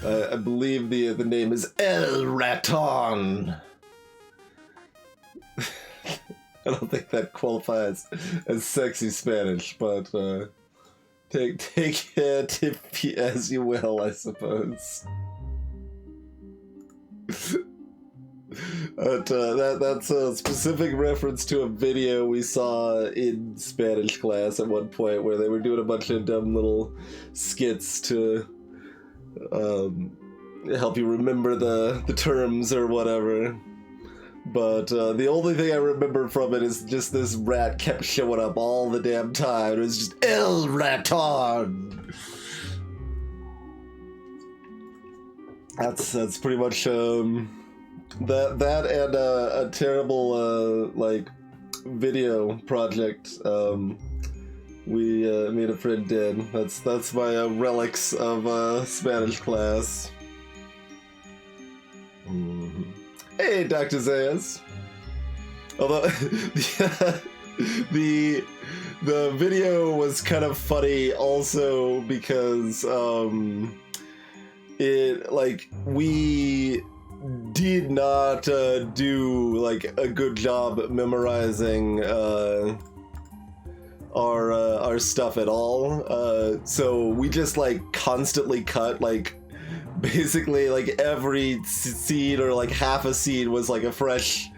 I believe the name is El Raton. I don't think that qualifies as sexy Spanish, but take it as you will, I suppose. But that's a specific reference to a video we saw in Spanish class at one point where they were doing a bunch of dumb little skits to help you remember the terms or whatever. But the only thing I remember from it is just this rat kept showing up all the damn time. It was just El Raton. That's pretty much that and a terrible like video project we me and a friend did. That's my relics of Spanish class. Mm-hmm. Hey, Dr. Zayas. Although the video was kind of funny also because it like we did not do like a good job memorizing our stuff at all. So we just like constantly cut like basically like every seed or like half a seed was like a fresh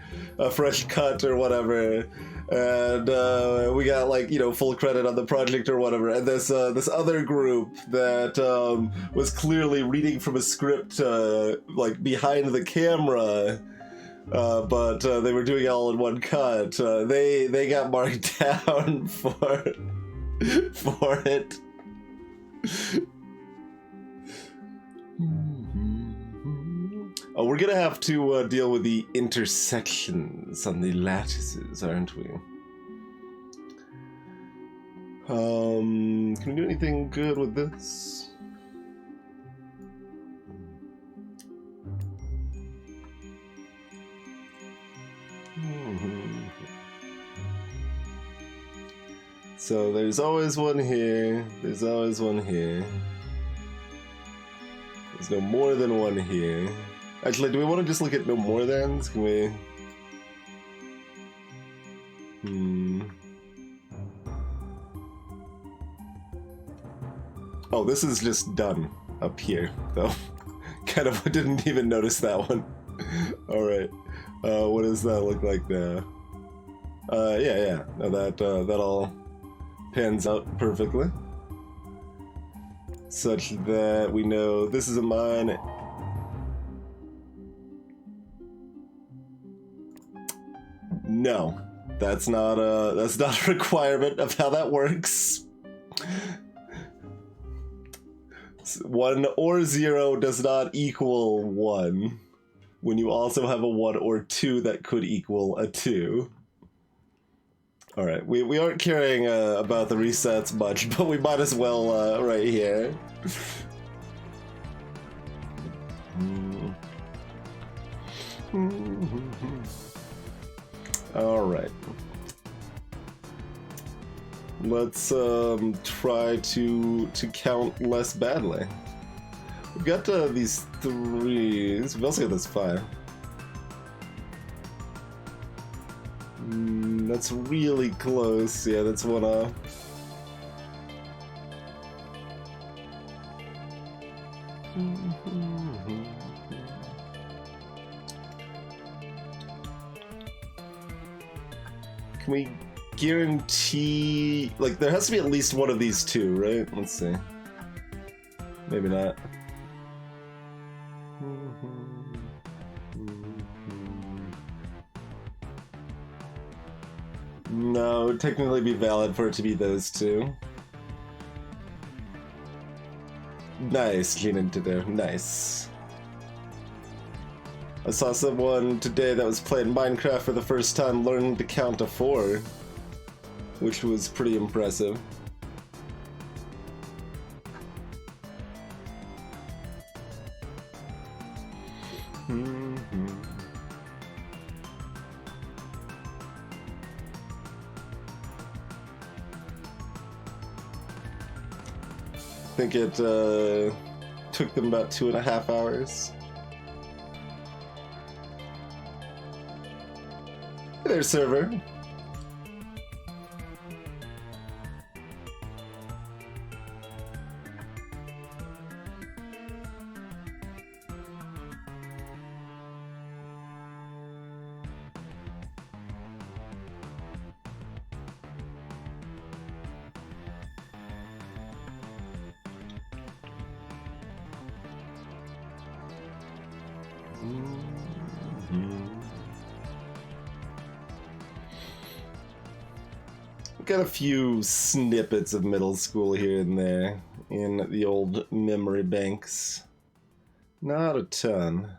cut or whatever, and we got like, you know, full credit on the project or whatever. And this other group that was clearly reading from a script like behind the camera, but they were doing it all in one cut. They got marked down for it. Oh, we're gonna have to deal with the intersections on the lattices, aren't we? Can we do anything good with this? So there's always one here, there's always one here. There's no more than one here. Actually, do we want to just look at no more thans? Can we? Oh, this is just done up here, though. Kind of didn't even notice that one. Alright. What does that look like now? Yeah. No, that all pans out perfectly. Such that we know this is a mine. No, that's not a requirement of how that works. 1 or 0 does not equal 1, when you also have a 1 or 2 that could equal a 2. Alright, we aren't caring about the resets much, but we might as well right here. Alright. Let's try to count less badly. We've got these 3s. We've also got this 5. That's really close. Yeah, that's one off. Can we guarantee, like, there has to be at least one of these two, right? Let's see. Maybe not. No, it would technically be valid for it to be those two. Nice, Gene and Dido. Nice. I saw someone today that was playing Minecraft for the first time learning to count to 4, which was pretty impressive. I think it took them about 2.5 hours. Hey there, server. Got a few snippets of middle school here and there in the old memory banks. Not a ton.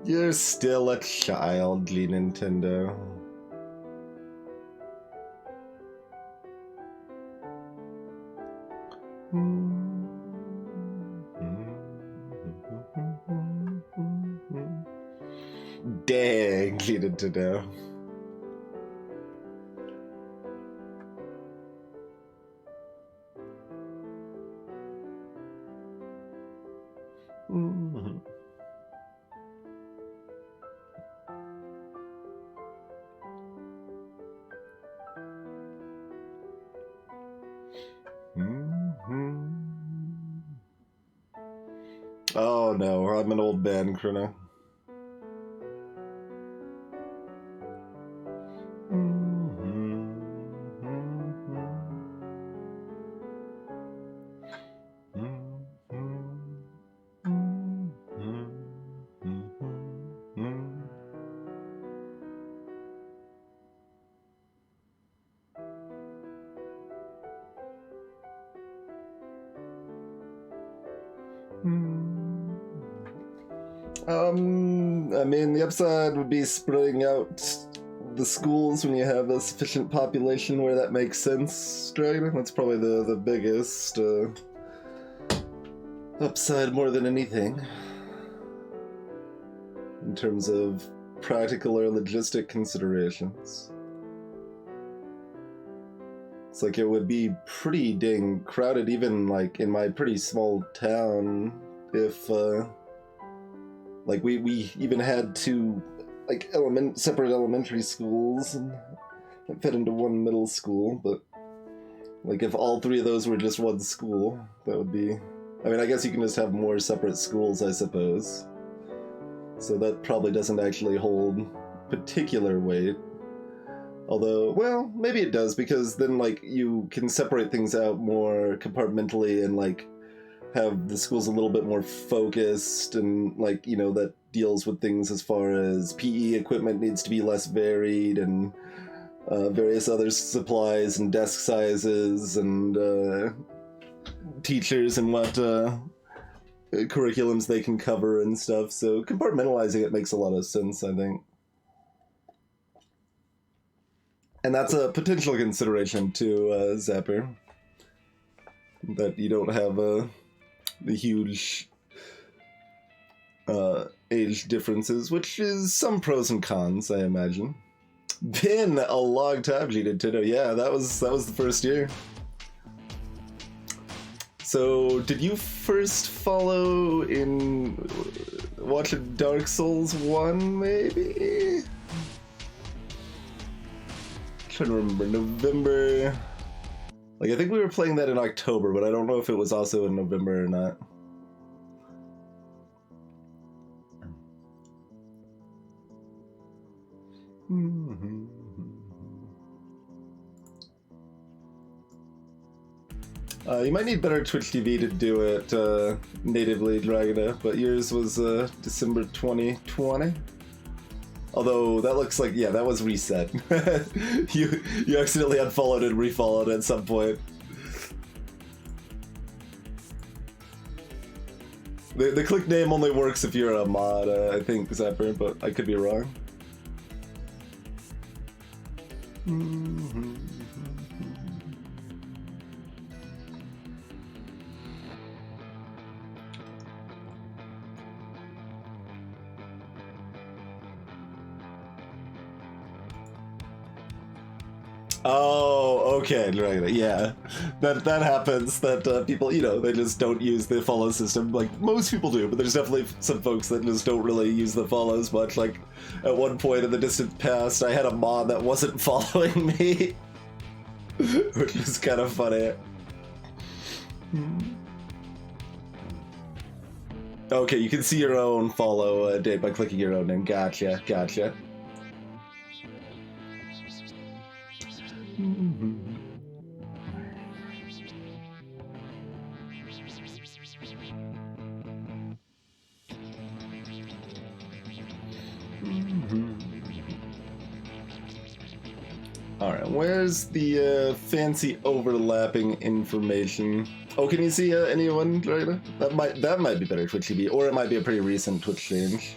You're still a child, Nintendo. Dang, Nintendo. Oh no, I'm an old man, Chrono. I mean, the upside would be spreading out the schools when you have a sufficient population where that makes sense, Dragon. That's probably the biggest upside more than anything. In terms of practical or logistic considerations. It's like it would be pretty dang crowded even like in my pretty small town if like we even had two like separate elementary schools and that fit into one middle school, but like if all three of those were just one school, that would be, I mean, I guess you can just have more separate schools, I suppose. So that probably doesn't actually hold particular weight. Although, well, maybe it does, because then like you can separate things out more compartmentally and like have the schools a little bit more focused, and like, you know, that deals with things as far as PE equipment needs to be less varied, and various other supplies and desk sizes and teachers and what curriculums they can cover and stuff. So compartmentalizing it makes a lot of sense, I think. And that's a potential consideration too, Zapper. That you don't have the huge age differences, which is some pros and cons, I imagine. Been a long time, Nintendo. Yeah, that was the first year. So, did you first follow in watching Dark Souls 1, maybe? Trying to remember, November. Like, I think we were playing that in October, but I don't know if it was also in November or not. You might need better Twitch TV to do it natively, Dragona, but yours was December 2020. Although that looks like, yeah, that was reset. you accidentally unfollowed and refollowed at some point. The click name only works if you're a mod, I think, Zapper, but I could be wrong. Oh, okay, right, yeah. That happens, that people, you know, they just don't use the follow system. Like, most people do, but there's definitely some folks that just don't really use the follows much. Like, at one point in the distant past, I had a mod that wasn't following me, which is kind of funny. Okay, you can see your own follow date by clicking your own name. Gotcha, gotcha. Alright, where's the fancy overlapping information? Oh, can you see anyone right now? That might be better Twitch TV, or it might be a pretty recent Twitch change.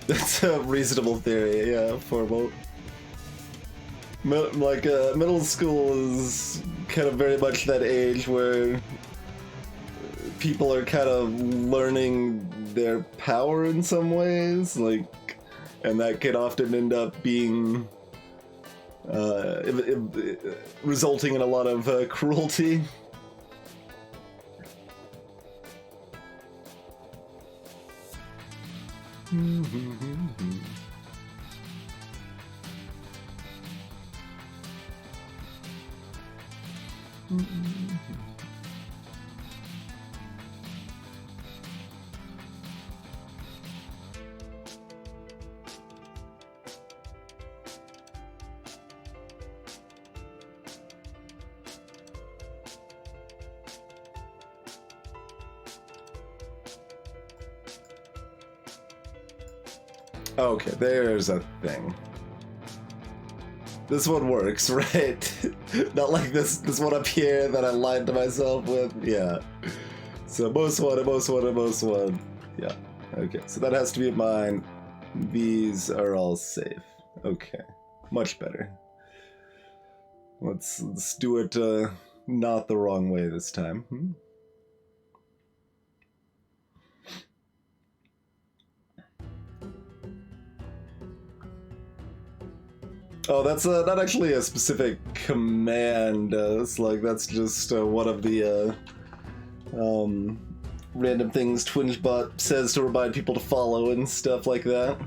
That's a reasonable theory, yeah, Formal. Like, middle school is kind of very much that age where people are kind of learning their power in some ways, like, and that can often end up being resulting in a lot of cruelty. Okay, there's a thing. This one works, right? Not like this one up here that I lied to myself with. Yeah. So most one, and most one, and most one. Yeah. Okay, so that has to be mine. These are all safe. Okay. Much better. Let's do it not the wrong way this time. Oh, that's not actually a specific command. It's like that's just one of the random things TwingeBot says to remind people to follow and stuff like that.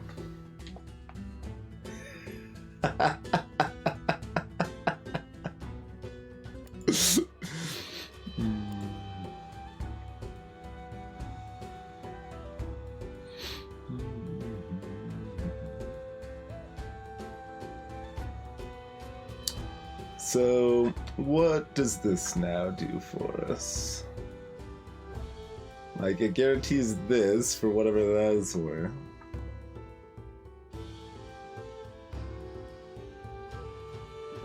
So, what does this now do for us? Like, it guarantees this for whatever that is worth.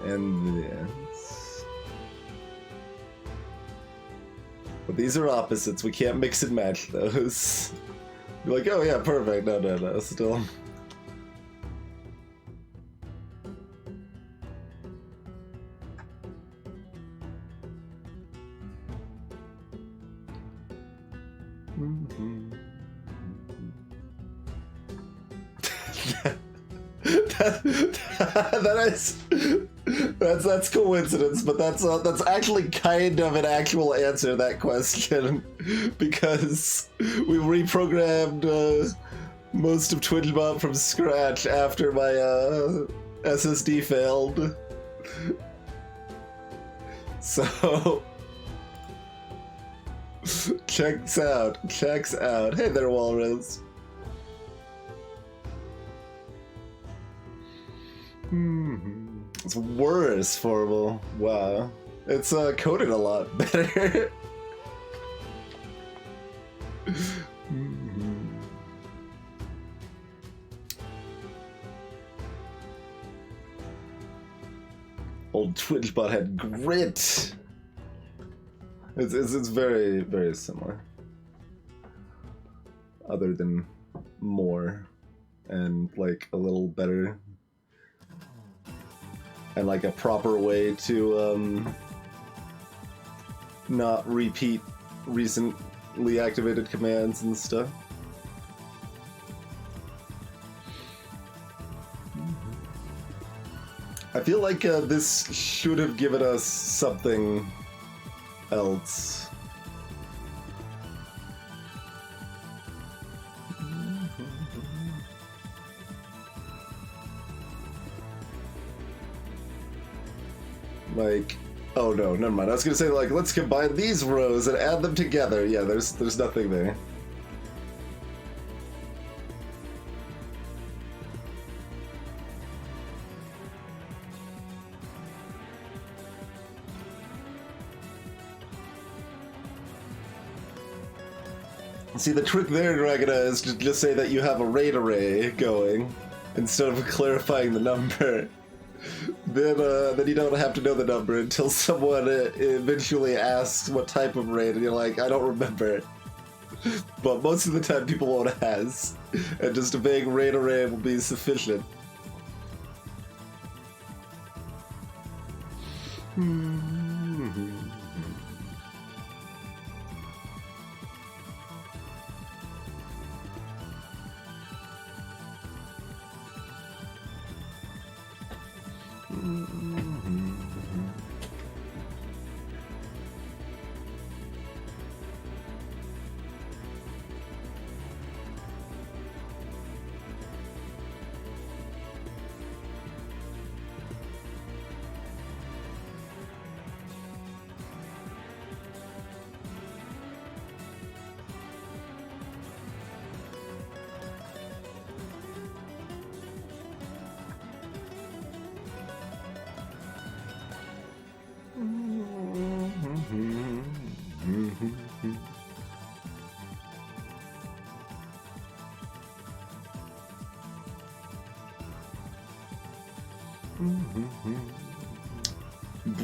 And this. But these are opposites, we can't mix and match those. You're like, oh yeah, perfect. No, still. That's coincidence, but that's actually kind of an actual answer to that question, because we reprogrammed most of TwingeBot from scratch after my SSD failed. So checks out. Hey there, Walrus. It's worse, Formal. Wow. It's coded a lot better. Old TwitchBot had grit. It's very, very similar. Other than more and like a little better. And like a proper way to not repeat recently activated commands and stuff. I feel like this should have given us something else. Like, oh no, never mind. I was gonna say, like, let's combine these rows and add them together. Yeah, there's nothing there. See, the trick there, Dragona, is to just say that you have a RAID array going, instead of clarifying the number. Then you don't have to know the number until someone eventually asks what type of RAID, and you're like, I don't remember. But most of the time people won't ask, and just a vague RAID array will be sufficient.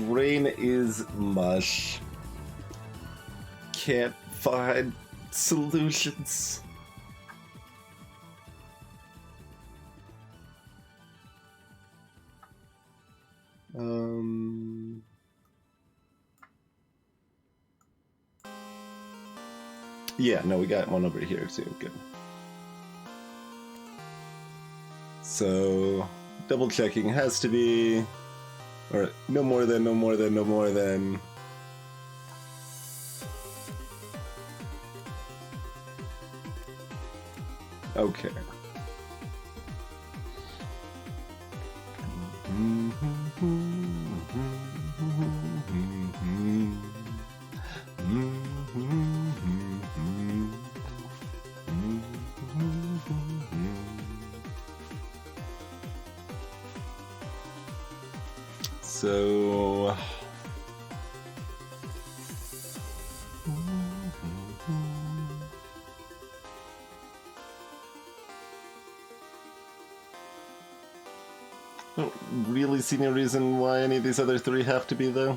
Brain is mush. Can't find solutions. Yeah, no, we got one over here too. Good. So, double checking has to be, or no more than, no more than, no more than. Okay. So I don't really see any reason why any of these other three have to be, though.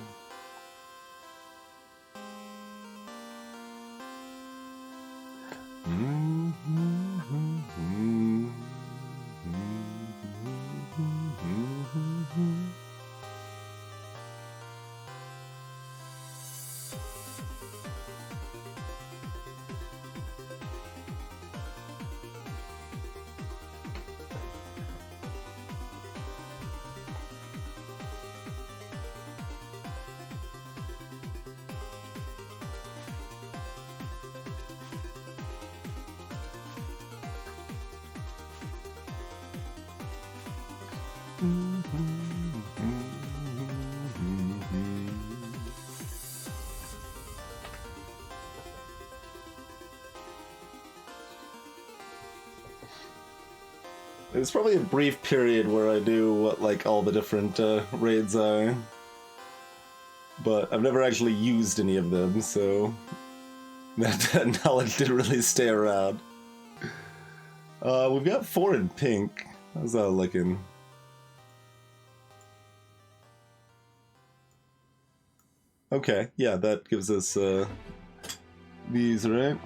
There's probably a brief period where I do what, like, all the different raids are. but I've never actually used any of them, so that knowledge didn't really stay around. We've got 4 in pink. How's that looking? Okay, yeah, that gives us these, right?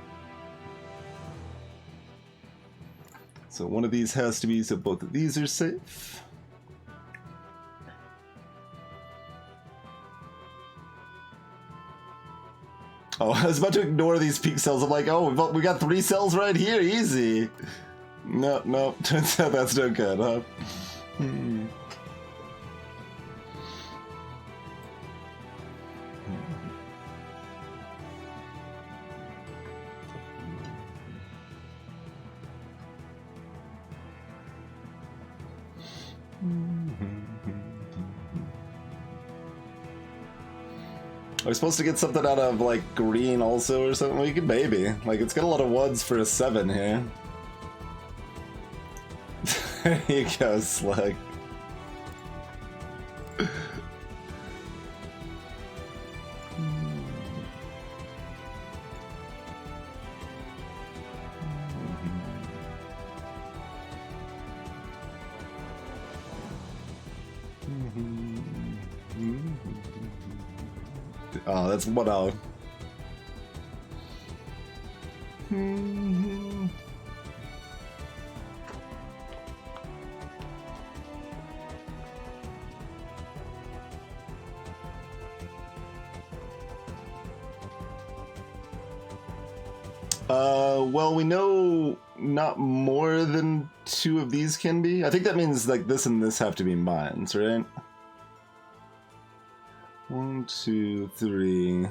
So one of these has to be, so both of these are safe. Oh, I was about to ignore these peak cells. I'm like, oh, we got 3 cells right here, easy. No, turns out that's no good, huh? Are we supposed to get something out of, like, green also or something? We could maybe. Like, it's got a lot of ones for a 7 here. There you go, Slug. Oh, that's 1 out. Well, we know not more than 2 of these can be. I think that means, like, this and this have to be mines, right? 1, 2, 3.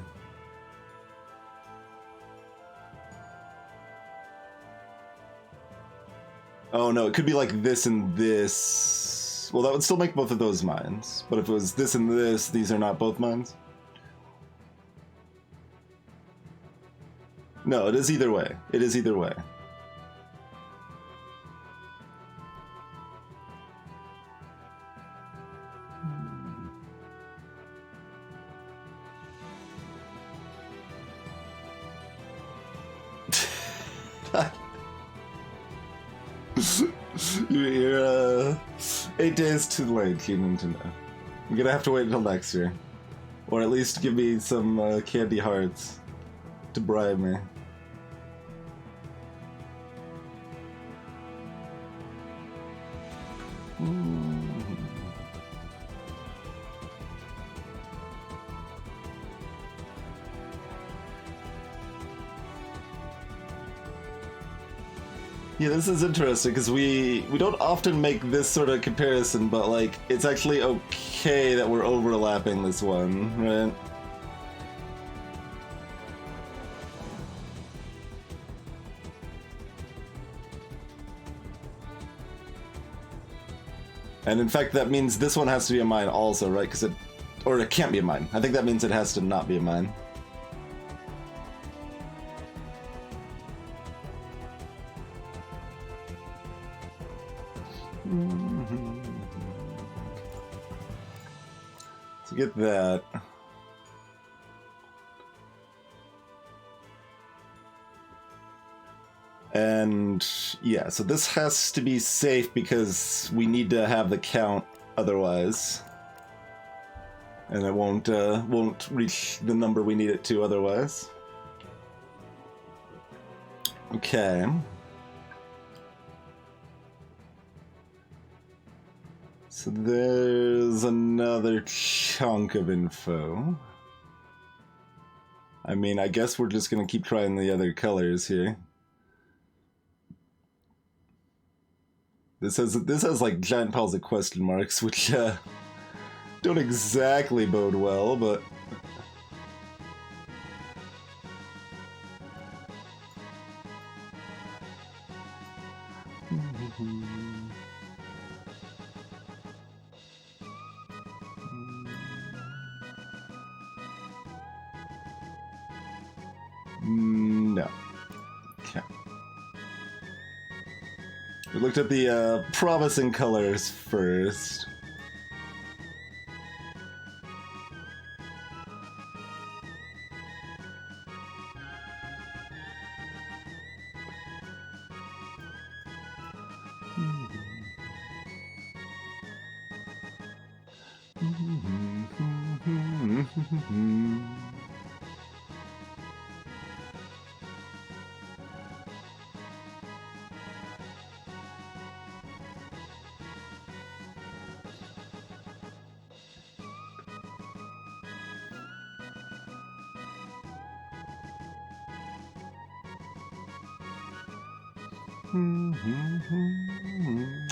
Oh no, it could be like this and this. Well, that would still make both of those mines. But if it was this and this, these are not both mines? No, it is either way. It is either way. You're 8 days too late, you need to know. I'm gonna have to wait until next year. Or at least give me some candy hearts to bribe me. Yeah, this is interesting because we don't often make this sort of comparison, but like it's actually okay that we're overlapping this one, right? And in fact, that means this one has to be a mine also, right? Because or it can't be a mine. I think that means it has to not be a mine. So get that. And yeah, so this has to be safe because we need to have the count otherwise. And it won't reach the number we need it to otherwise. Okay. So there's another chunk of info. I mean, I guess we're just gonna keep trying the other colors here. This has like giant piles of question marks, which don't exactly bode well, but no. Okay. We looked at the promising colors first.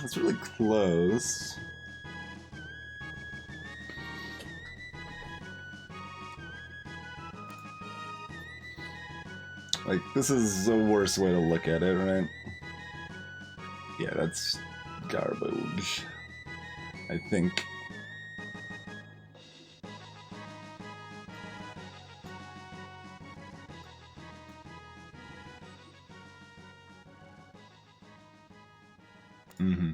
It's really close. Like, this is the worst way to look at it, right? Yeah, that's garbage, I think. Mm-hmm.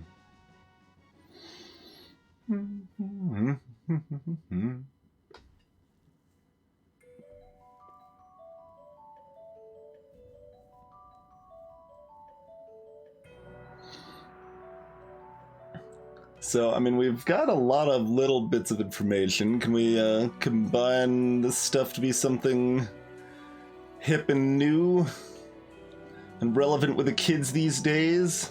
So, I mean, we've got a lot of little bits of information. Can we combine this stuff to be something hip and new and relevant with the kids these days?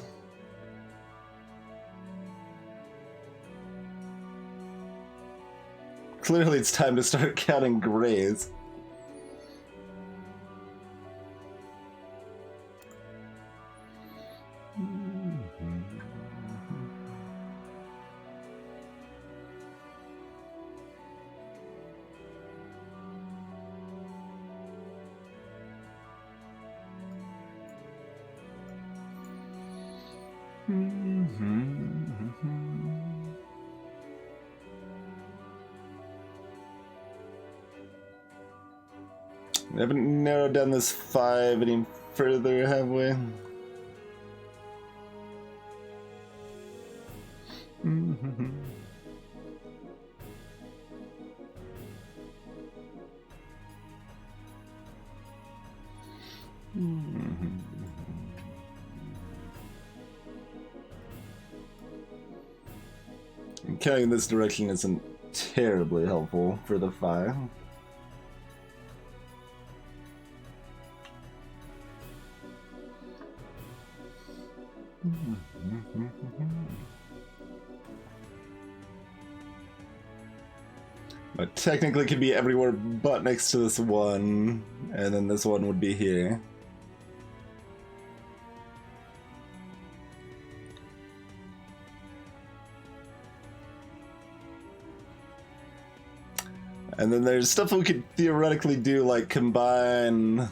Clearly it's time to start counting grays. We haven't narrowed down this 5 any further, have we? Counting in this direction isn't terribly helpful for the 5. But technically it could be everywhere but next to this one, and then this one would be here. And then there's stuff we could theoretically do, like combine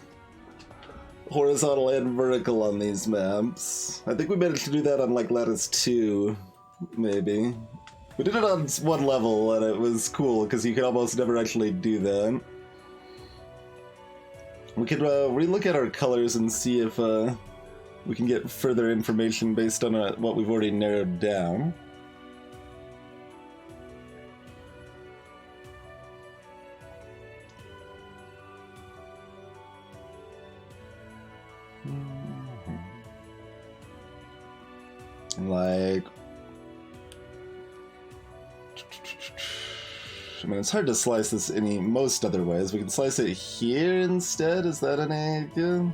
horizontal and vertical on these maps. I think we managed to do that on like Lattice 2, maybe. We did it on one level and it was cool because you could almost never actually do that. We could relook at our colors and see if we can get further information based on what we've already narrowed down. Like, I mean, it's hard to slice this most other ways. We can slice it here instead. Is that any good?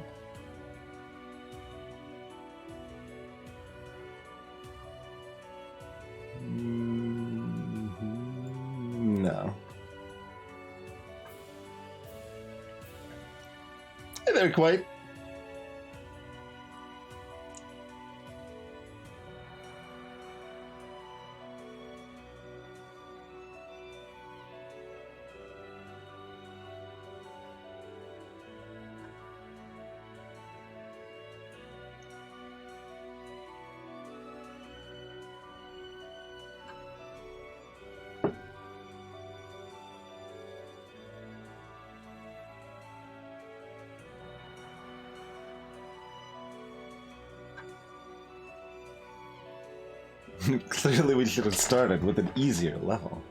No. Hey there, Quite. Clearly we should have started with an easier level.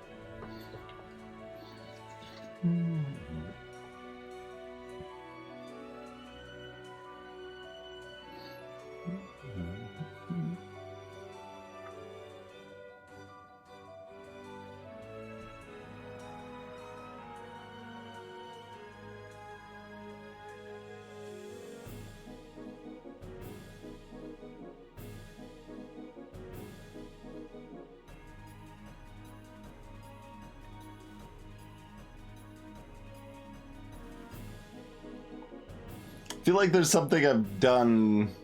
feel like there's something I've done,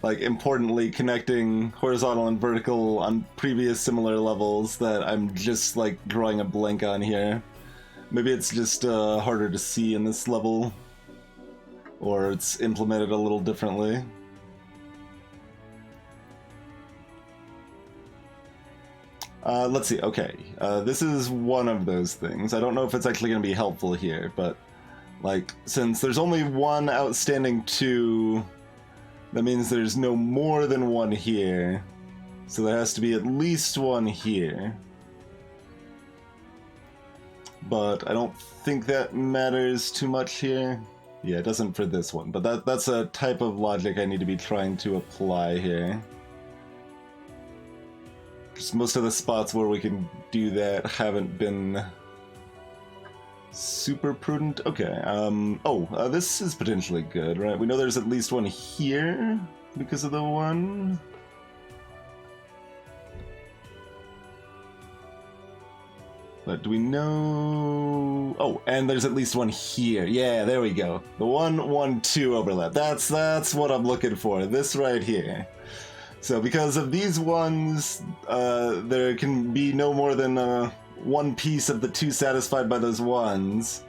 like, importantly connecting horizontal and vertical on previous similar levels that I'm just, like, drawing a blank on here. Maybe it's just harder to see in this level, or it's implemented a little differently. Let's see, okay. This is one of those things. I don't know if it's actually going to be helpful here, but, like, since there's only one outstanding 2, that means there's no more than one here. So there has to be at least one here. But I don't think that matters too much here. Yeah, it doesn't for this one, but that's a type of logic I need to be trying to apply here. Just most of the spots where we can do that haven't been super prudent. Okay, this is potentially good, right? We know there's at least one here because of the one. But do we know... Oh, and there's at least one here. Yeah, there we go. The 1, 1, 2 overlap. That's what I'm looking for. This right here. So because of these ones, there can be no more than one piece of the 2 satisfied by those ones.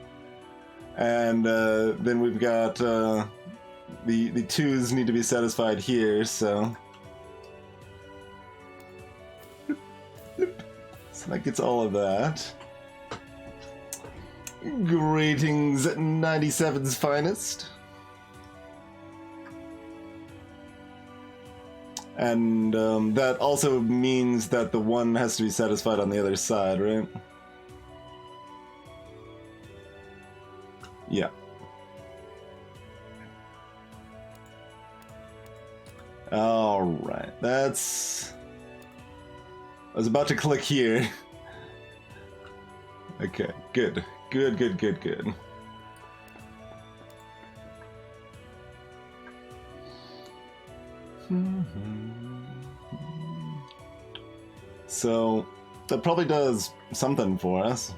And then we've got the 2s need to be satisfied here, so... So that gets all of that. Gratings at 97's finest. And that also means that the 1 has to be satisfied on the other side, right? Yeah. Alright, that's... I was about to click here. Okay, good. Good. So, that probably does something for us.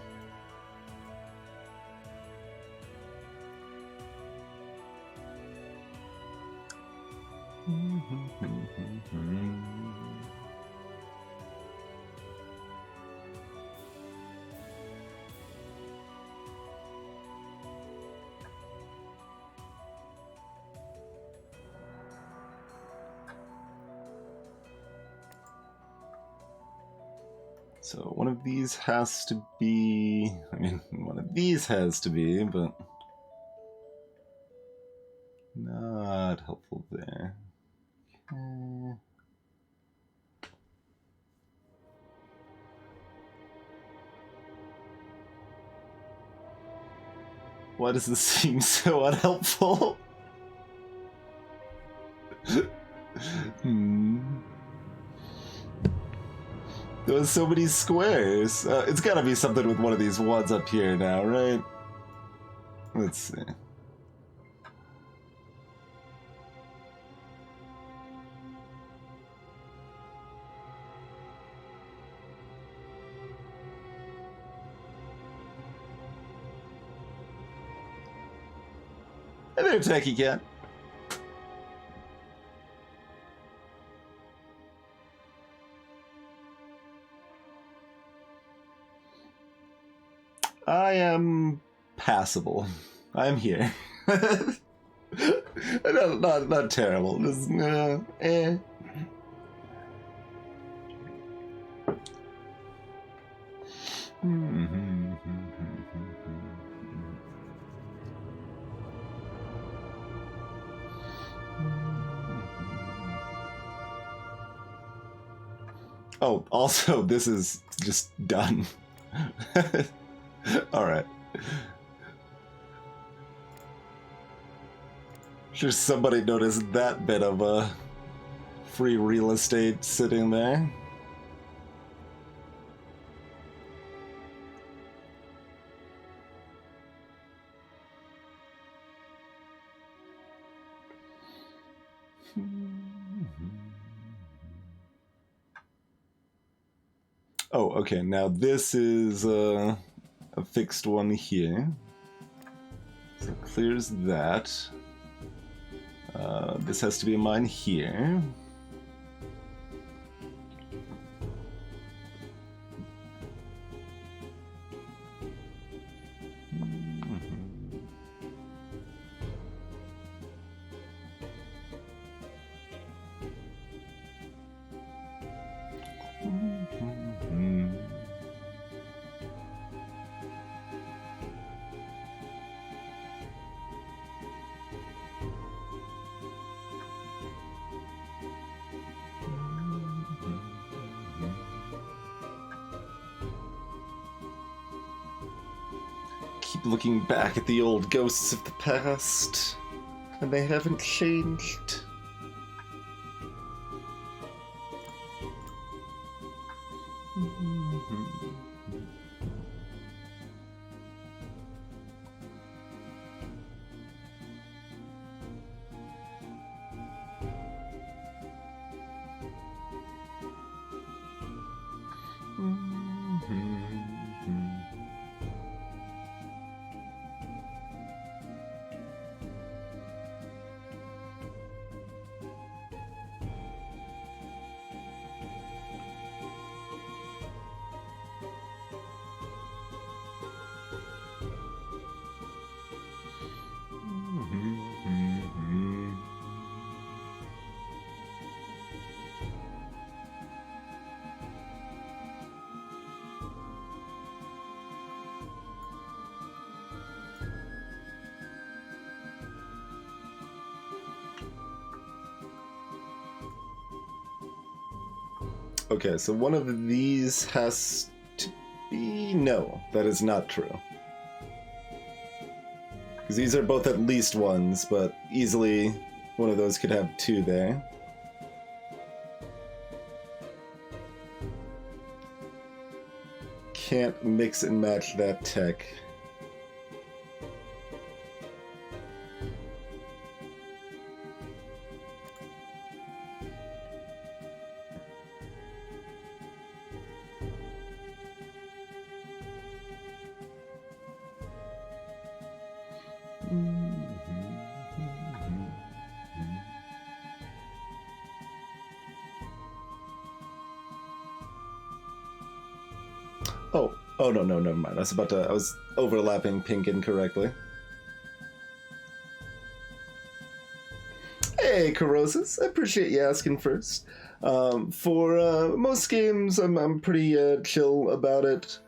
So one of these has to be... I mean, one of these has to be, but... Not helpful there. Okay. Why does this seem so unhelpful? There was so many squares. It's gotta be something with one of these ones up here now, right? Let's see. Hey there, Tacky Cat. I am passable. I'm here. not terrible. Just, Oh, also, this is just done. Alright. Sure somebody noticed that bit of free real estate sitting there. Oh, okay, now this is a fixed one here. So it clears that. This has to be mine here. Keep looking back at the old ghosts of the past, and they haven't changed. Okay, so one of these has to be... No, that is not true. Because these are both at least ones, but easily one of those could have two there. Can't mix and match that tech. Oh no, never mind. I was overlapping pink incorrectly. Hey, Corrosis, I appreciate you asking first. For most games, I'm pretty chill about it.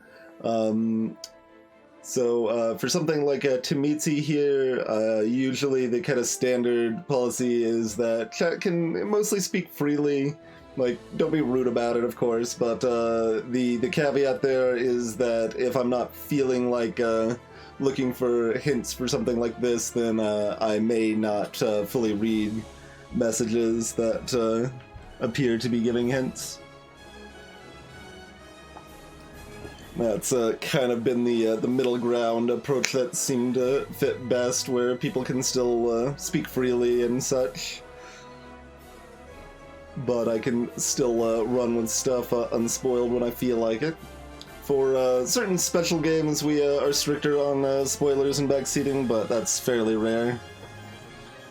So for something like a Tametsi here, usually the kind of standard policy is that chat can mostly speak freely. Like, don't be rude about it, of course, but the caveat there is that if I'm not feeling like looking for hints for something like this, then I may not fully read messages that appear to be giving hints. That's kind of been the middle ground approach that seemed to fit best, where people can still speak freely and such. But I can still run with stuff unspoiled when I feel like it. For certain special games, we are stricter on spoilers and backseating, but that's fairly rare.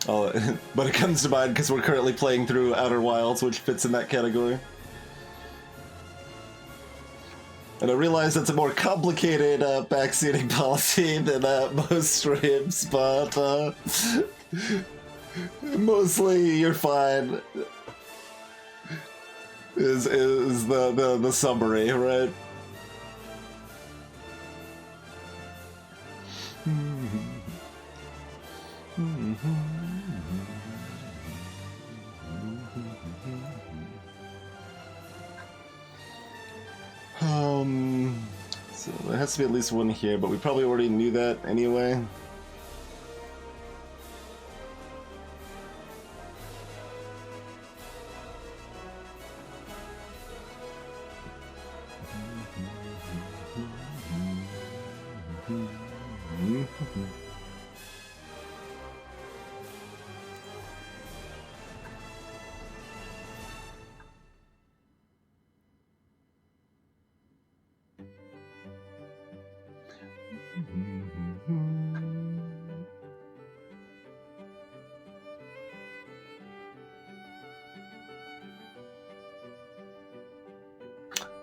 Oh, but it comes to mind because we're currently playing through Outer Wilds, which fits in that category. And I realize that's a more complicated backseating policy than most streams, but mostly you're fine. Is the summary, right? So there has to be at least one here, but we probably already knew that anyway.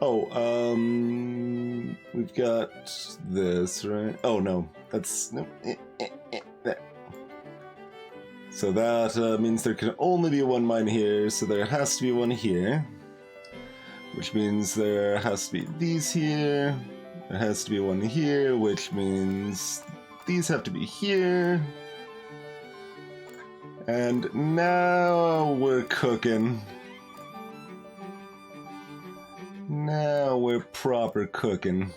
Oh, we've got this, right? Oh no, that's no. There. So that means there can only be one mine here, so there has to be one here. Which means there has to be these here. There has to be one here, which means these have to be here. And now we're cooking. Now we're proper cooking.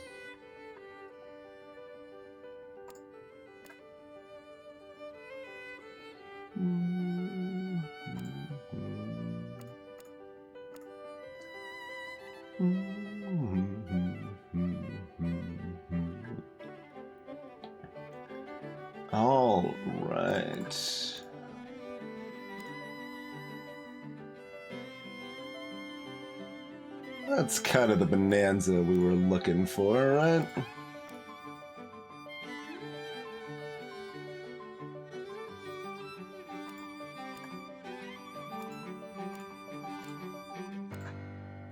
All right. That's kind of the bonanza we were looking for, right?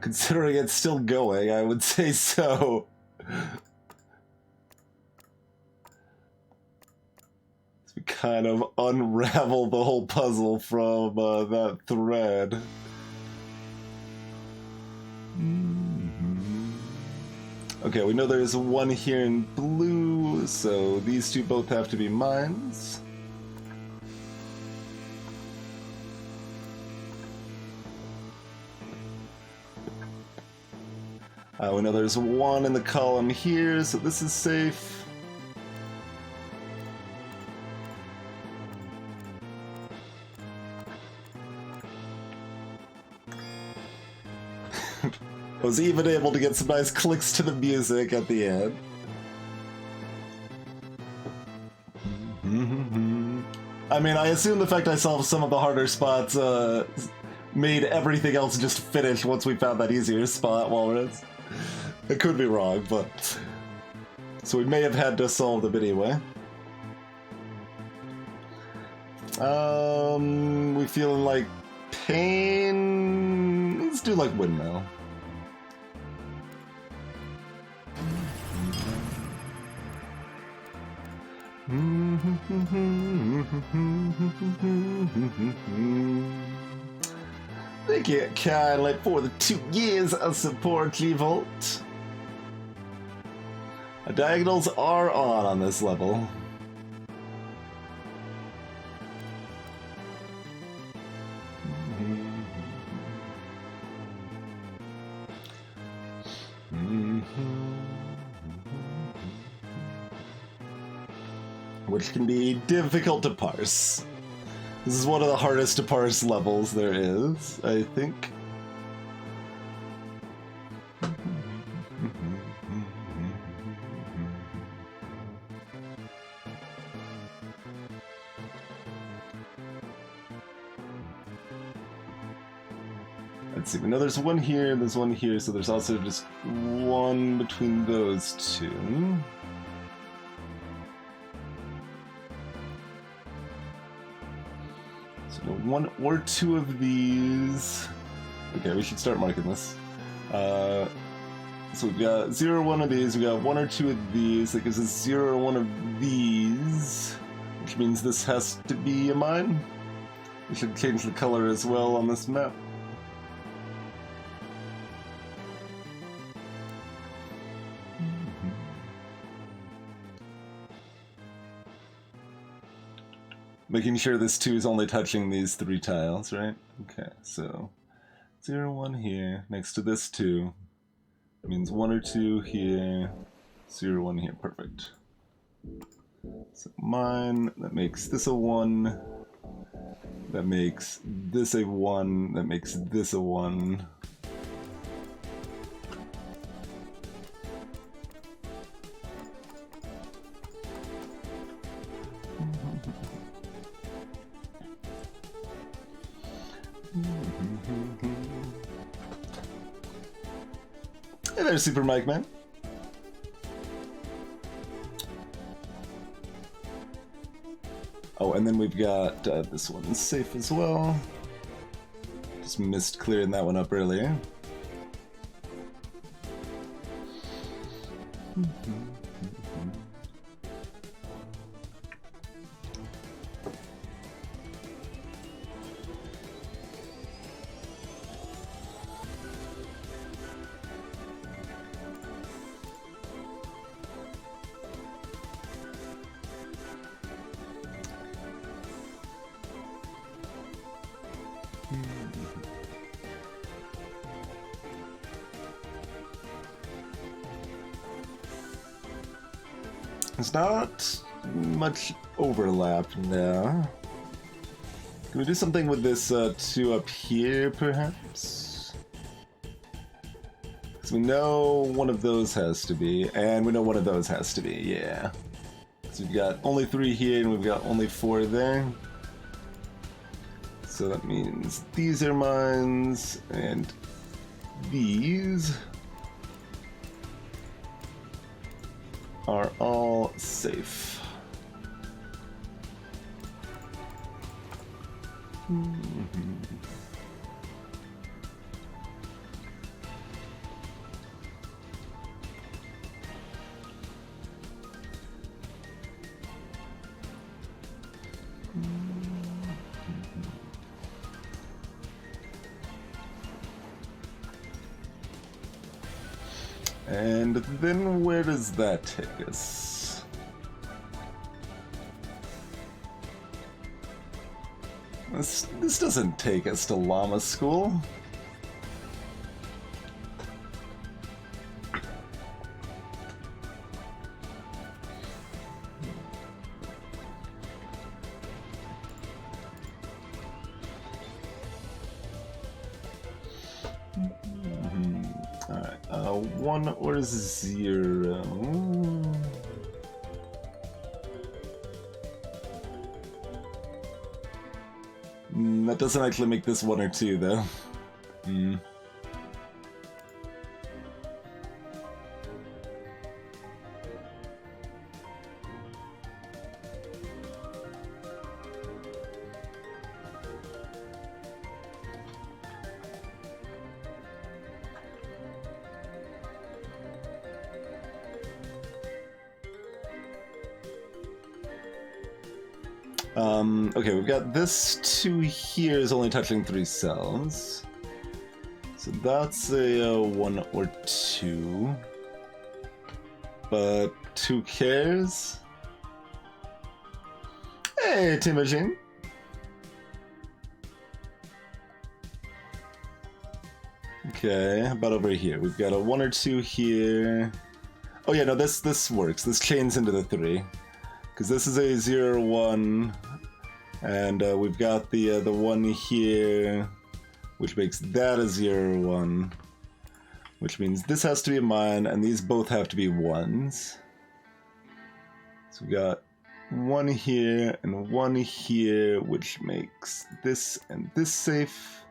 Considering it's still going, I would say so. We kind of unravel the whole puzzle from that thread. Okay, we know there's one here in blue, so these two both have to be mines. We know there's one in the column here, so this is safe. I was even able to get some nice clicks to the music at the end. I mean, I assume the fact I solved some of the harder spots made everything else just finish once we found that easier spot, Walrus. I could be wrong, but... So we may have had to solve them anyway. We feeling like pain? Let's do like windmill. Thank you kindly for the 2 years of support, G-Volt. Diagonals are on this level. Which can be difficult to parse. This is one of the hardest to parse levels there is, I think. Let's see, we know there's one here, there's one here, so there's also just one between those two. So one or two of these. Okay, we should start marking this. So we've got 0 or 1 of these, we got 1 or 2 of these, that gives us 0 or 1 of these, which means this has to be a mine. We should change the color as well on this map. Making sure this 2 is only touching these 3 tiles, right? Okay, so 0, 1 here, next to this 2. Means 1 or 2 here, 0, 1 here, perfect. So mine, that makes this a 1. That makes this a 1, that makes this a 1. Hey there, Super Mike Man. Oh, and then we've got this one safe as well. Just missed clearing that one up earlier. There's not much overlap now. Can we do something with this two up here, perhaps? Because we know one of those has to be, and we know one of those has to be, yeah. So we've got only 3 here, and we've got only 4 there. So that means these are mines, and these are all safe. And then where does that take us? This doesn't take us to Llama School. Alright, 1 or 0. That doesn't actually make this 1 or 2, though. Okay, we've got this 2 here is only touching 3 cells. So that's a 1 or 2. But who cares? Hey, Timothy. Okay, how about over here? We've got a 1 or 2 here. Oh yeah, no, this works. This chains into the 3. Because this is a 0, 1. And we've got the 1 here, which makes that a 0, 1. Which means this has to be a mine, and these both have to be 1s. So we got 1 here and 1 here, which makes this and this safe.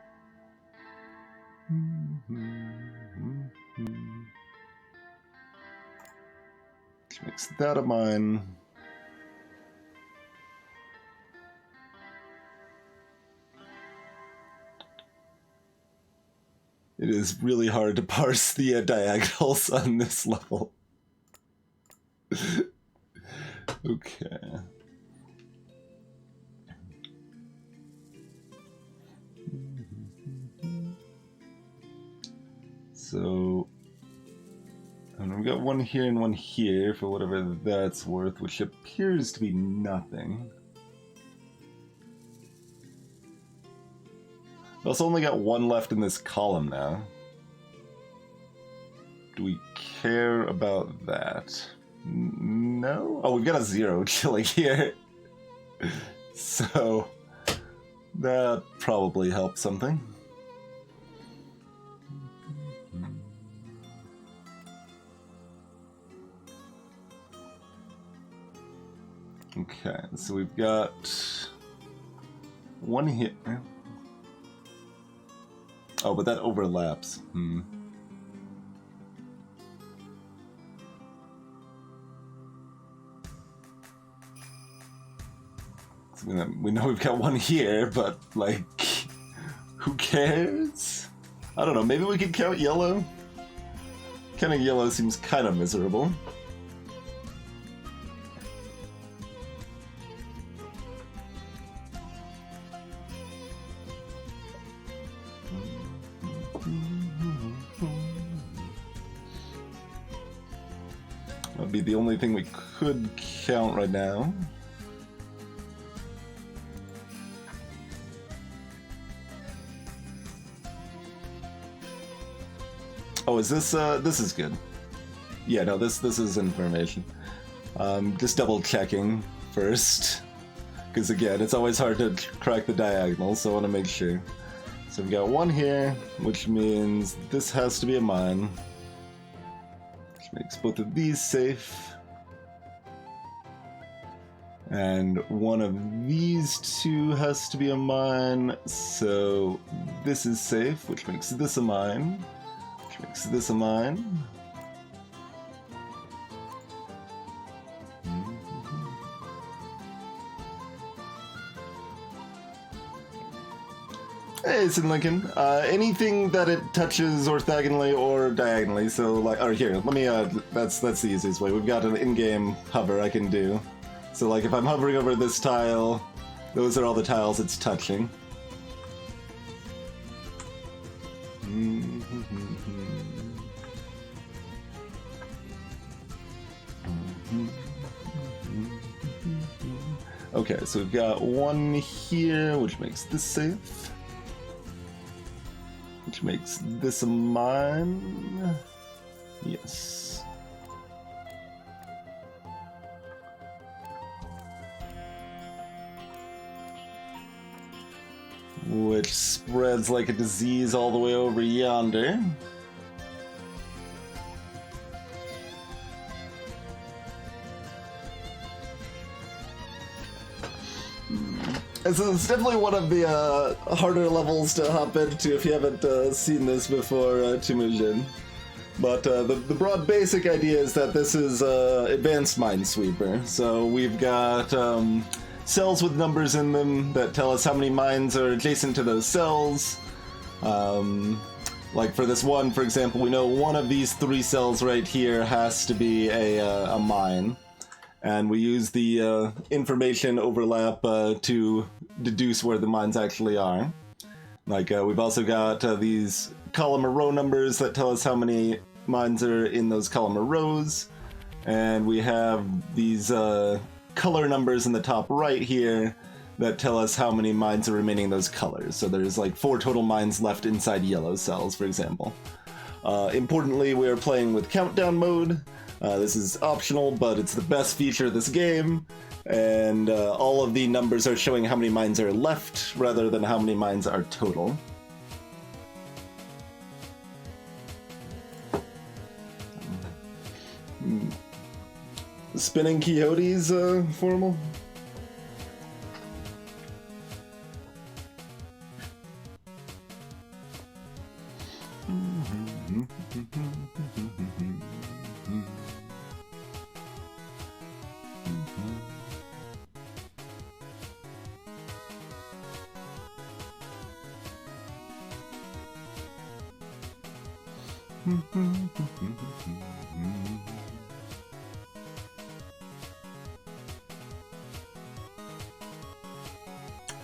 Which makes that a mine. It is really hard to parse the diagonals on this level. Okay. So, and we've got 1 here and 1 here for whatever that's worth, which appears to be nothing. We've also only got 1 left in this column now. Do we care about that? No? Oh, we've got a 0 chilling here. So, that probably helps something. Okay, so we've got 1 here. Oh, but that overlaps. So we know we've got 1 here, but, like, who cares? I don't know, maybe we could count yellow? Counting yellow seems kind of miserable. would be the only thing we could count right now. Oh, is this is good. Yeah, no, this is information. Just double checking first. Because again, it's always hard to crack the diagonal, so I want to make sure. So we've got one here, which means this has to be a mine. Which makes both of these safe. And one of these two has to be a mine, so this is safe, which makes this a mine. Which makes this a mine. Hey, Sid Lincoln. Anything that it touches orthogonally or diagonally, so like, or here, let me, that's the easiest way. We've got an in-game hover I can do. So like if I'm hovering over this tile, those are all the tiles it's touching. Okay, so we've got one here, which makes this safe. Which makes this a mine. Yes. Which spreads like a disease all the way over yonder. So it's definitely one of the harder levels to hop into if you haven't seen this before, Timujin. But the broad basic idea is that this is Advanced Minesweeper. So we've got cells with numbers in them that tell us how many mines are adjacent to those cells. Like for this one, for example, we know one of these 3 cells right here has to be a mine. And we use the information overlap to deduce where the mines actually are. Like we've also got these column or row numbers that tell us how many mines are in those column or rows. And we have these color numbers in the top right here that tell us how many mines are remaining in those colors. So there's like 4 total mines left inside yellow cells, for example. Importantly, we are playing with countdown mode. This is optional, but it's the best feature of this game, and all of the numbers are showing how many mines are left rather than how many mines are total. Spinning Quixote's formal?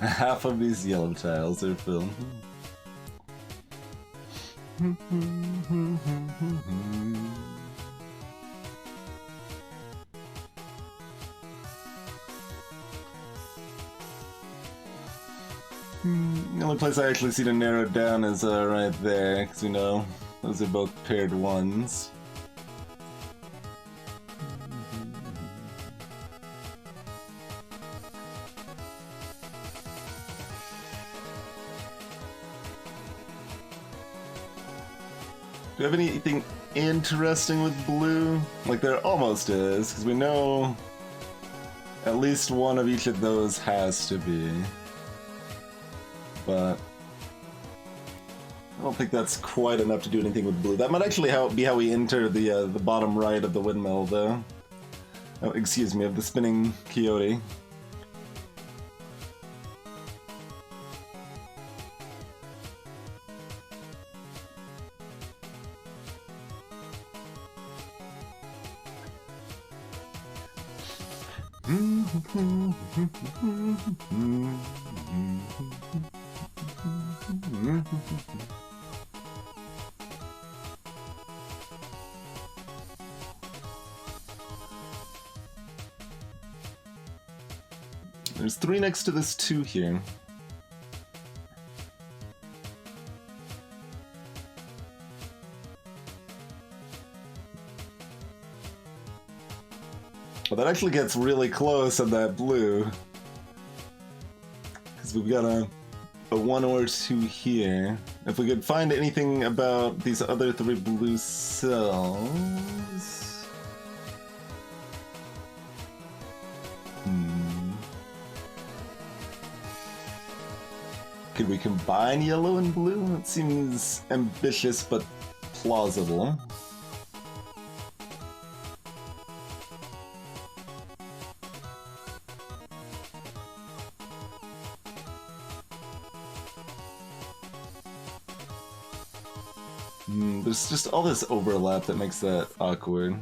Half of these yellow tiles are filled. The only place I actually see to narrow it down is right there, because you know, those are both paired ones. Do you have anything interesting with blue? Like there almost is, because we know at least one of each of those has to be. But I don't think that's quite enough to do anything with blue. That might actually be how we enter the bottom right of the windmill, though. Oh, excuse me, of the spinning Quixote. There's 3 next to this 2 here. Well, that actually gets really close on that blue. Because we've got a 1 or 2 here. If we could find anything about these other 3 blue cells... Could we combine yellow and blue? It seems ambitious but plausible. There's just all this overlap that makes that awkward.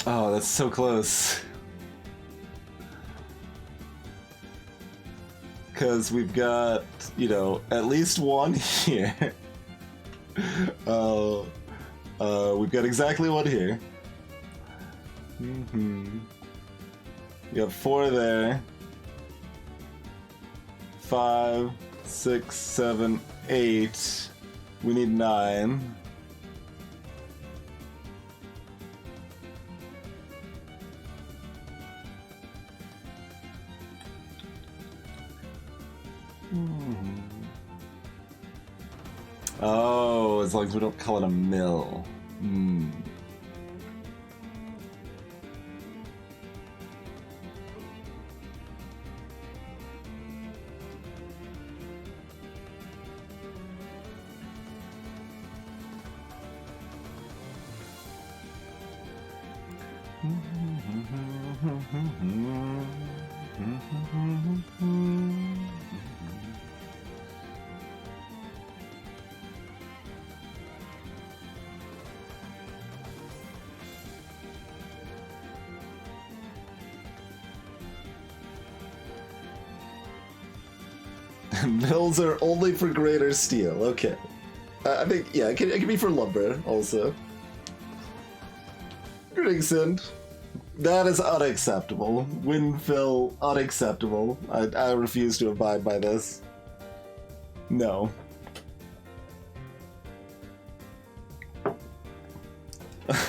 Oh, that's so close. Because we've got, you know, at least 1 here. We've got exactly 1 here. We got 4 there. 5, 6, 7, 8. We need 9. Oh, as long as we don't call it a mill. Mills are only for greater steel. Okay. I think, yeah, it can be for lumber also. Greetings, Sind. That is unacceptable. Windfill, unacceptable. I refuse to abide by this. No.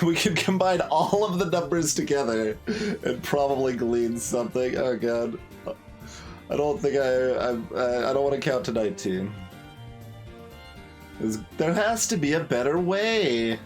We could combine all of the numbers together and probably glean something. Oh god. I don't think I don't want to count tonight, team. There has to be a better way.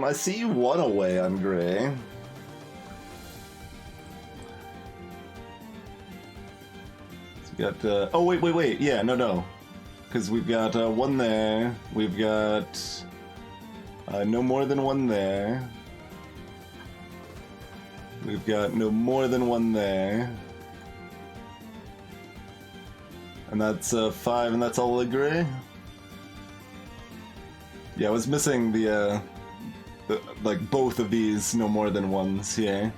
I see you 1 away on gray. So we got, oh, wait. Yeah, no. Because we've got 1 there. We've got no more than 1 there. We've got no more than 1 there. And that's 5, and that's all the gray? Yeah, I was missing the like, both of these no more than 1s here.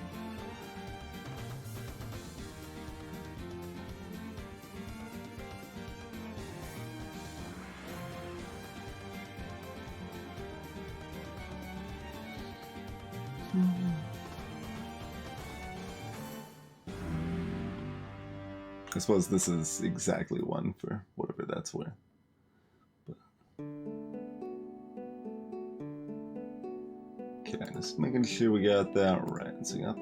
I suppose this is exactly 1 for whatever that's worth. Okay, just making sure we got that right. So we got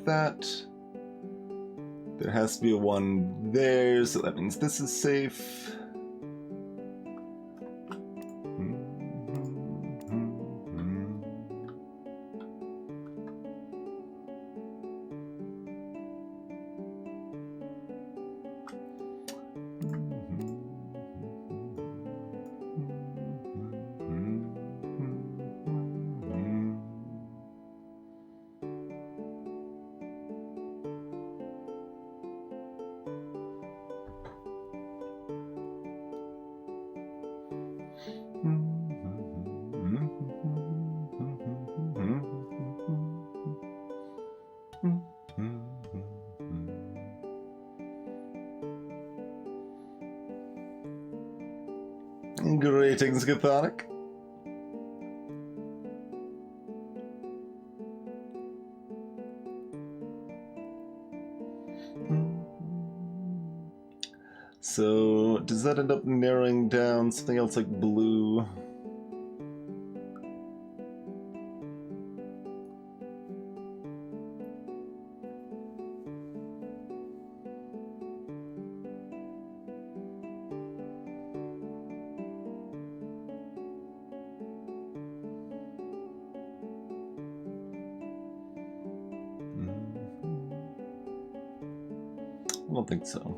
that. There has to be a 1 there, so that means this is safe. Greetings, Gathonic. So, does that end up narrowing down something else like blue? I don't think so.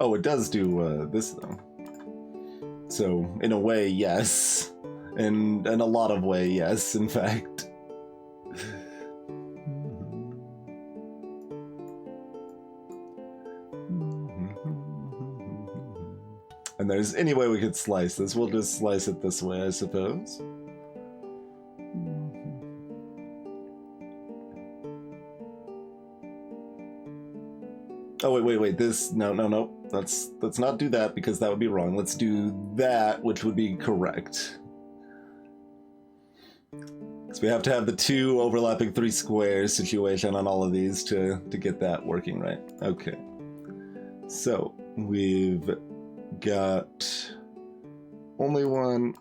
Oh, it does do this though. So, in a way, yes. In a lot of way, yes, in fact. And there's any way we could slice this. We'll just slice it this way, I suppose. Oh, wait. This, no. Let's not do that because that would be wrong. Let's do that, which would be correct. Because we have to have the 2 overlapping 3 squares situation on all of these to get that working right. Okay. So, we've got only one.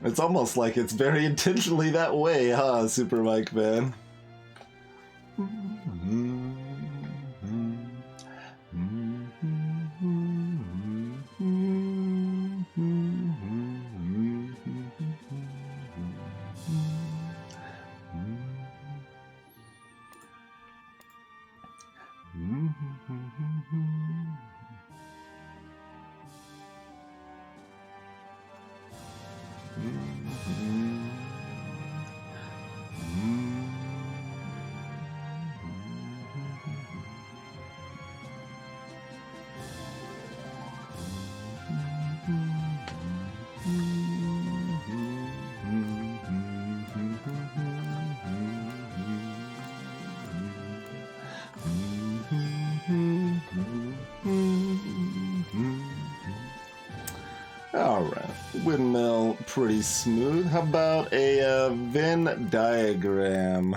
It's almost like it's very intentionally that way, huh, Super Mike Man? Alright, windmill, pretty smooth. How about a Venn diagram?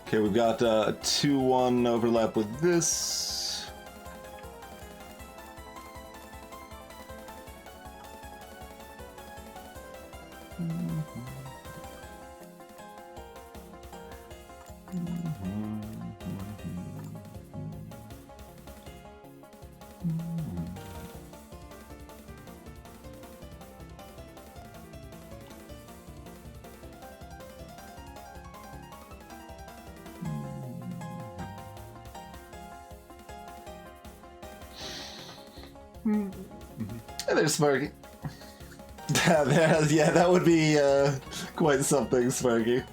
Okay, we've got a 2-1 overlap with this. Hey there, Sparky. Yeah, that would be quite something, Sparky.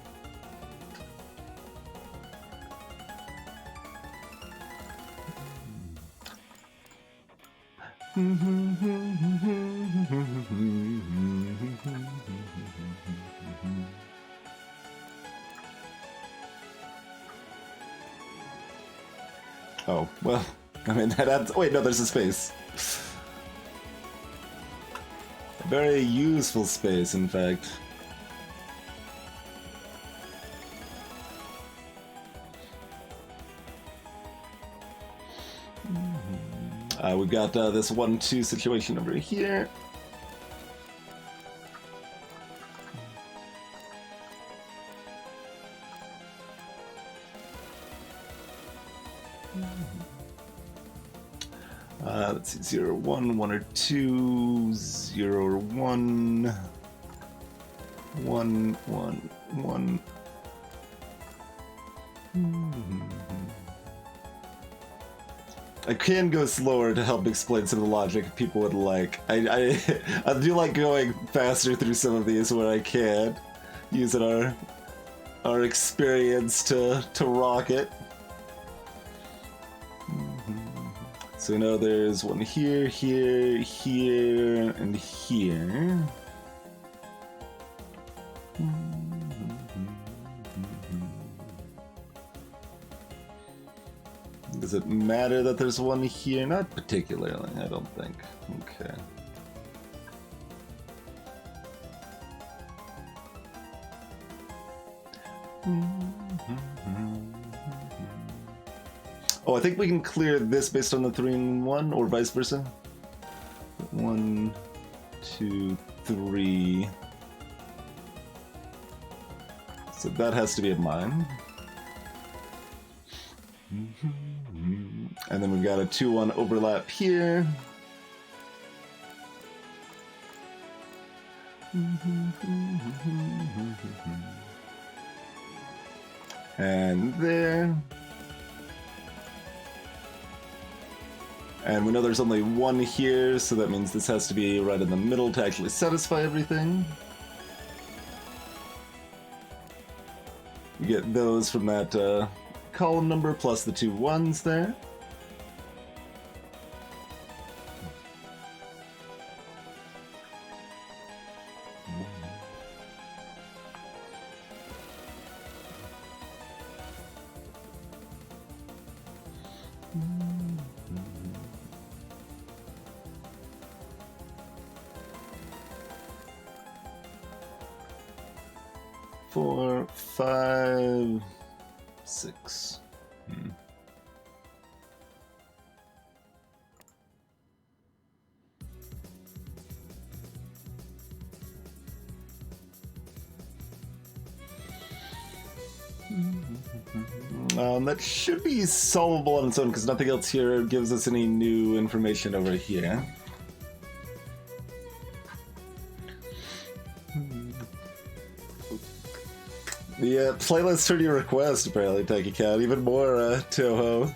Oh, well, I mean, that adds... Wait, no, there's a space. Very useful space, in fact. We've got this 1-2 situation over here. Let's see, 0, 1, 1 or 2, 0 or 1, 1, 1, 1. I can go slower to help explain some of the logic if people would like. I do like going faster through some of these where I can, using our experience to rock it. So we know there's one here, here, here, and here. Does it matter that there's one here? Not particularly, I don't think. Okay. Oh, I think we can clear this based on the 3 and 1, or vice versa. 1, 2, 3. So that has to be a mine. And then we've got a 2-1 overlap here. And there. And we know there's only one here, so that means this has to be right in the middle to actually satisfy everything. You get those from that column number plus the 2 1s there. Four, 5, 6. That should be solvable on its own because nothing else here gives us any new information over here. The playlist heard your request, apparently, Taki Cat. Even more, Toho.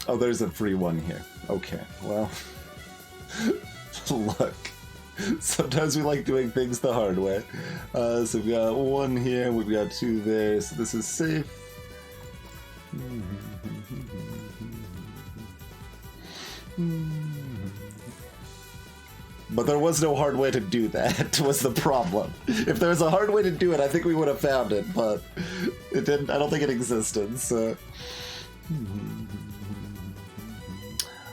Oh, there's a free one here. Okay, well, look. Sometimes we like doing things the hard way. So we've got 1 here, we've got 2 there, so this is safe. But there was no hard way to do that, was the problem. If there was a hard way to do it, I think we would have found it, but it didn't. I don't think it existed, so...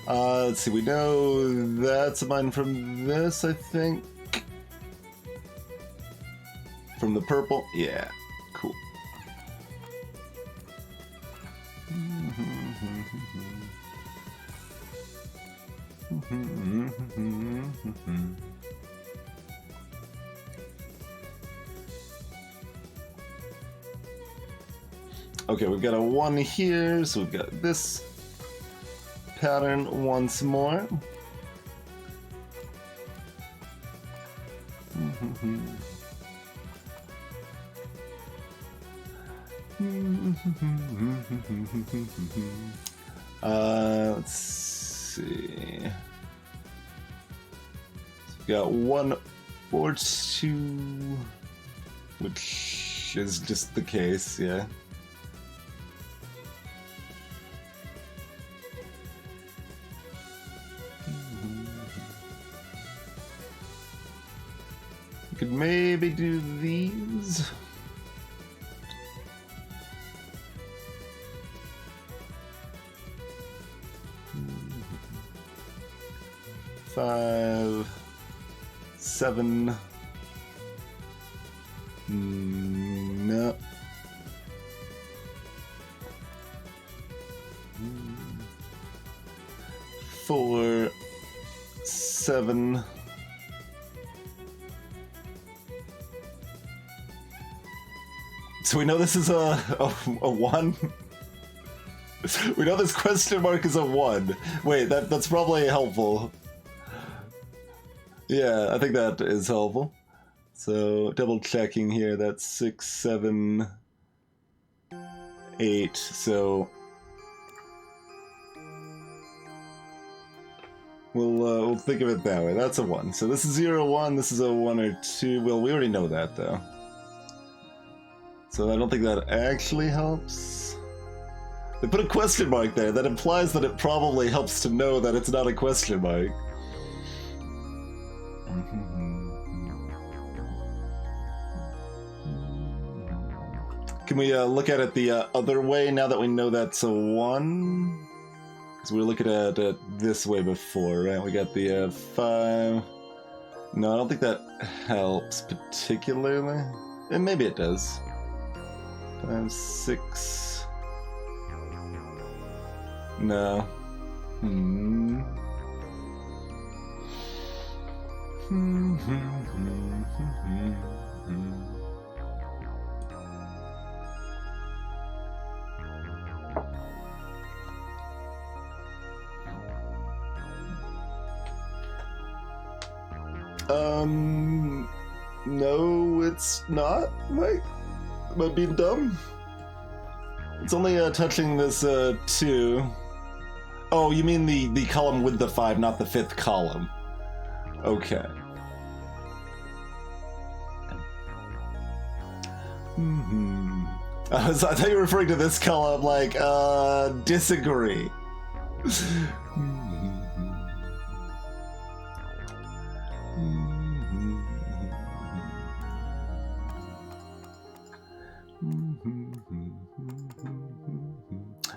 let's see, we know that's a mine from this, I think. From the purple? Yeah, cool. Okay, we've got a 1 here, so we've got this pattern once more. Let's see. So we've got 1 or 2, which which is just the case, yeah. We could maybe do these. Five, 7. No. 4, 7. So we know this is a 1. We know this question mark is a 1. Wait, that's probably helpful. Yeah, I think that is helpful. So double checking here, that's 6, 7, 8. So we'll think of it that way. That's a 1. So this is 0, 1. This is a 1 or 2. Well, we already know that though. So I don't think that actually helps. They put a question mark there. That implies that it probably helps to know that it's not a question mark. Can we look at it the other way now that we know that's a 1? Because we were looking at it this way before, right? We got the 5. No, I don't think that helps particularly. And maybe it does. 5, 6. No. No, it's not, Mike. Am I being dumb? It's only touching this 2. Oh, you mean the column with the 5, not the 5th column. Okay. I thought you were referring to this column like, disagree.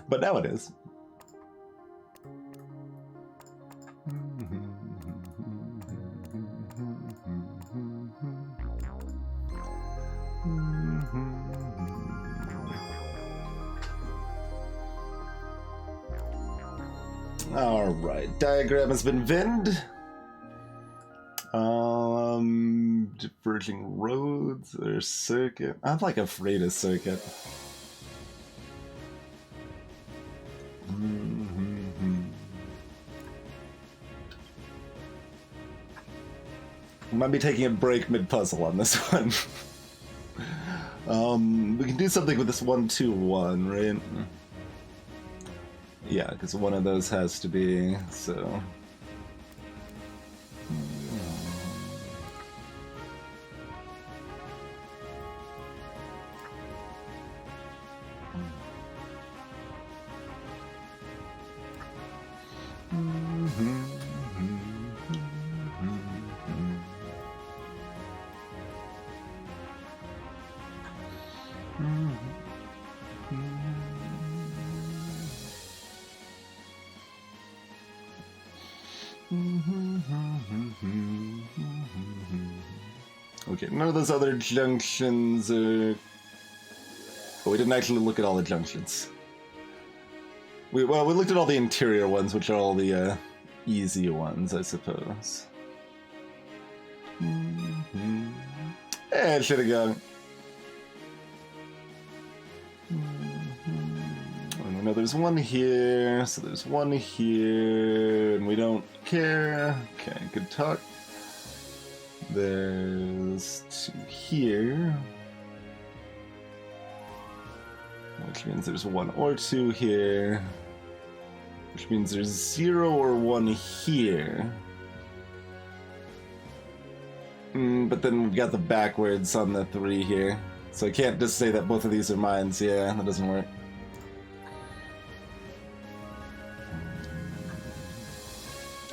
But now it is. All right, diagram has been vinned. Diverging roads or circuit. I'm like afraid of circuit. Might be taking a break mid-puzzle on this one. We can do something with this 1, 2, 1, right? Yeah, because one of those has to be, so... Okay, none of those other junctions are... Oh, we didn't actually look at all the junctions. We looked at all the interior ones, which are all the easy ones, I suppose. It should have gone. Oh, no, there's one here, so there's one here, and we don't care. Okay, good talk. There's 2 here, which means there's 1 or 2 here, which means there's 0 or 1 here. But then we've got the backwards on the 3 here. So I can't just say that both of these are mines. Yeah, that doesn't work.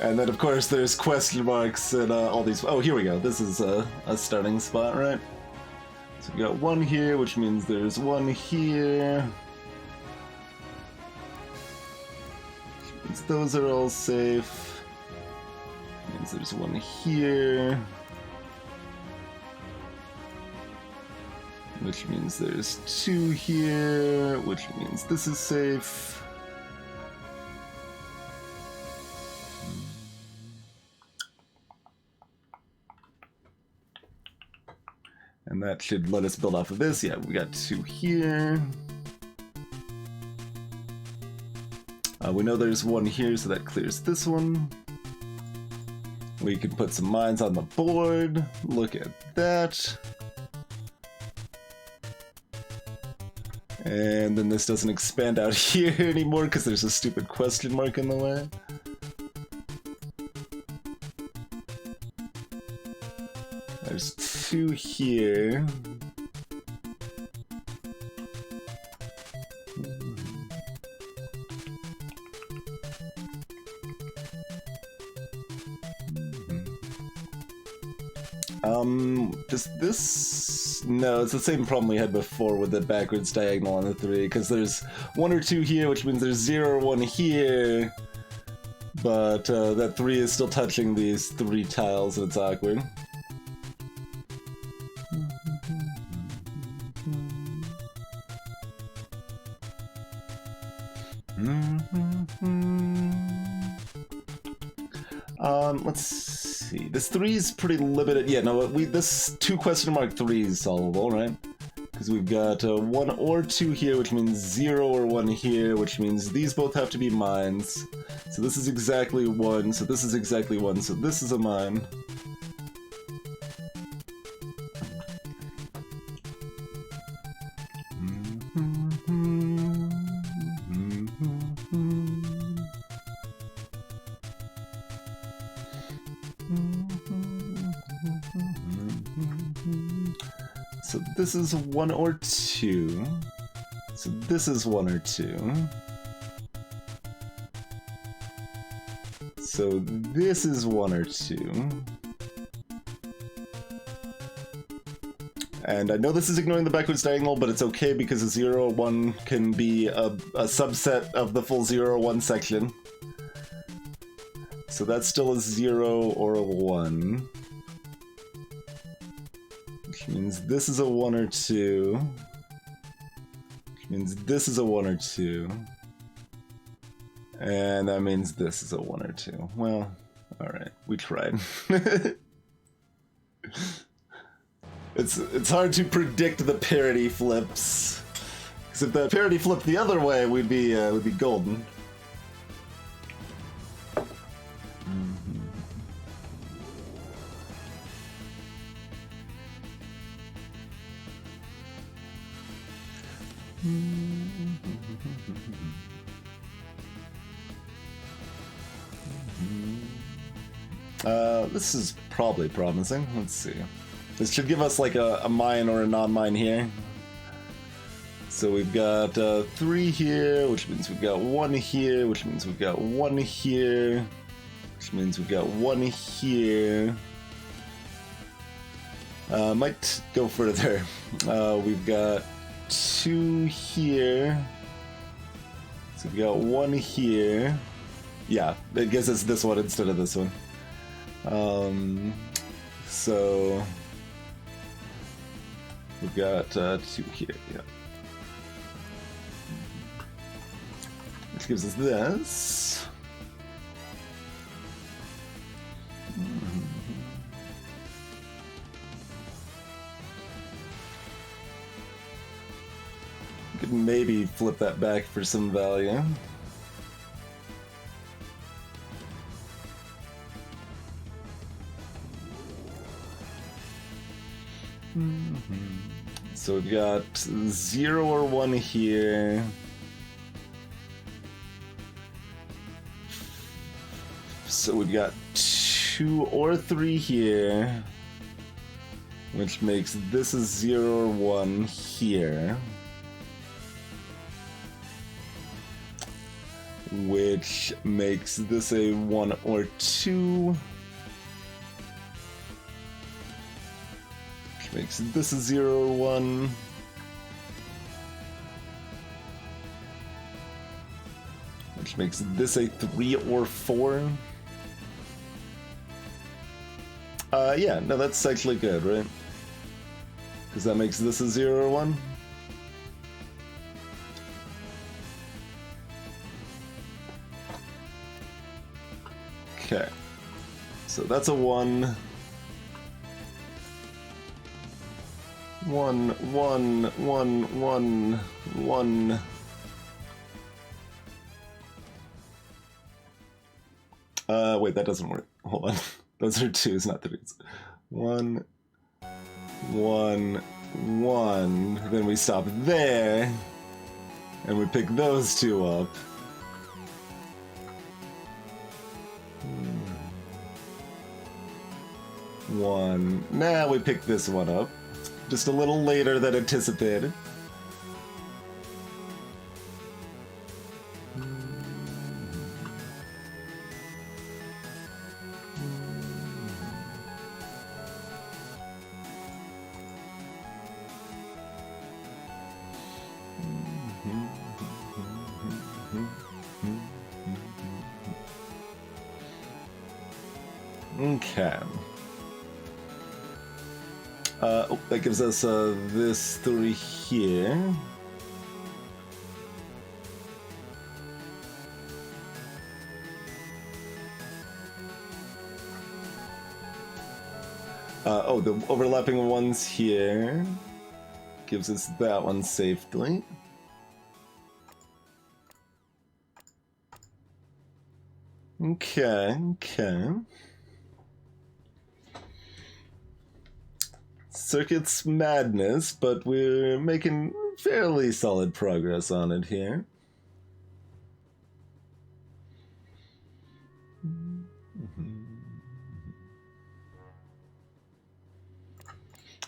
And then, of course, there's question marks and all these... Oh, here we go. This is a starting spot, right? So we got one here, which means there's one here. Which means those are all safe. Means there's one here. Which means there's two here, which means this is safe. And that should let us build off of this. Yeah, we got two here. We know there's one here, so that clears this one. We can put some mines on the board. Look at that. And then this doesn't expand out here anymore because there's a stupid question mark in the way. There's two here. Does this... No, it's the same problem we had before with the backwards diagonal on the 3, because there's 1 or 2 here, which means there's 0 or 1 here, but that 3 is still touching these 3 tiles, and it's awkward. Let's see. This 3 is pretty limited. Yeah, no, this 2 question mark 3 is solvable, right? Because we've got 1 or 2 here, which means 0 or 1 here, which means these both have to be mines. So this is exactly 1, so this is exactly 1, so this is a mine. So this is 1 or 2. So this is 1 or 2. So this is 1 or 2. And I know this is ignoring the backwards diagonal, but it's okay because a 0 or 1 can be a subset of the full 0 or 1 section. So that's still a 0 or a 1. Which means this is a 1 or 2. Which means this is a 1 or 2. And that means this is a 1 or 2. Well, alright, we tried. It's hard to predict the parity flips. Because if the parity flipped the other way, we'd be golden. This is probably promising. Let's see. This should give us like a mine or a non-mine here. So we've got 3 here, which means we've got 1 here, which means we've got 1 here, which means we've got 1 here. Might go further. We've got 2 here. So we've got 1 here. Yeah, it gives us this one instead of this one. So we've got 2 here, yeah. Which gives us this. Could maybe flip that back for some value. So we've got 0 or 1 here. So we've got 2 or 3 here. which makes this a 0 or 1 here, which makes this a 1 or 2, which makes this a 0 or 1, which makes this a 3 or 4. Yeah, no, that's actually good, right? Because that makes this a 0 or 1. Okay. So that's a 1. 1, 1, 1, 1, 1. Wait, that doesn't work. Hold on. Those are 2s, not 3s. 1, 1, 1. Then we stop there. And we pick those 2 up. 1. Nah, we pick this one up. Just a little later than anticipated. Okay. Oh, that gives us this 3 here. Oh, the overlapping ones here gives us that one safely. Okay, okay. Circuit's madness, but we're making fairly solid progress on it here.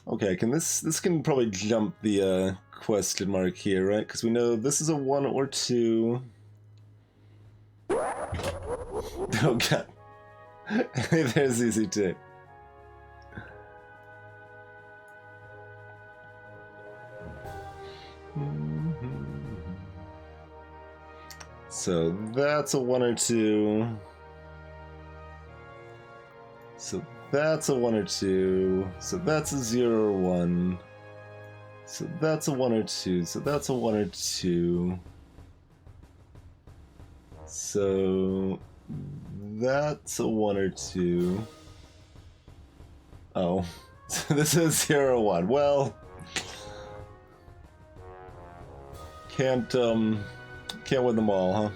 Okay, this can probably jump the question mark here, right? Because we know this is a 1 or 2. Oh god. There's easy too. So that's a 1 or 2. So that's a 1 or 2. So that's a 0 or 1. So that's a 1 or 2. So that's a 1 or 2. So that's a 1 or 2. Oh. So this is 0 or 1. Well, can't win them all, huh?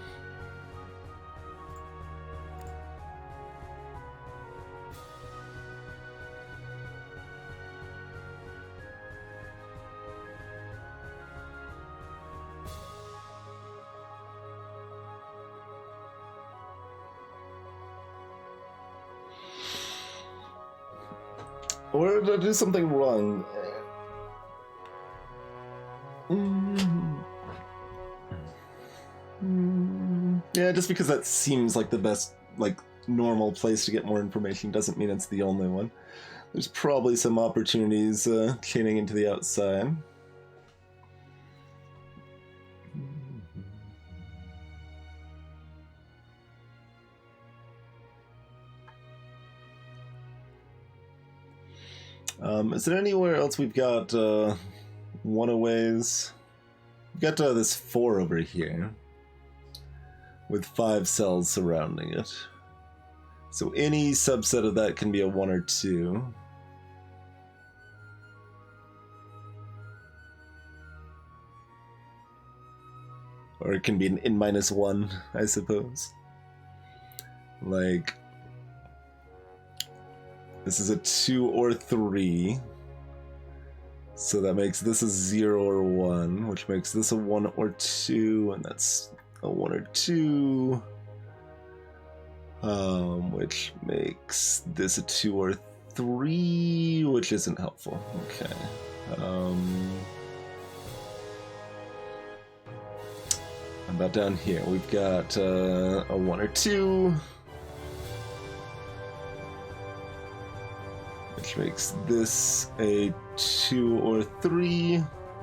Or did I do something wrong? Yeah, just because that seems like the best, like, normal place to get more information doesn't mean it's the only one. There's probably some opportunities chaining into the outside. Is there anywhere else we've got one-aways? We've got this 4 over here with 5 cells surrounding it. So any subset of that can be a 1 or 2. Or it can be an n-1, I suppose. Like, this is a 2 or 3. So that makes this a 0 or 1, which makes this a 1 or 2, and that's a 1 or 2. Which makes this a 2 or 3, which isn't helpful. Okay. About down here, we've got a 1 or 2, which makes this a 2 or 3,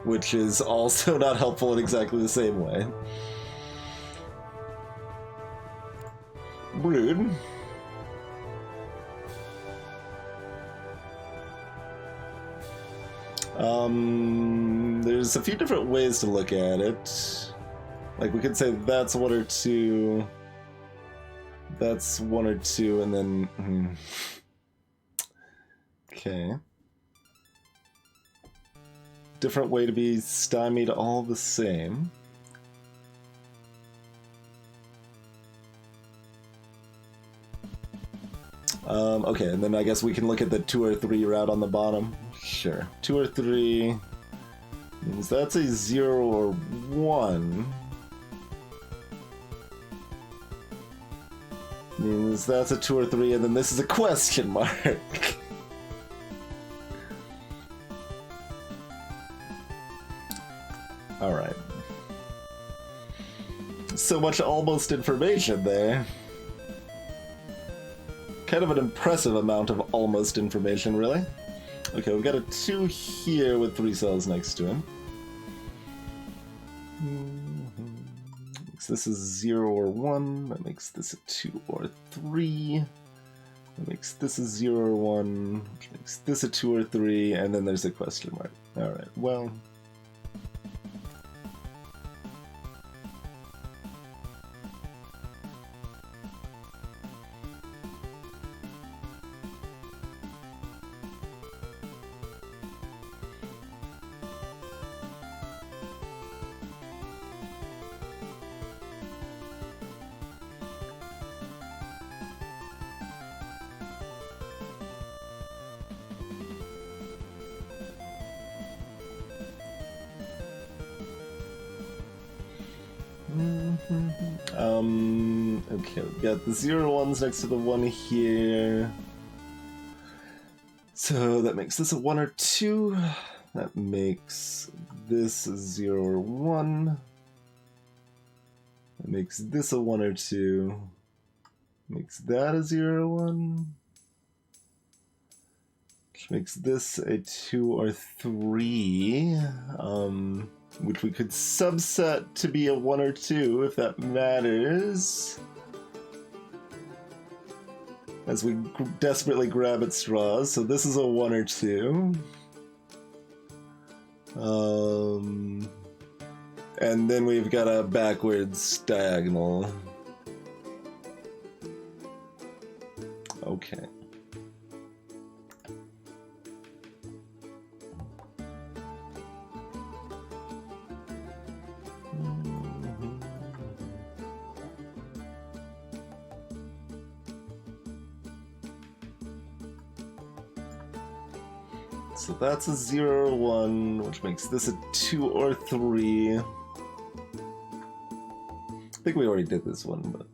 which is also not helpful in exactly the same way. Rude. There's a few different ways to look at it. Like, we could say that's 1 or 2, that's 1 or 2, and then... Okay. Different way to be stymied, all the same. Okay, and then I guess we can look at the 2 or 3 route on the bottom. Sure. 2 or 3 means that's a 0 or 1. Means that's a 2 or 3, and then this is a question mark. Alright. So much almost information there. Kind of an impressive amount of almost information, really. Okay, we've got a 2 here with 3 cells next to him. So this is 0 or 1. That makes this a 2 or 3. That makes this a 0 or 1. Which makes this a 2 or 3. And then there's a question mark. Alright, well... Okay, we've got the 0 ones next to the 1 here. So that makes this a 1 or 2. That makes this a 0 or 1. That makes this a 1 or 2. Makes that a 0 or 1. Which makes this a 2 or 3. Which we could subset to be a 1 or 2 if that matters. As we desperately grab at straws. So this is a 1 or 2. And then we've got a backwards diagonal. Okay. So that's a 0 or 1, which makes this a 2 or 3. I think we already did this one, but...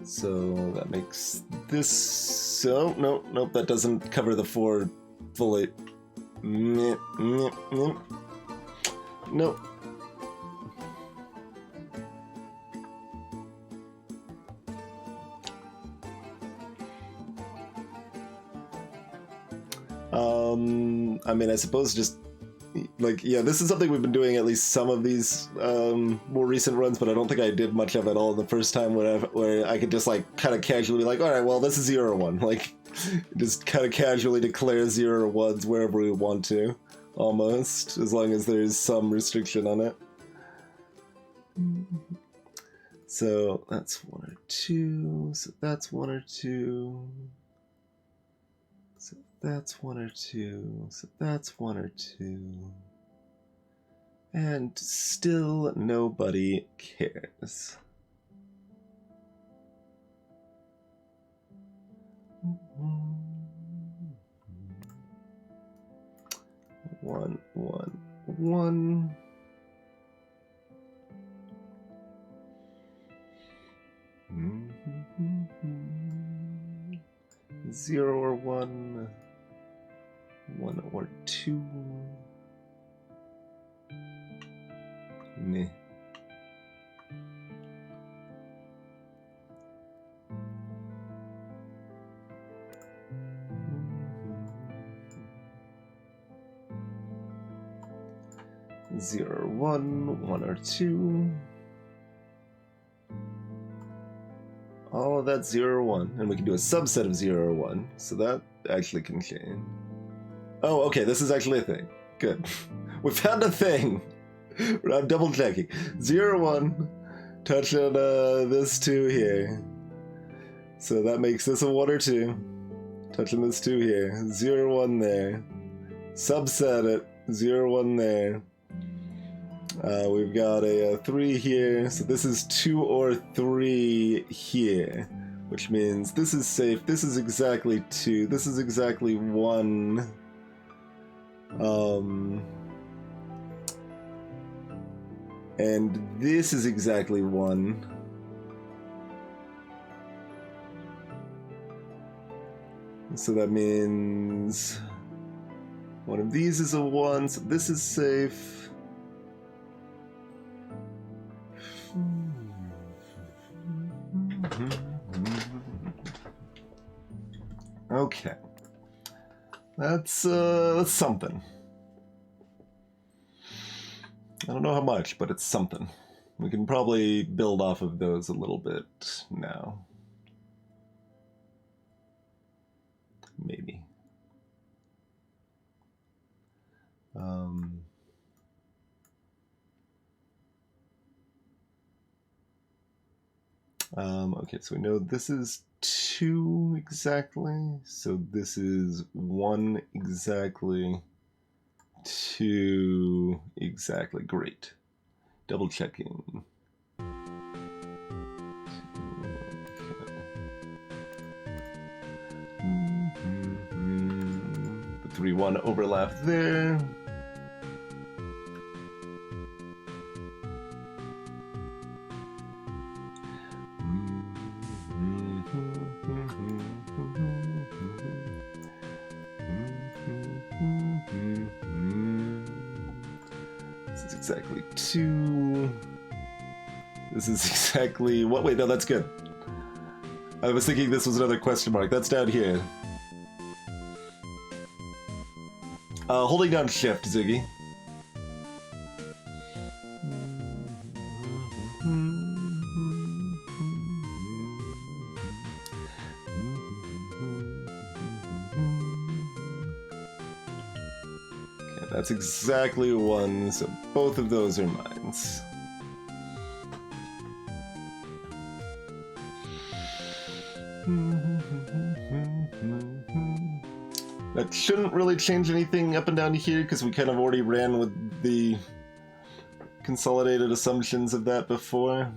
So that makes this... So, nope, that doesn't cover the 4 fully. Nope. I mean, I suppose just, like, yeah, this is something we've been doing at least some of these more recent runs, but I don't think I did much of it all the first time where I could just, like, kind of casually be like, alright, well, this is 0 or 1. Like, just kind of casually declare 0 or 1s wherever we want to, almost, as long as there's some restriction on it. So, that's 1 or 2, so that's 1 or 2... So that's 1 or 2, so that's 1 or 2. And still nobody cares. One, one, one. 0 or 1, 1 or 2. Meh. 0 or 1, 1 or 2. All of that's 0 or 1. And we can do a subset of 0 or 1. So that actually can change. Oh, okay, this is actually a thing. Good. We found a thing. I'm double checking. 0 or 1. Touch on this 2 here. So that makes this a 1 or 2. Touching this 2 here. 0 or 1 there. Subset it. 0 or 1 there. We've got a 3 here, so this is 2 or 3 here, which means this is safe, this is exactly 2, this is exactly 1. And this is exactly 1. So that means one of these is a 1, so this is safe. Okay, that's something. I don't know how much, but it's something. We can probably build off of those a little bit now. Maybe. Okay, so we know this is 2 exactly, so this is 1 exactly, 2 exactly. Great. Double checking. The 3-1 overlap there. Exactly 2. This is exactly what? Wait, no, that's good. I was thinking this was another question mark. That's down here. Holding down shift, Ziggy. That's exactly 1, so both of those are mines. That shouldn't really change anything up and down here, because we kind of already ran with the consolidated assumptions of that before.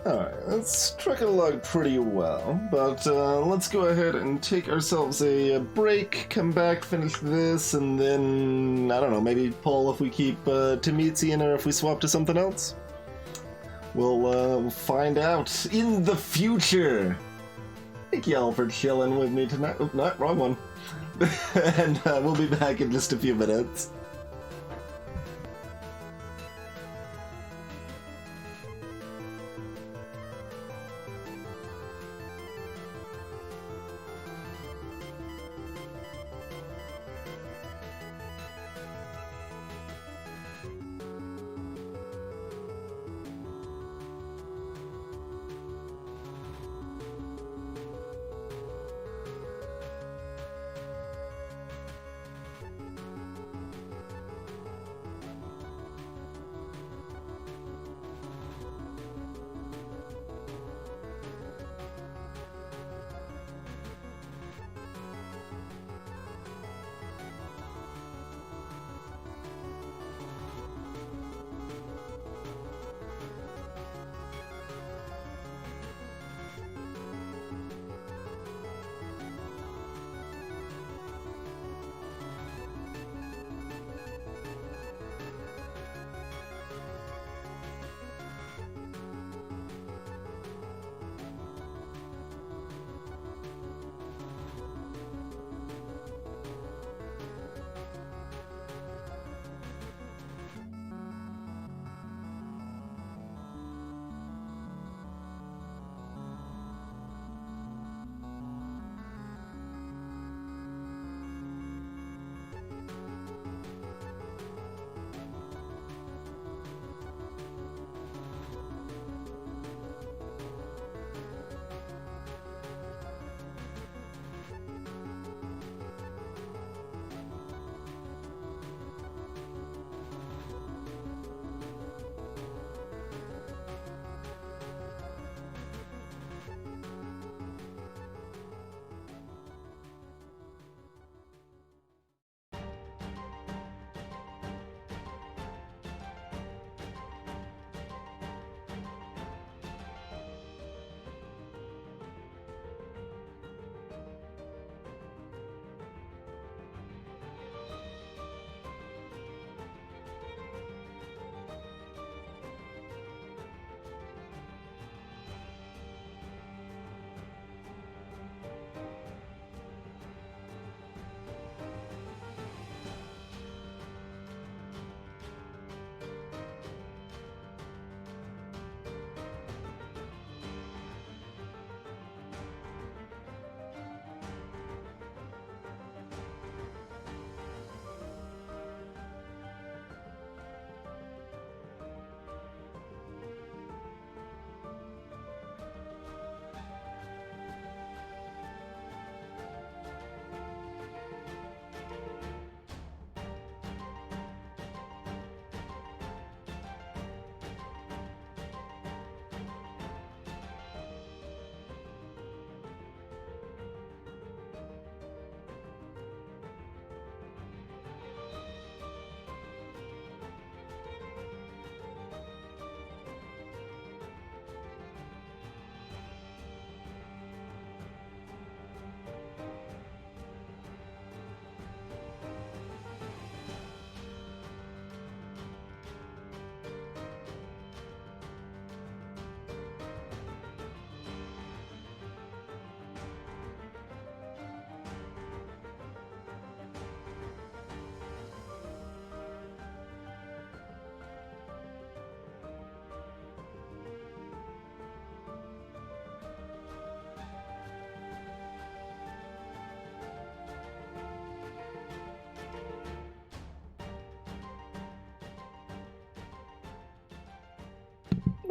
Alright, that's trucking along pretty well, but let's go ahead and take ourselves a break, come back, finish this, and then, I don't know, maybe pull if we keep Tametsi in or if we swap to something else. We'll find out in the future. Thank y'all for chilling with me tonight. Oh, not wrong one. And we'll be back in just a few minutes.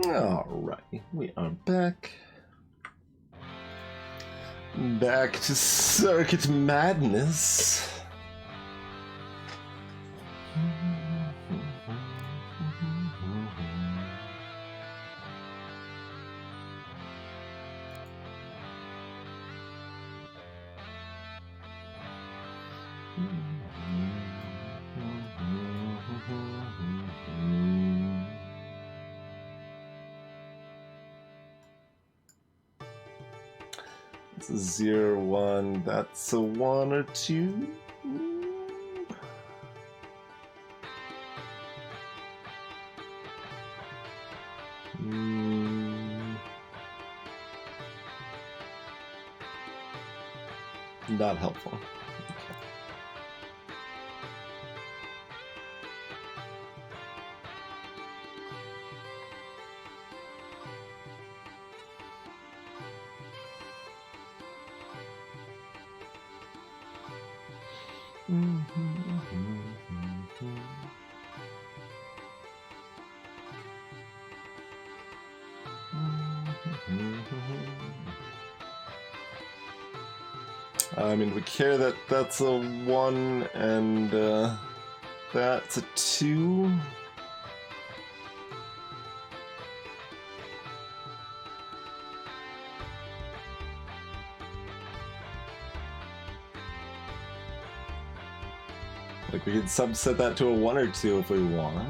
Alright, we are back. Back to Circuit Madness. It's a 0, 1. That's a 1 or 2. Not helpful. I mean, we care that that's a 1 and that's a 2. Like, we could subset that to a 1 or 2 if we want.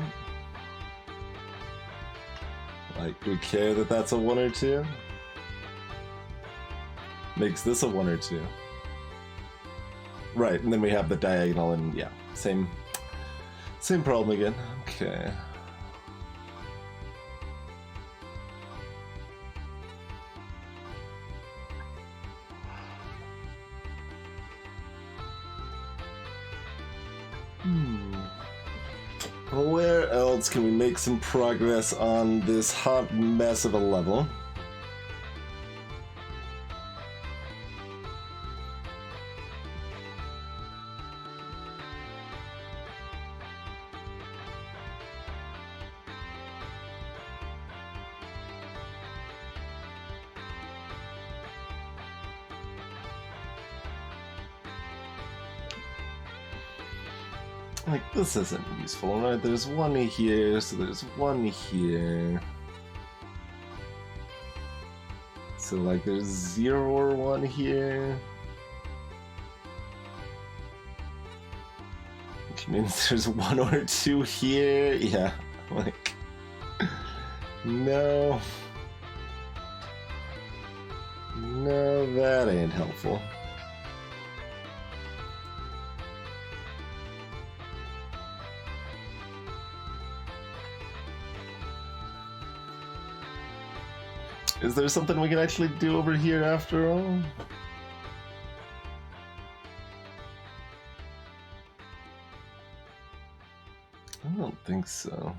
Like, do we care that that's a 1 or 2? Makes this a 1 or 2. Right, and then we have the diagonal, and yeah, same problem again. Okay. Where else can we make some progress on this hot mess of a level? Like, this isn't useful, right? There's 1 here, so there's 1 here. So, like, there's 0 or 1 here. Which means there's 1 or 2 here. Yeah, like... No. No, that ain't helpful. Is there something we can actually do over here after all? I don't think so.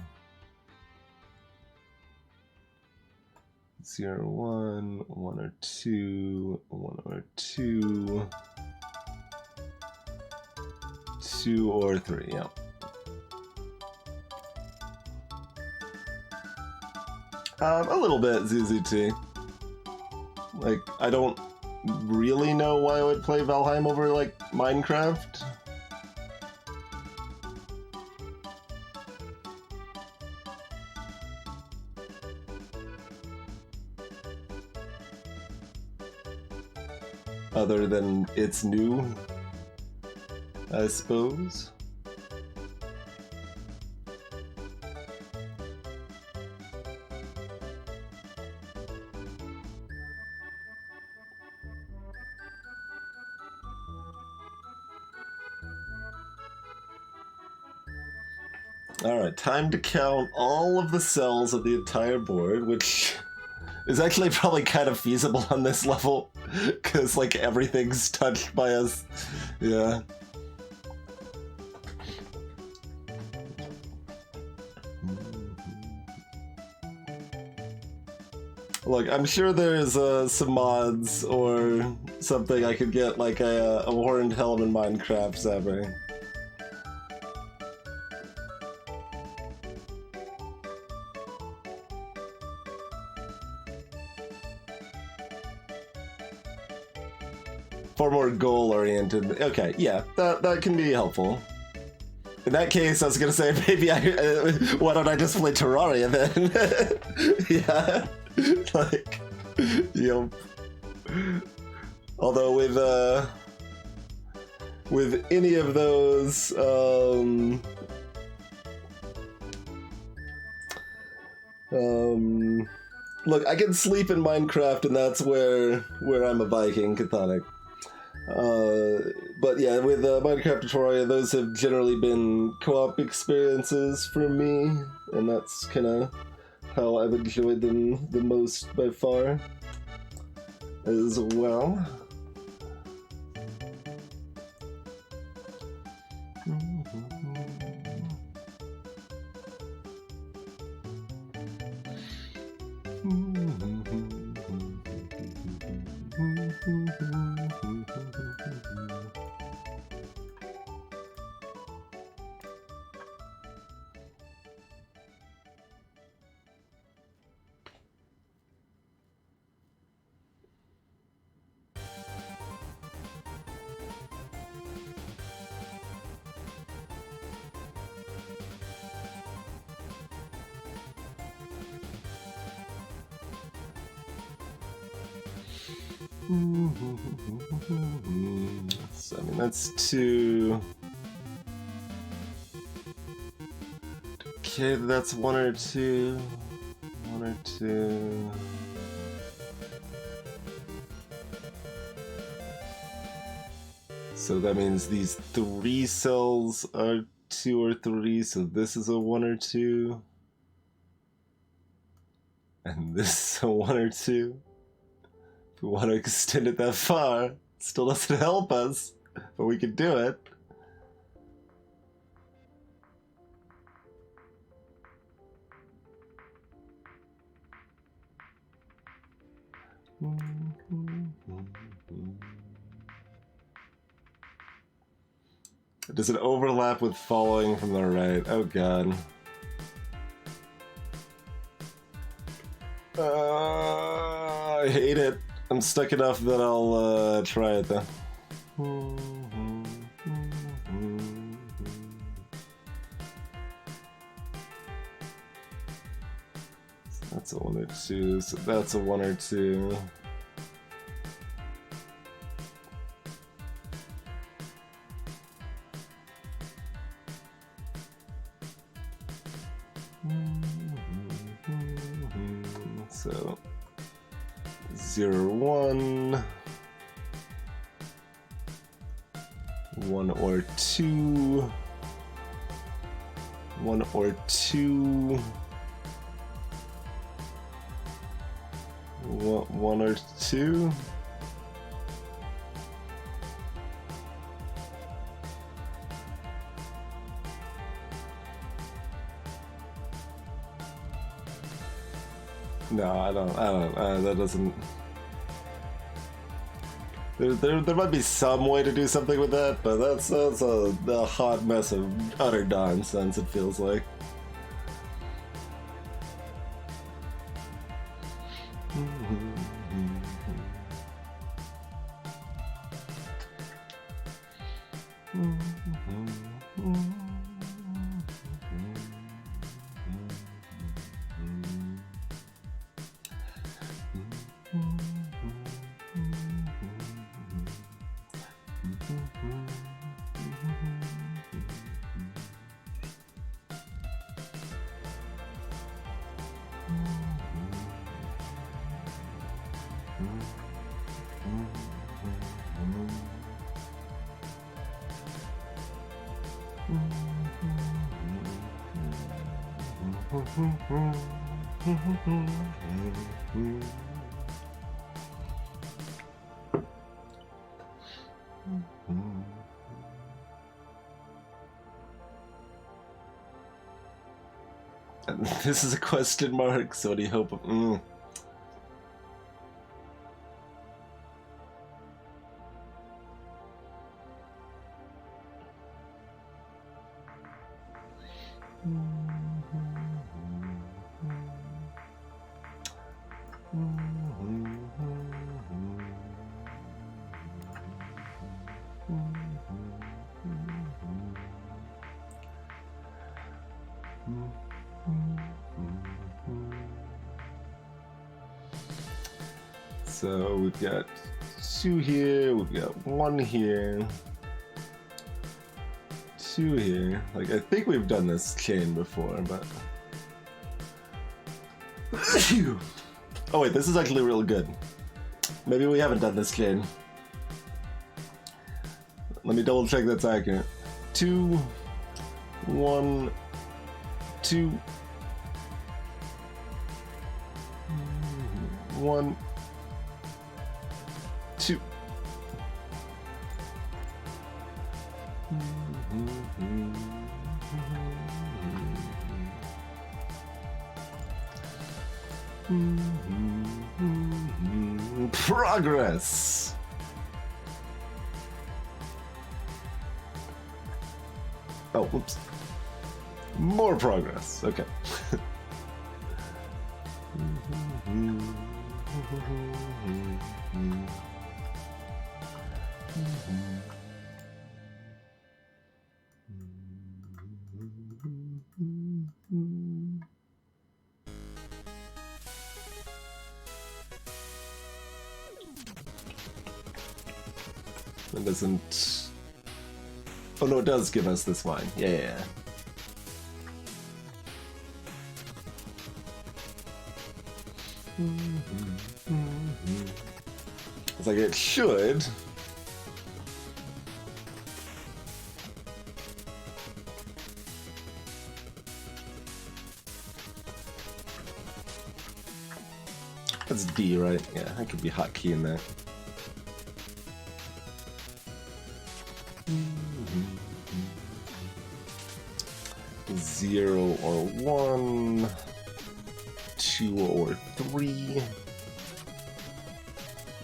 0, 1, 1 or 2, 1 or 2, 2 or 3, yeah. A little bit, ZZT. Like, I don't really know why I would play Valheim over, like, Minecraft. Other than it's new, I suppose. Alright, time to count all of the cells of the entire board, which is actually probably kind of feasible on this level, because, like, everything's touched by us. Yeah. Look, I'm sure there's some mods or something I could get, like a horned helm in Minecraft, Sabre. far more goal-oriented. Okay, yeah, that can be helpful. In that case, I was gonna say maybe why don't I just play Terraria then? Yeah, like, you know. Although with any of those, look, I can sleep in Minecraft, and that's where I'm a Viking, Chthonic. But yeah, with Minecraft and Terraria, those have generally been co-op experiences for me, and that's kind of how I've enjoyed them the most by far, as well. So, I mean, that's 2. Okay, that's 1 or 2. 1 or 2. So that means these 3 cells are 2 or 3, so this is a 1 or 2. And this is a 1 or 2. If we want to extend it that far, it still doesn't help us, but we can do it. Does it overlap with following from the right? Oh god. I hate it. I'm stuck enough that I'll try it though. So that's a 1 or 2, so that's a 1 or 2. So 0, 1, 1 or 2, 1 or 2, 1 or 2. No, I don't, that doesn't... There might be some way to do something with that, but that's a hot mess of utter nonsense, it feels like. This is a question mark, so what do you hope of? So we've got 2 here, we've got 1 here, 2 here. Like, I think we've done this chain before, but... Oh wait, this is actually real good. Maybe we haven't done this chain. Let me double check that's accurate. 2, 1, 2, 1, 2. Progress. Oh, whoops. More progress. Okay. It doesn't... Oh no, it does give us this wine. Yeah. It's like it should. That's D, right? Yeah, that could be hotkey in there. Zero or 1, 2 or 3,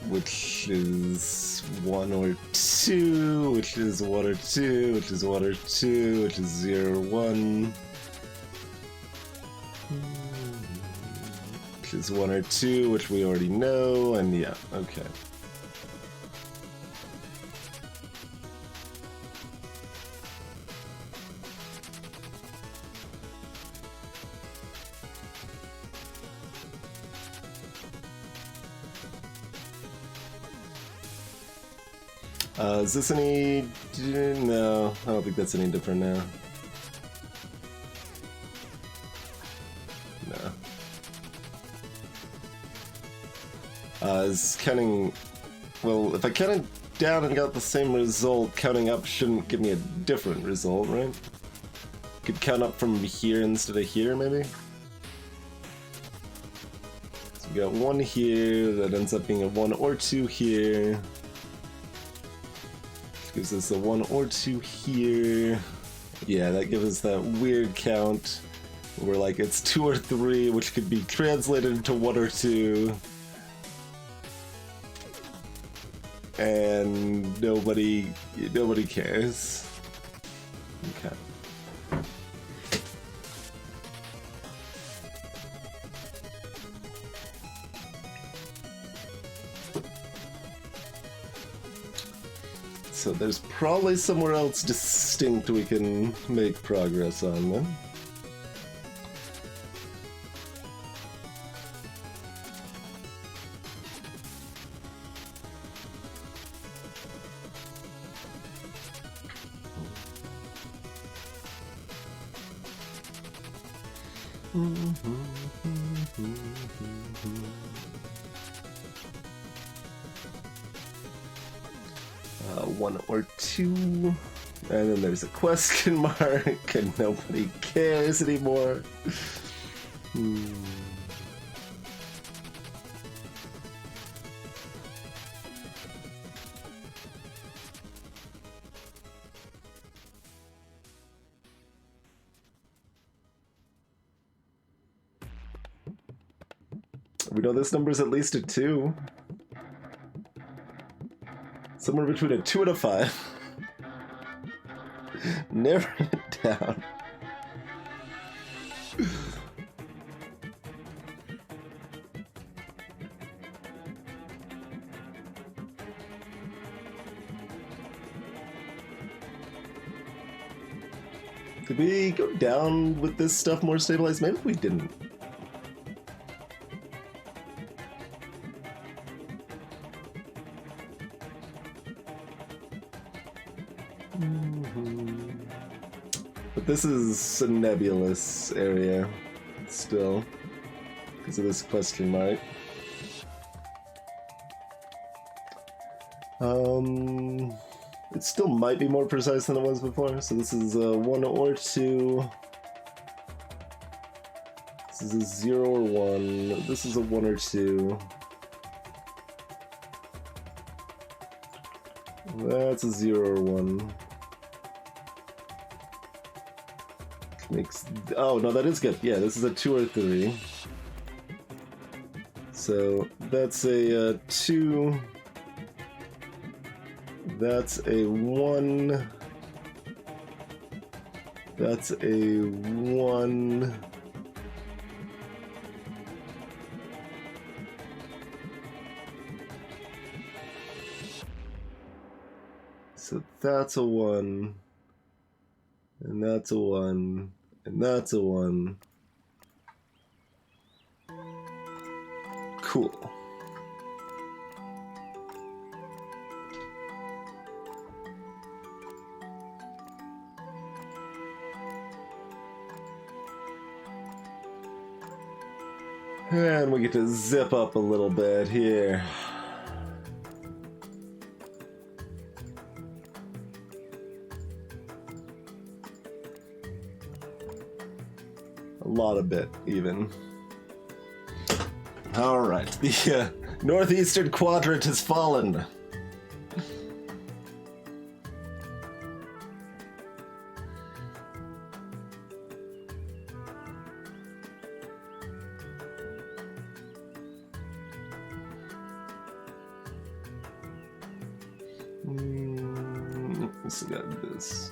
which is 1 or 2, which is 1 or 2, which is 1 or 2, which is 0 or 1, which is 1 or 2, which we already know, and yeah, okay. Is this any... No, I don't think that's any different now. No. Is counting... Well, if I counted down and got the same result, counting up shouldn't give me a different result, right? Could count up from here instead of here, maybe? So we got 1 here, that ends up being a 1 or 2 here. Gives us a 1 or 2 here. Yeah, that gives us that weird count where like it's 2 or 3, which could be translated into 1 or 2. And nobody cares. Okay. So there's probably somewhere else distinct we can make progress on then. One or 2, and then there's a question mark, and nobody cares anymore. We know this number is at least a 2. Somewhere between a 2 and a 5. Narrow it down. Did we go down with this stuff more stabilized? Maybe we didn't. this is a nebulous area still because of this question mark. It still might be more precise than it was before. So this is a 1 or 2. This is a 0 or 1. This is a 1 or 2. That's a 0 or 1. Makes... Oh, no, that is good. Yeah, this is a 2 or 3. So that's a 2. That's a 1. That's a 1. So that's a 1. And that's a 1. And that's a 1. Cool. And we get to zip up a little bit here. A lot of bit, even. Alright, the northeastern quadrant has fallen. Let's see, got this.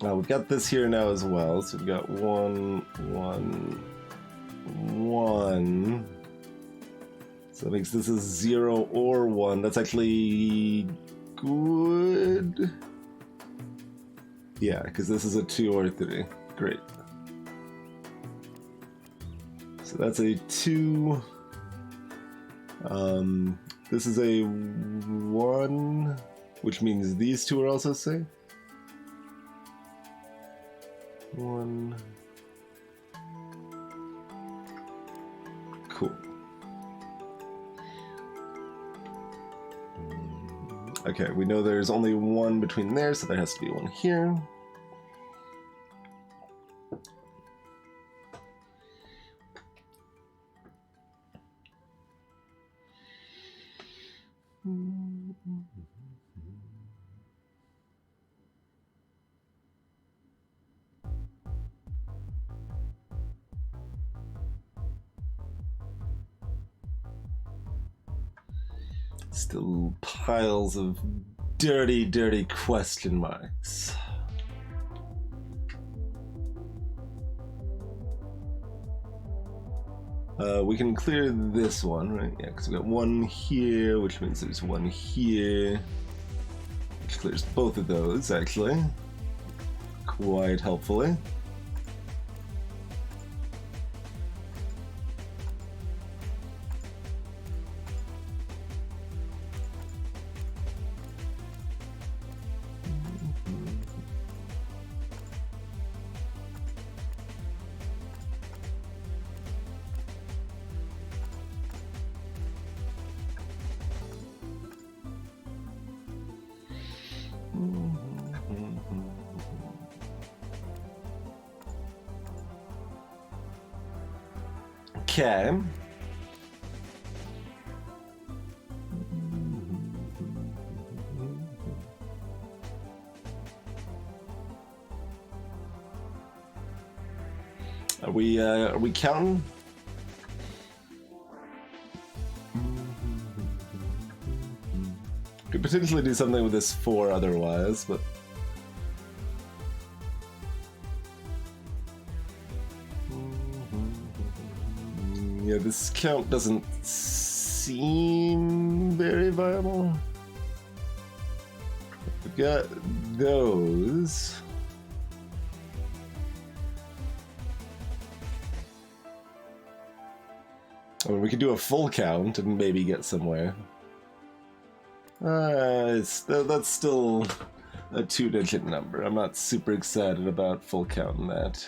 Now we've got this here now as well, so we've got 1, 1, 1. So that makes this a 0 or 1. That's actually good. Yeah, because this is a 2 or 3. Great. So that's a 2. This is a 1, which means these two are also safe. 1. Cool. Okay, we know there's only 1 between there, so there has to be 1 here. Still piles of dirty, dirty question marks. We can clear this one, right? Yeah, because we got 1 here, which means there's 1 here, which clears both of those, actually, quite helpfully. Okay. Are we counting? Good potentially do something with this 4 otherwise, but... Yeah, this count doesn't seem very viable. We've got those. I mean, we could do a full count and maybe get somewhere. That's still a 2-digit number. I'm not super excited about full counting that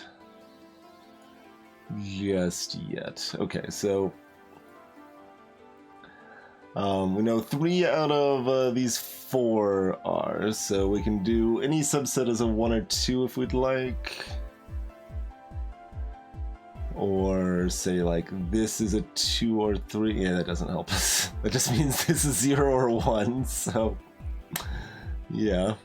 just yet. Okay, so we know 3 out of these 4 are, so we can do any subset as a 1 or 2 if we'd like. Or say like this is a 2 or 3. Yeah, that doesn't help us. That just means this is 0 or 1, so yeah.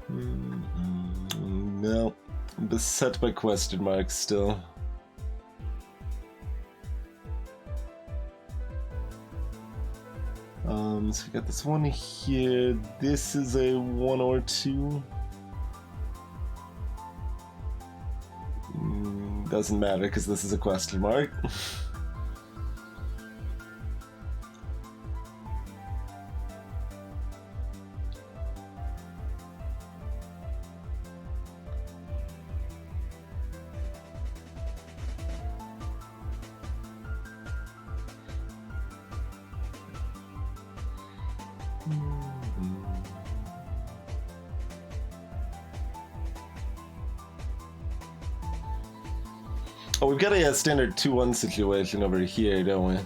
No, I'm beset by question marks still. So we got this one here. This is a 1 or 2. Doesn't matter because this is a question mark. Oh, we've got a standard 2-1 situation over here, don't we?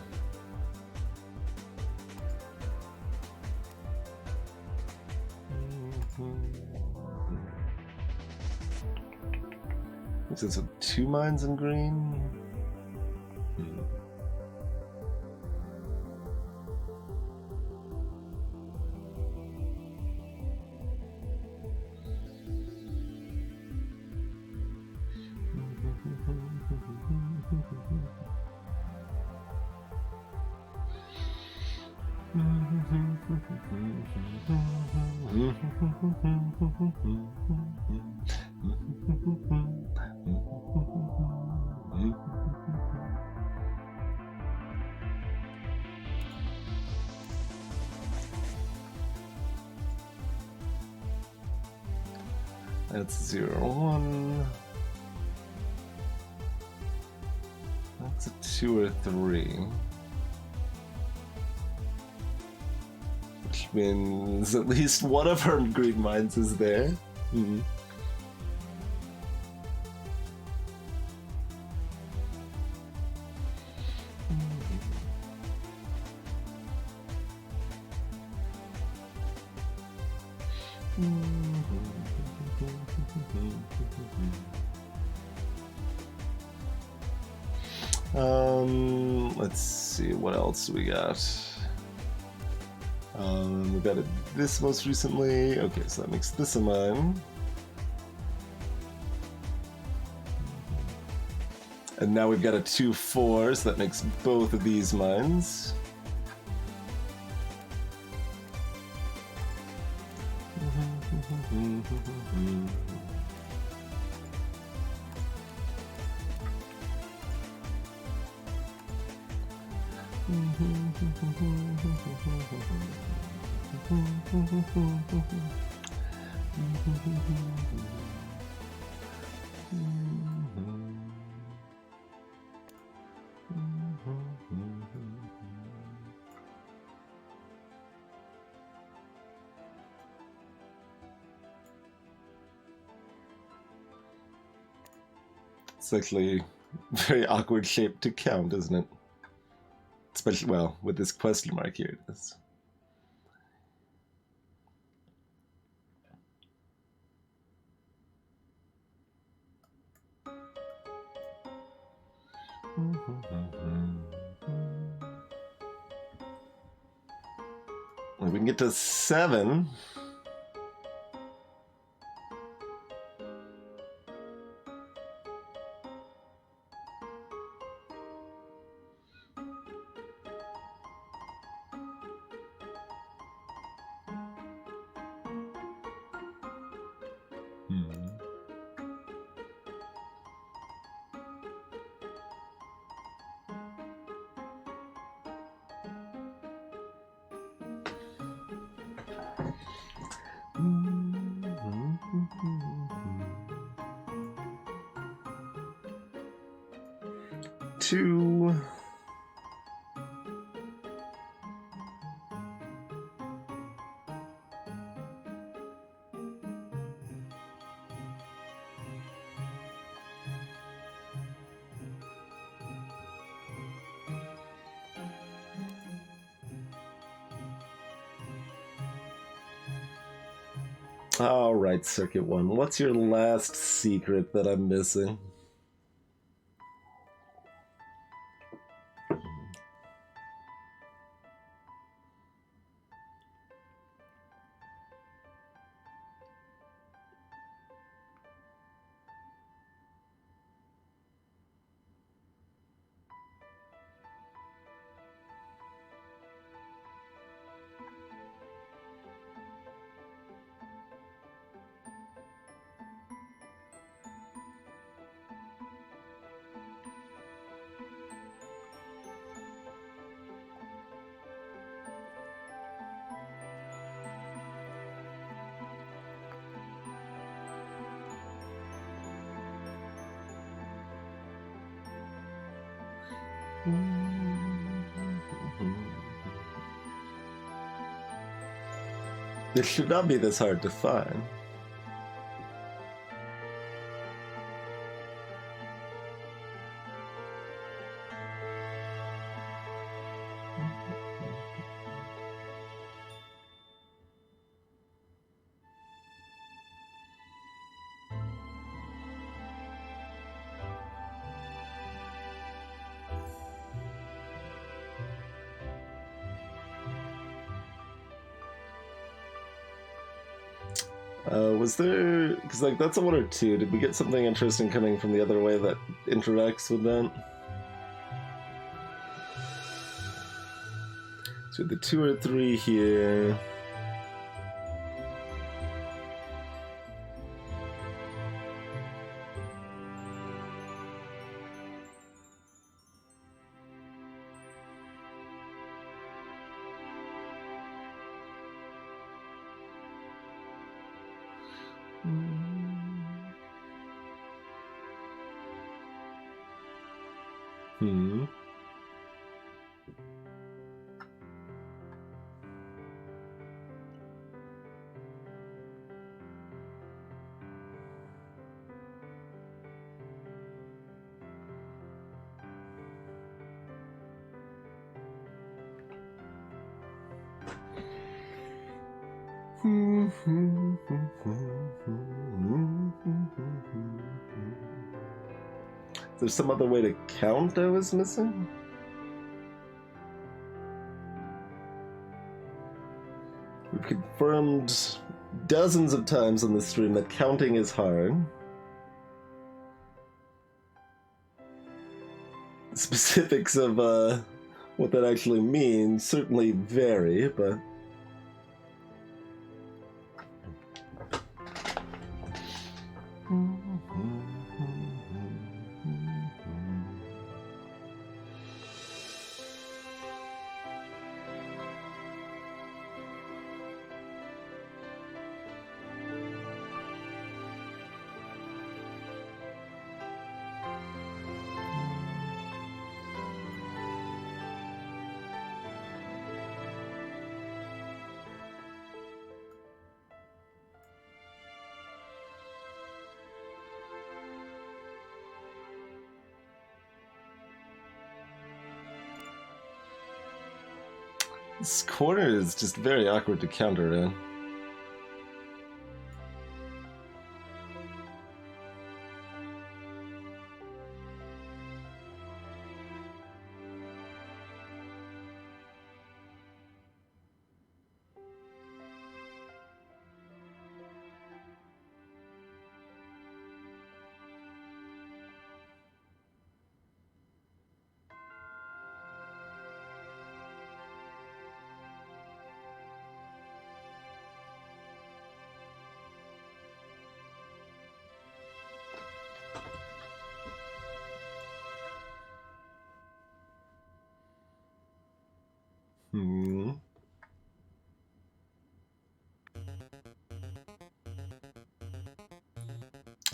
This is 2 mines in green. That's 0, 1. That's a 2 or 3. Which means at least one of our green mines is there. Mm-hmm. Let's see, what else we got? We got this most recently. Okay, so that makes this a mine. And now we've got a 2-4, so that makes both of these mines. It's actually a very awkward shape to count, isn't it? Especially, well, with this question mark here. It is. We can get to 7. 2. Alright, Circuit 1. What's your last secret that I'm missing? This should not be this hard to find. Was there... Because, like, that's a 1 or 2. Did we get something interesting coming from the other way that interacts with that? So the 2 or 3 here. Hmm. There's some other way to count I was missing? We've confirmed dozens of times on the stream that counting is hard. The specifics of what that actually means certainly vary, but... This corner is just very awkward to counter in.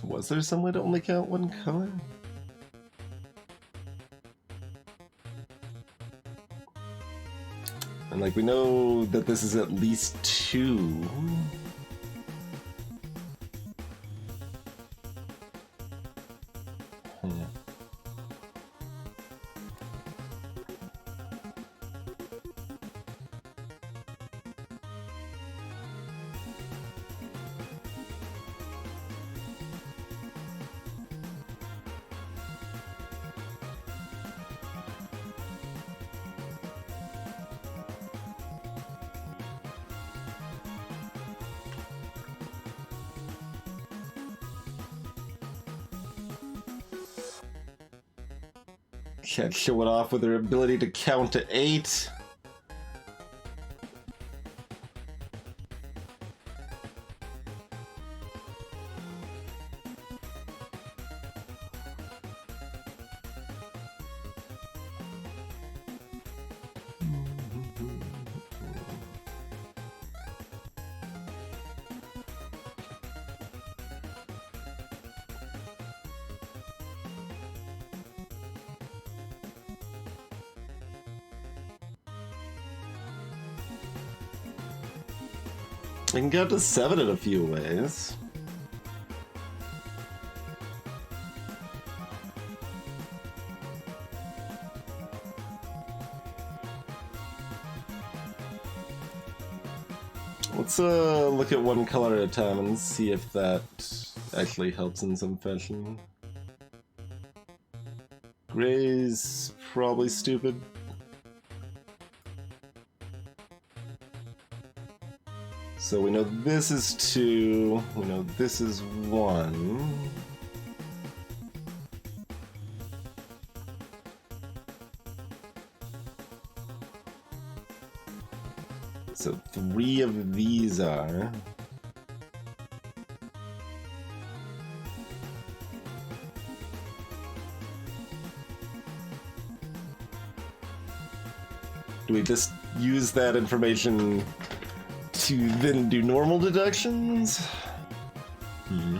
Was there some way to only count one color? And like we know that this is at least 2. Can't show it off with her ability to count to 8. I can count to 7 in a few ways. Let's look at one color at a time and see if that actually helps in some fashion. Gray's probably stupid. So we know this is 2, we know this is 1. So 3 of these are. Do we just use that information to then do normal deductions? Hmm.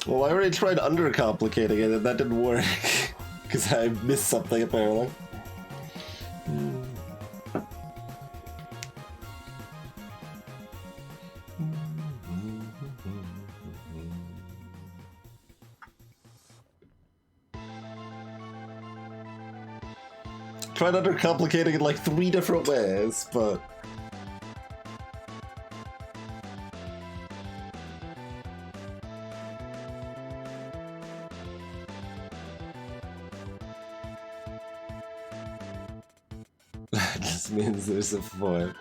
Well, I already tried undercomplicating it and that didn't work because I missed something apparently. Tried undercomplicating it like 3 different ways, but that just means there's a 4.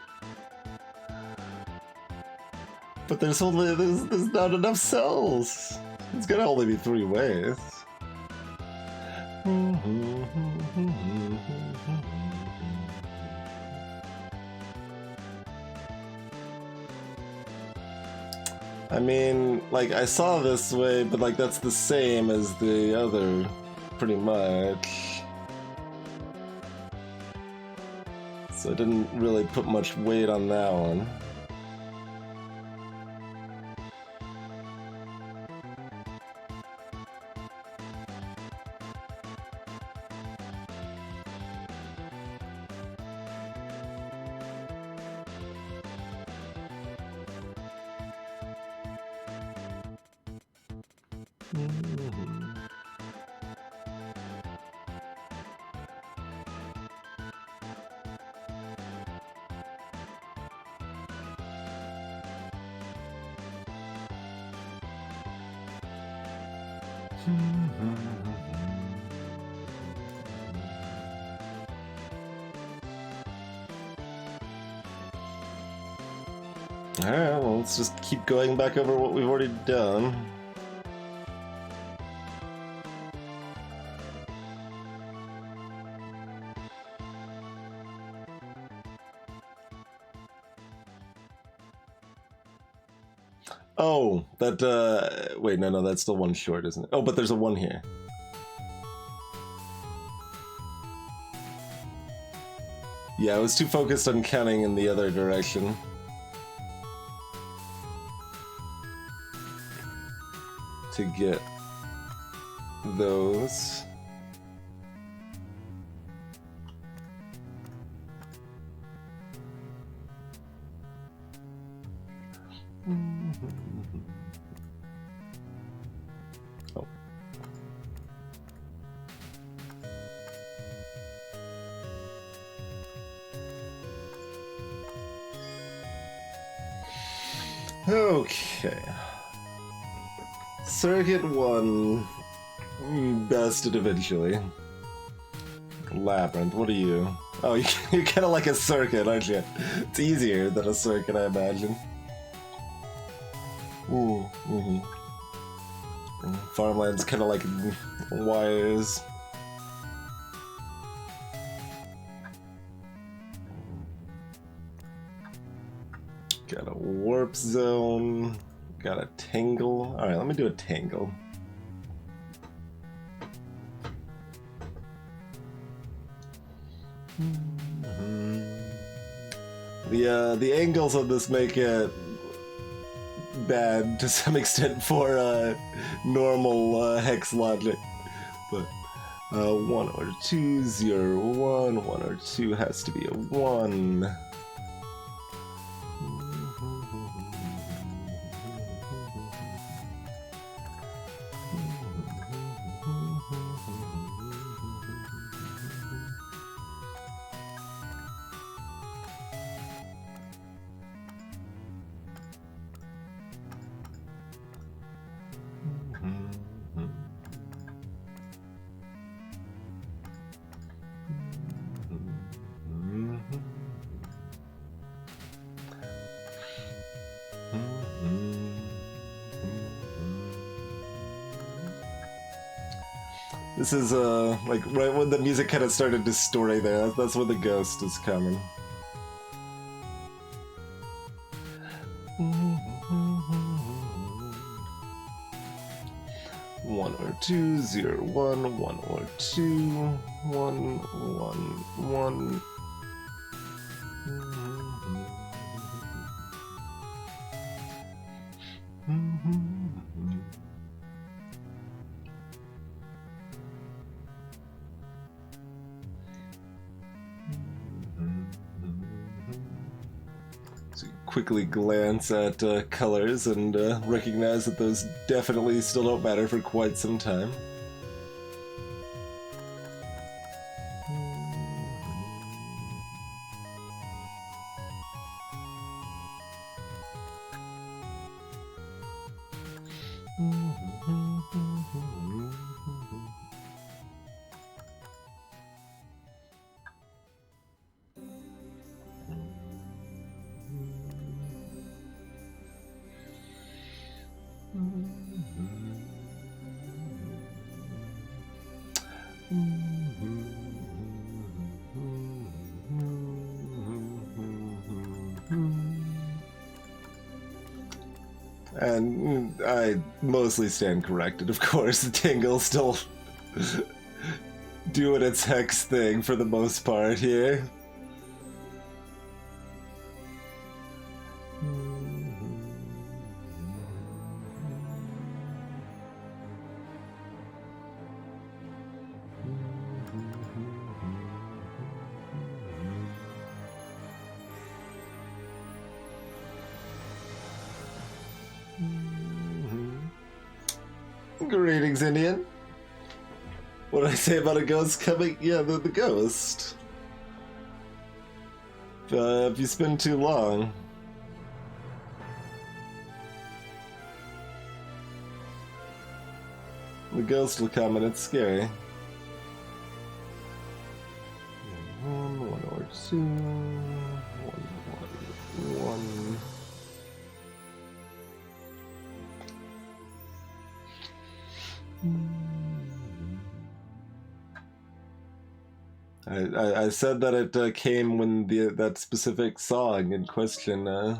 But there's not enough cells. It's gonna only be 3 ways. I mean, like, I saw this way, but like that's the same as the other, pretty much. So I didn't really put much weight on that one. Alright, well, let's just keep going back over what we've already done. Oh, that, wait, no, that's still one short, isn't it? Oh, but there's a one here. Yeah, I was too focused on counting in the other direction. To get those. Oh. Okay. Circuit 1 bested eventually. Labyrinth, what are you? Oh, you're kind of like a circuit, aren't you? It's easier than a circuit, I imagine. Ooh, Farmland's kind of like wires. Got a warp zone. Got a tangle. Alright, let me do a tangle. The angles on this make it bad to some extent for normal hex logic, but 1 or 2, 0, 1, 1 or 2 has to be a 1. This is, like, right when the music kind of started distorting there, that's when the ghost is coming. One or 2, 0, 1, 1 or 2, 1, 1, 1. Quickly glance at colors and recognize that those definitely still don't matter for quite some time. And I mostly stand corrected, of course. The tingle's still doing its hex thing for the most part here. Greetings, Indian. What did I say about a ghost coming? Yeah, the ghost. If you spend too long. The ghost will come and it's scary. 1 or 2. 1, 1, 1. I said that it came when that specific song in question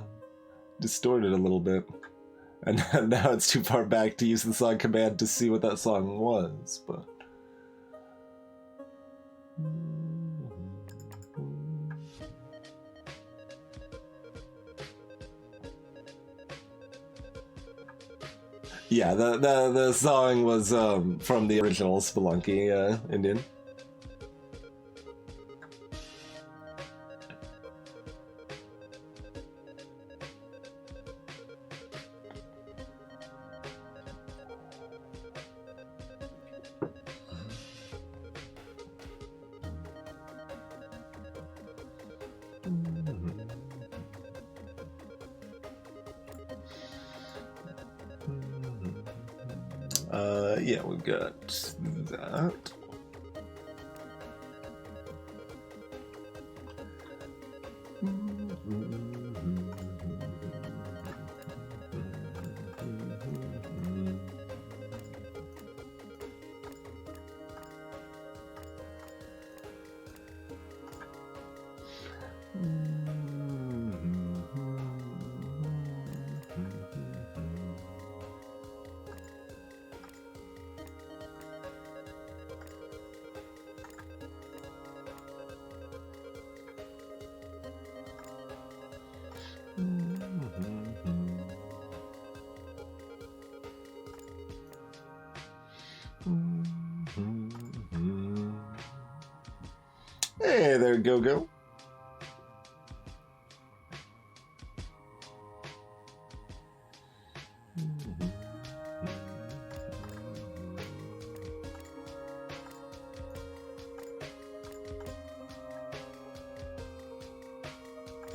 distorted a little bit. And now it's too far back to use the song command to see what that song was, but... Yeah, the song was from the original Spelunky Indian. Yeah, we've got that. Hey there, Go-Go.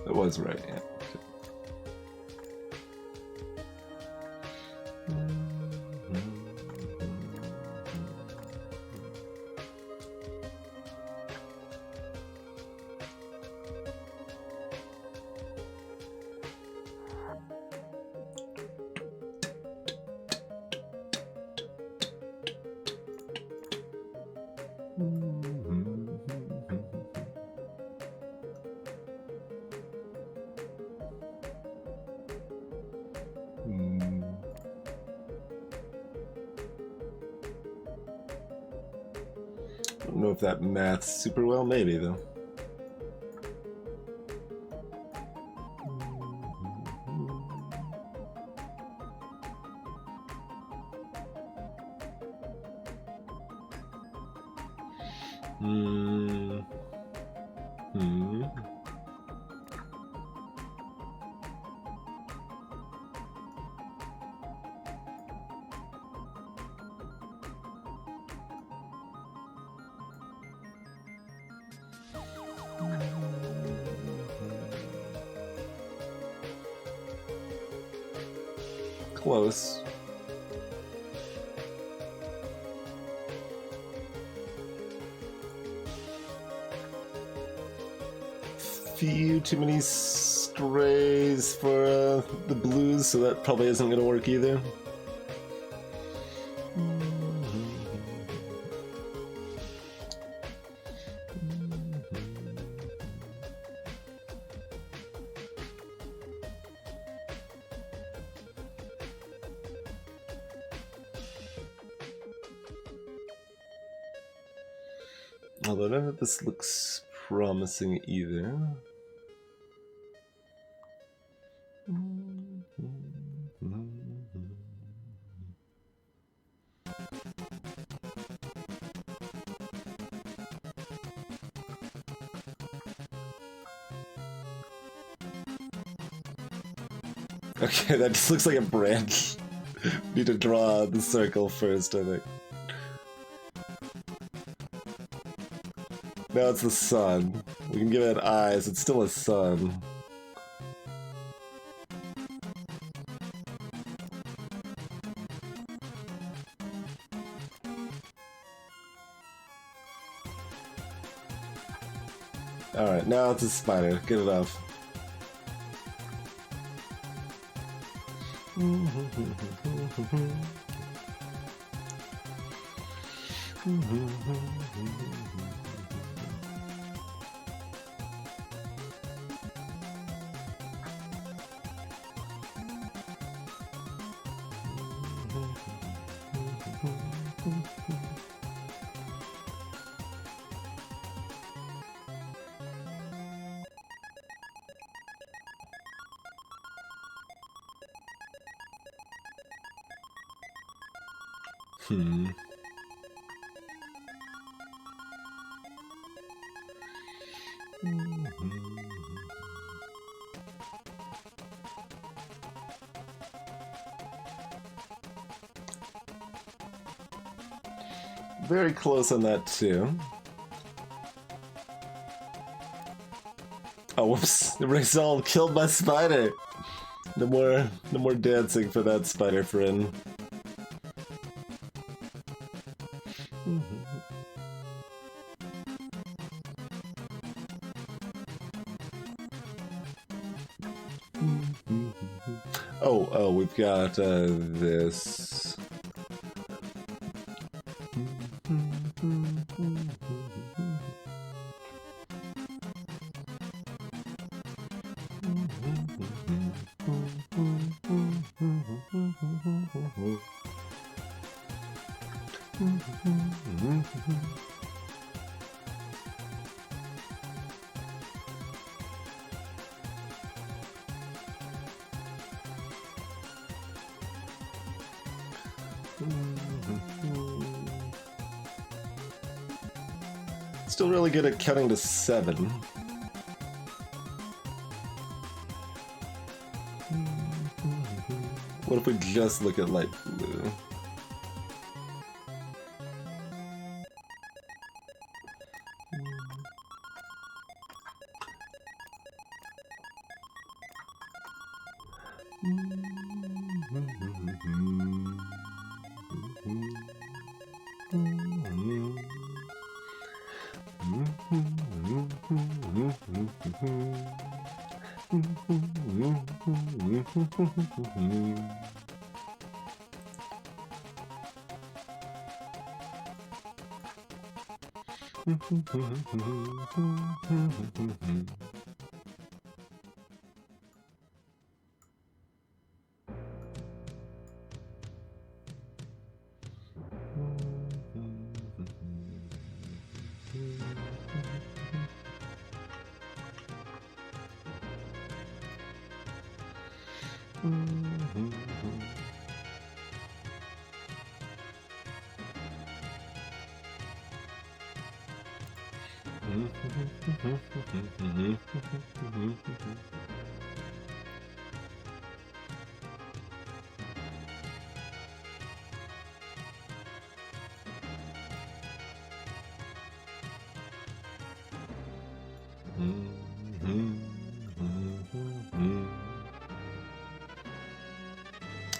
That was right, yeah. I don't know if that maths super well, maybe though. Close. Few too many strays for the blues, so that probably isn't going to work either. Although none of this looks promising either. Okay, that just looks like a branch. Need to draw the circle first, I think. Now it's the sun. We can give it eyes, it's still a sun. Alright, now it's a spider. Get it off. Hmm. Very close on that too. Oh, whoops! Rizal killed my spider. No more dancing for that spider friend. Oh, we've got this. Still really good at counting to 7. What if we just look at light blue?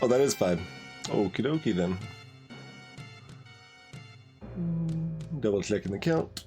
Oh, that is 5. Okie dokie then. Double checking the count.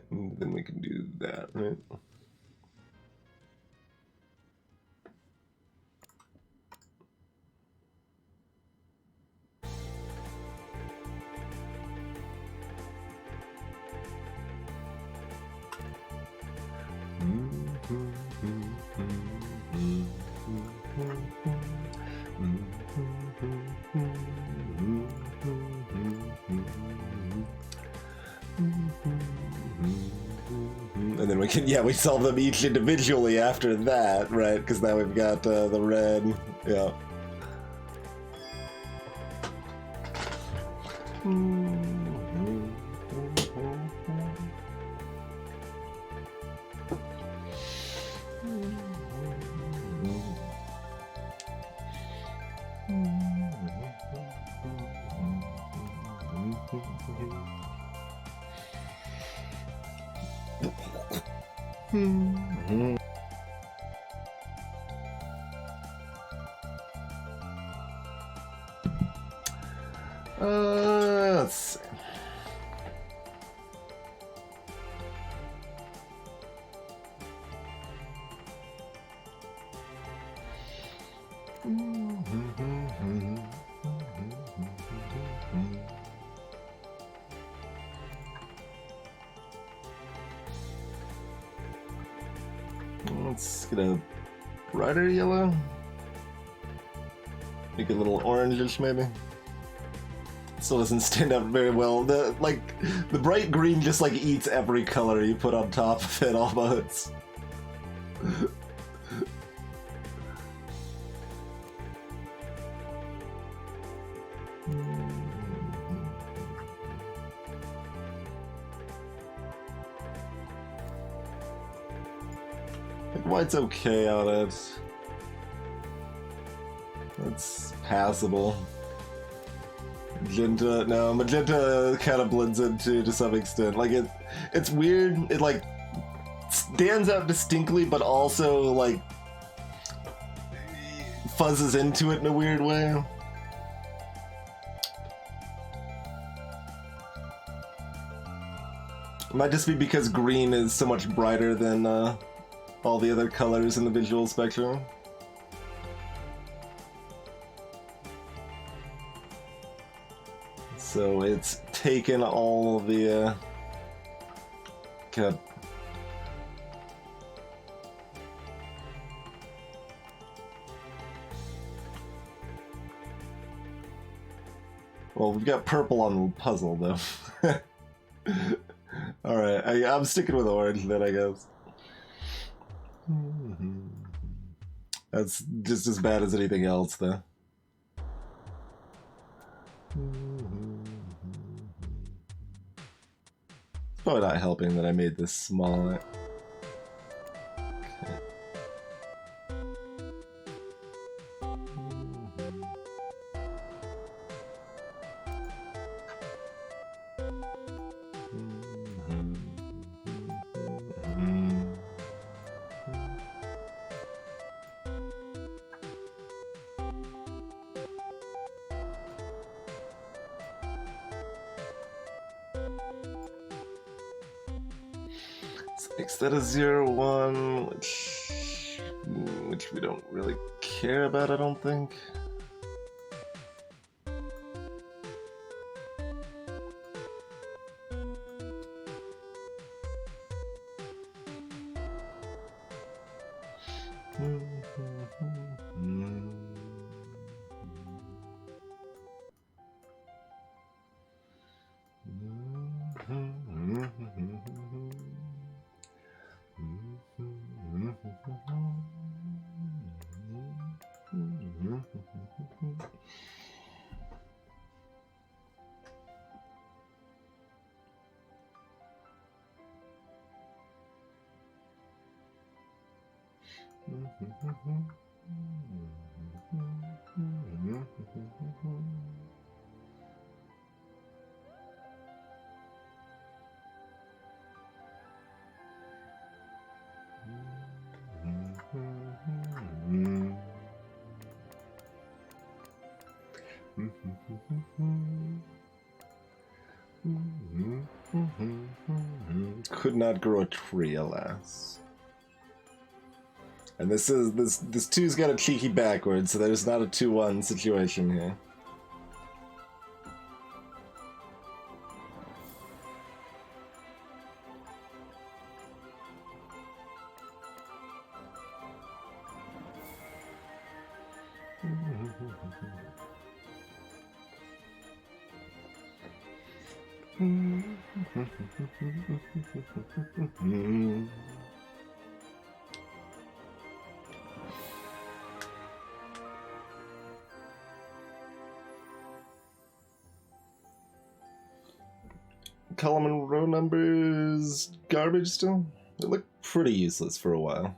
And then we can do that, right? And then we can, yeah, we solve them each individually after that, right? Because now we've got the red, yeah. Let's see. Let's get a brighter yellow. Make it a little orangish, maybe. Still doesn't stand out very well. The bright green just like eats every color you put on top of it almost. White's okay on it. It's passable. Magenta kind of blends into to some extent. Like it's weird. It like stands out distinctly, but also like fuzzes into it in a weird way. It might just be because green is so much brighter than all the other colors in the visual spectrum. So it's taken all the God. Well, we've got purple on the puzzle though. Alright, I'm sticking with orange then, I guess. That's just as bad as anything else though. It's probably not helping that I made this smaller. Okay. Instead of 0-1, which we don't really care about, I don't think. Could not grow a tree, alas. And this 2's got a cheeky backwards, so there's not a 2-1 situation here. Column and row numbers garbage still? They look pretty useless for a while.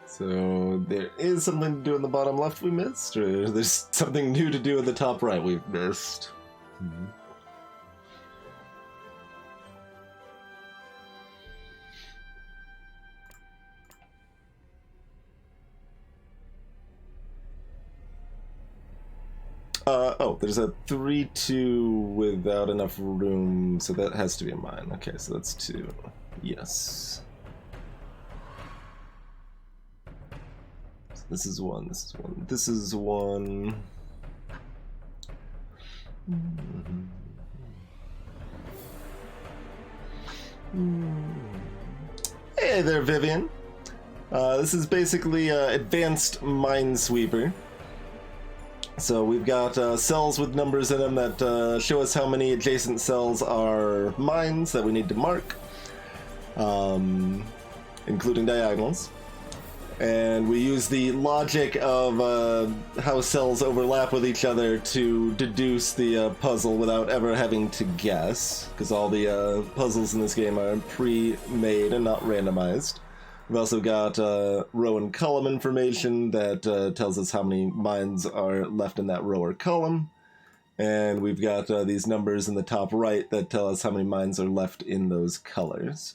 So there is something to do in the bottom left we missed, or there's something new to do in the top right we've missed. Mm-hmm. Oh, there's a 3-2 without enough room, so that has to be a mine. Okay, so that's 2. Yes. So this is 1, this is 1, this is 1. Hey there, Vivian. This is basically advanced Minesweeper. So we've got cells with numbers in them that show us how many adjacent cells are mines that we need to mark, including diagonals. And we use the logic of how cells overlap with each other to deduce the puzzle without ever having to guess, because all the puzzles in this game are pre-made and not randomized. We've also got row and column information that tells us how many mines are left in that row or column. And we've got these numbers in the top right that tell us how many mines are left in those colors.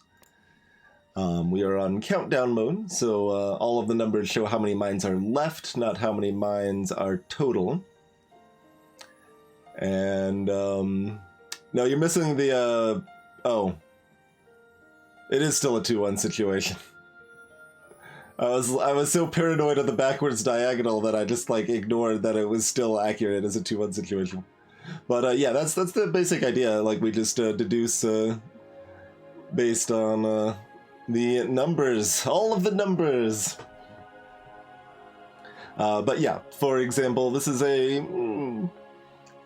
We are on countdown mode, so all of the numbers show how many mines are left, not how many mines are total. And, no, you're missing the, oh. It is still a 2-1 situation. I was so paranoid of the backwards diagonal that I just like ignored that it was still accurate as a 2-1 situation. But yeah, that's the basic idea. Like we just deduce based on the numbers, all of the numbers. But yeah, for example, this is a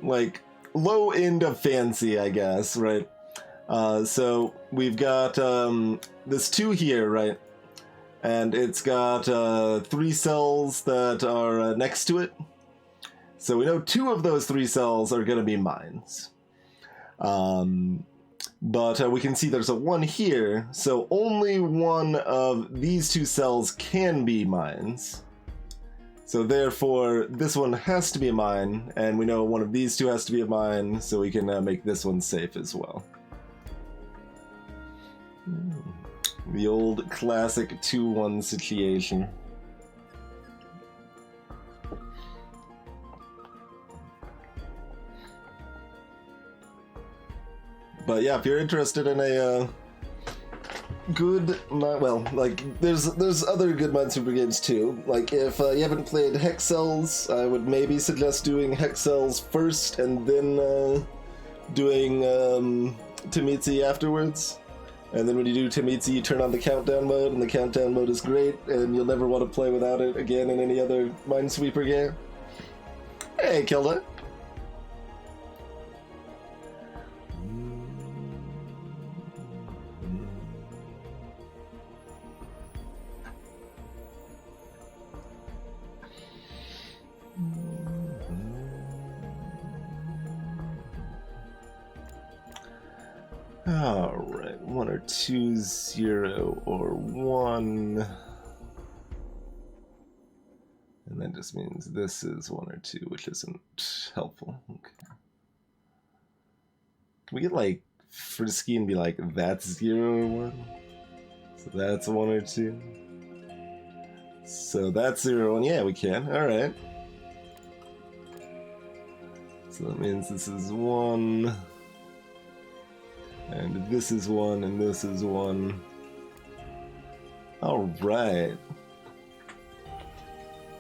like low end of fancy, I guess, right? So we've got this 2 here, right? And it's got 3 cells that are next to it. So we know 2 of those 3 cells are going to be mines. But we can see there's a 1 here, so only one of these 2 cells can be mines. So therefore, this one has to be a mine, and we know one of these 2 has to be a mine, so we can make this one safe as well. The old classic 2-1 situation. But yeah, if you're interested in a good, well, like there's other good Minesweeper games too. Like if you haven't played Hex Cells, I would maybe suggest doing Hex Cells first and then doing Tametsi afterwards. And then when you do Tametsi, you turn on the countdown mode, and the countdown mode is great, and you'll never want to play without it again in any other Minesweeper game. Hey, Kilda. Alright, 1 or 2, 0 or 1. And that just means this is 1 or 2, which isn't helpful. Okay. Can we get like frisky and be like, that's 0 or 1? So that's 1 or 2. So that's 0 or 1. Yeah, we can. Alright. So that means this is 1. And this is 1, and this is 1. Alright.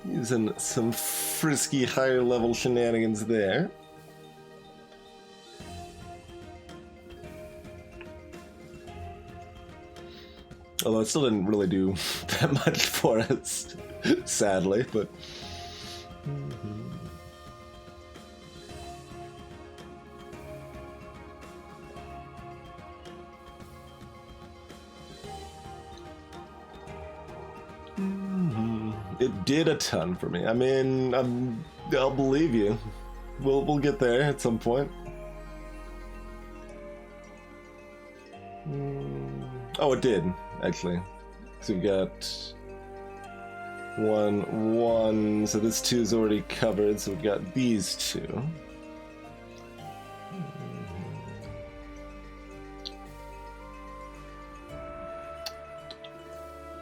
Using some frisky higher level shenanigans there. Although it still didn't really do that much for us, sadly, but... It did a ton for me. I mean, I'll believe you. We'll get there at some point. Oh, it did, actually. So we got 1, 1. So this 2 is already covered, so we've got these 2.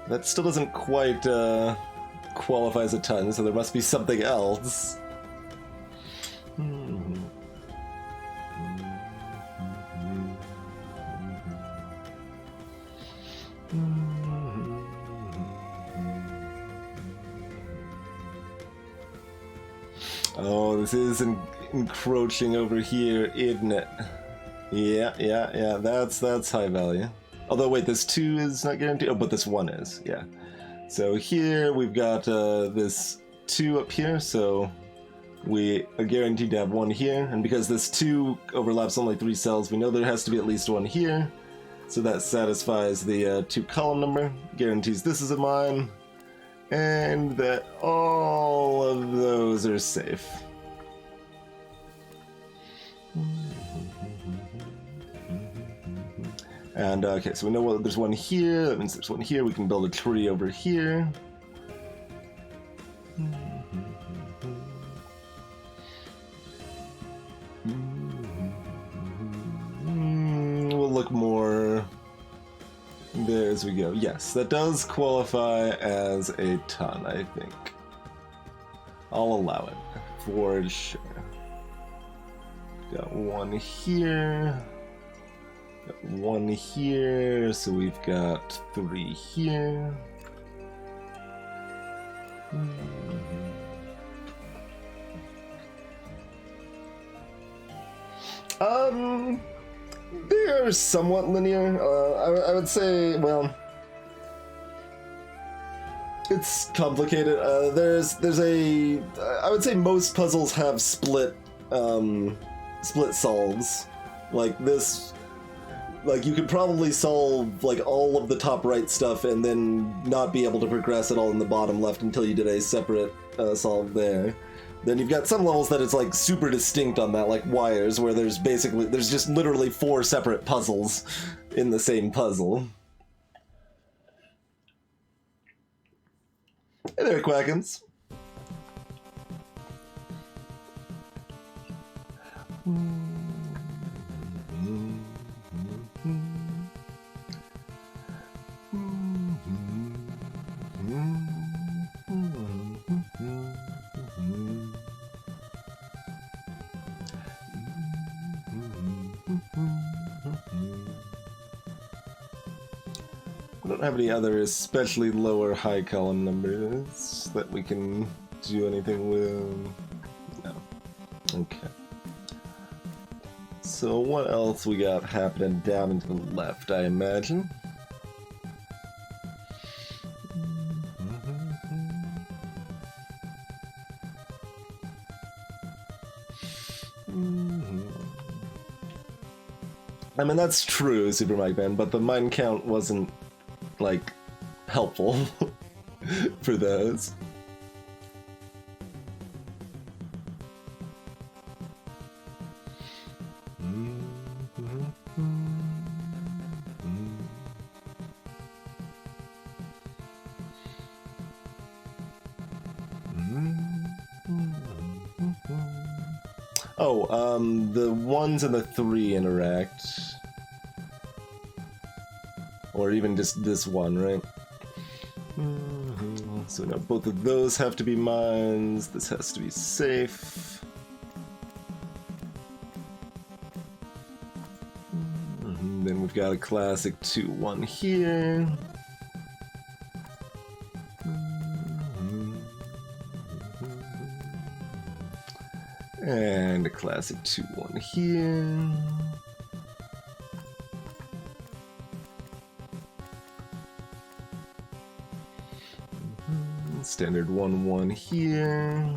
That still doesn't quite qualify as a ton, so there must be something else. Oh, this is encroaching over here, isn't it? Yeah, that's high value. Although, wait, this 2 is not guaranteed. Oh, but this 1 is, yeah. So here we've got this 2 up here, so we are guaranteed to have 1 here. And because this 2 overlaps only 3 cells, we know there has to be at least 1 here. So that satisfies the 2 column number, guarantees this is a mine, and that all of those are safe. And okay, so we know there's 1 here, that means there's 1 here, we can build a tree over here. We'll look more there as we go. Yes, that does qualify as a ton, I think. I'll allow it, for sure. Got 1 here. Got 1 here, so we've got 3 here. They're somewhat linear. I would say, well, it's complicated. There's a, I would say most puzzles have split solves. Like this, like you could probably solve like all of the top right stuff and then not be able to progress at all in the bottom left until you did a separate solve there. Then you've got some levels that it's like super distinct on that, like wires, where there's just literally 4 separate puzzles in the same puzzle. Hey there, Quackins. I don't have any other especially low or high column numbers that we can do anything with. No. Okay. So what else we got happening down and to the left, I imagine? I mean, that's true, Super Mike Man, but the mine count wasn't, like, helpful for those. Oh, the 1s and the 3 interact. Or even just this one, right? So now both of those have to be mines. This has to be safe. Then we've got a classic 2-1 here. And a classic 2-1 here. Standard 1-1 here.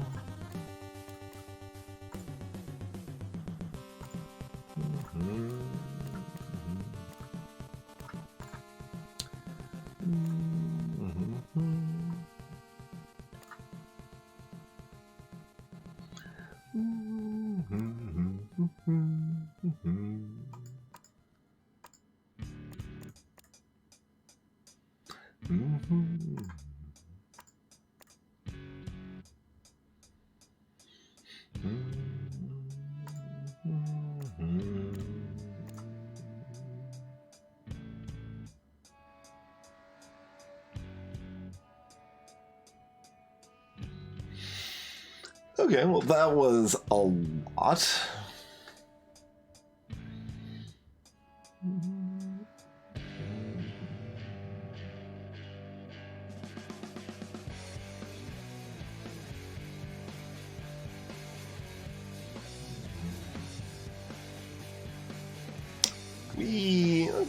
Okay, well that was a lot.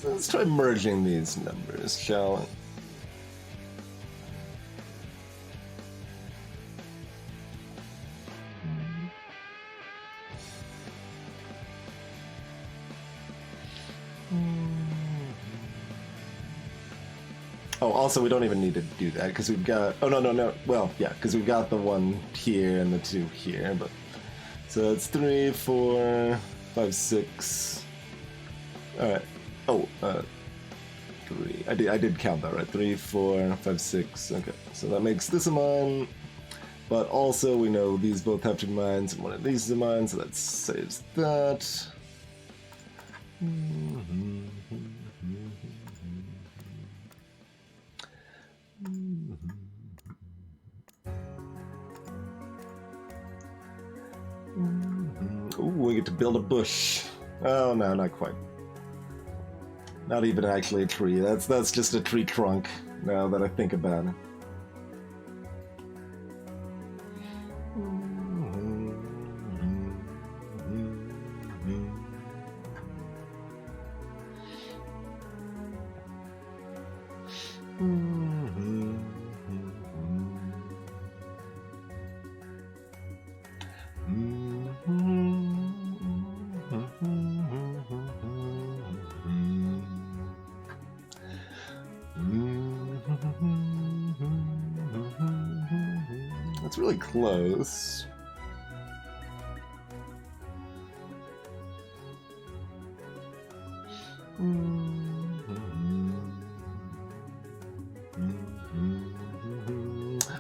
Let's try merging these numbers, shall we? Oh, also, we don't even need to do that because we've got. Oh no. Well, yeah, because we've got the one here and the two here. But so it's 3, 4, 5, 6. All right. Oh, 3. I did count that right. 3, 4, 5, 6. Okay, so that makes this a mine. But also, we know these both have to be mines, and one of these is a mine, so that saves that. Ooh, we get to build a bush. Oh no, not quite. Not even actually a tree. That's just a tree trunk. Now that I think about it. That's really close.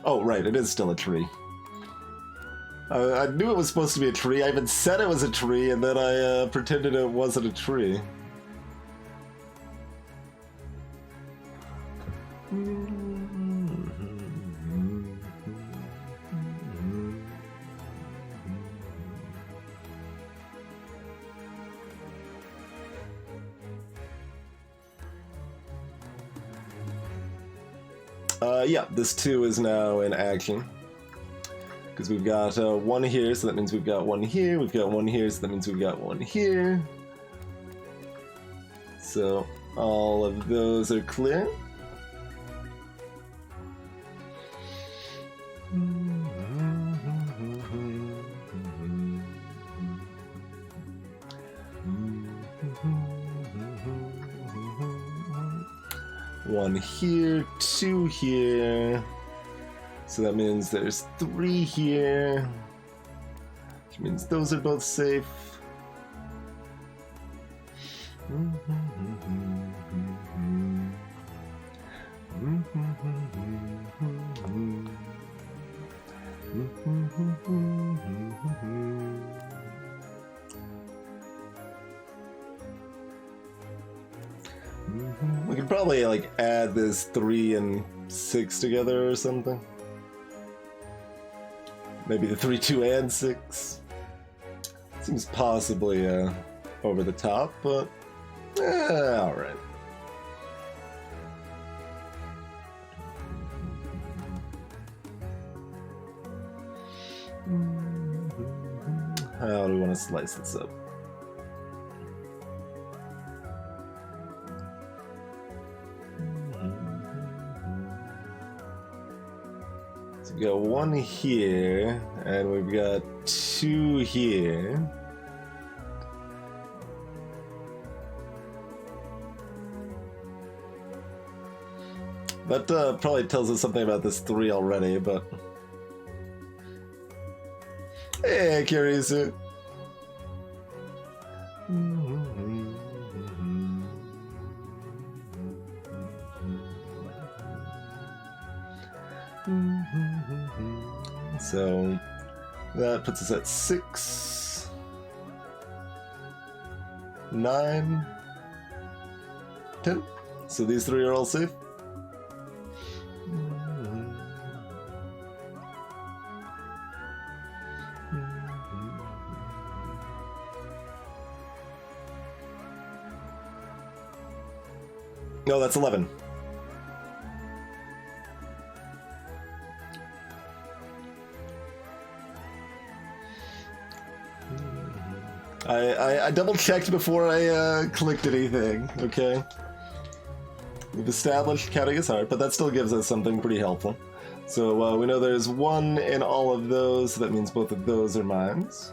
Oh, right, it is still a tree. I knew it was supposed to be a tree. I even said it was a tree, and then I pretended it wasn't a tree. Yeah, this 2 is now in action. Because we've got 1 here, so that means we've got 1 here. We've got 1 here, so that means we've got 1 here. So all of those are clear. One here, 2 here. So that means there's 3 here. Which means those are both safe. We could probably like add this 3 and 6 together or something. Maybe the 3, 2, and 6. Seems possibly over the top, but alright. How do we want to slice this up? So we got 1 here, and we've got 2 here. That probably tells us something about this 3 already, but... Hey, Kiryu. So that puts us at 6, 9, 10. So these 3 are all safe. No, that's 11. I double checked before I clicked anything, okay? We've established counting is hard, but that still gives us something pretty helpful. So we know there's 1 in all of those, so that means both of those are mines.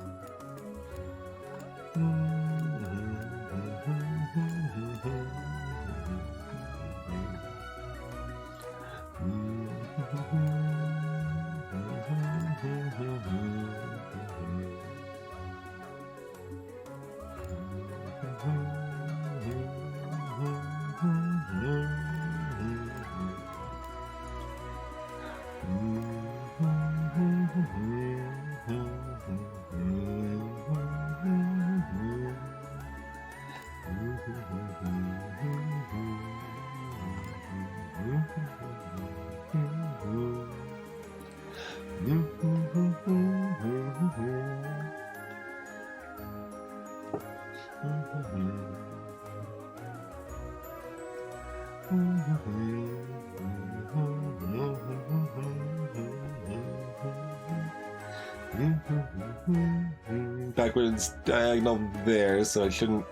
Backwards diagonal there, so I shouldn't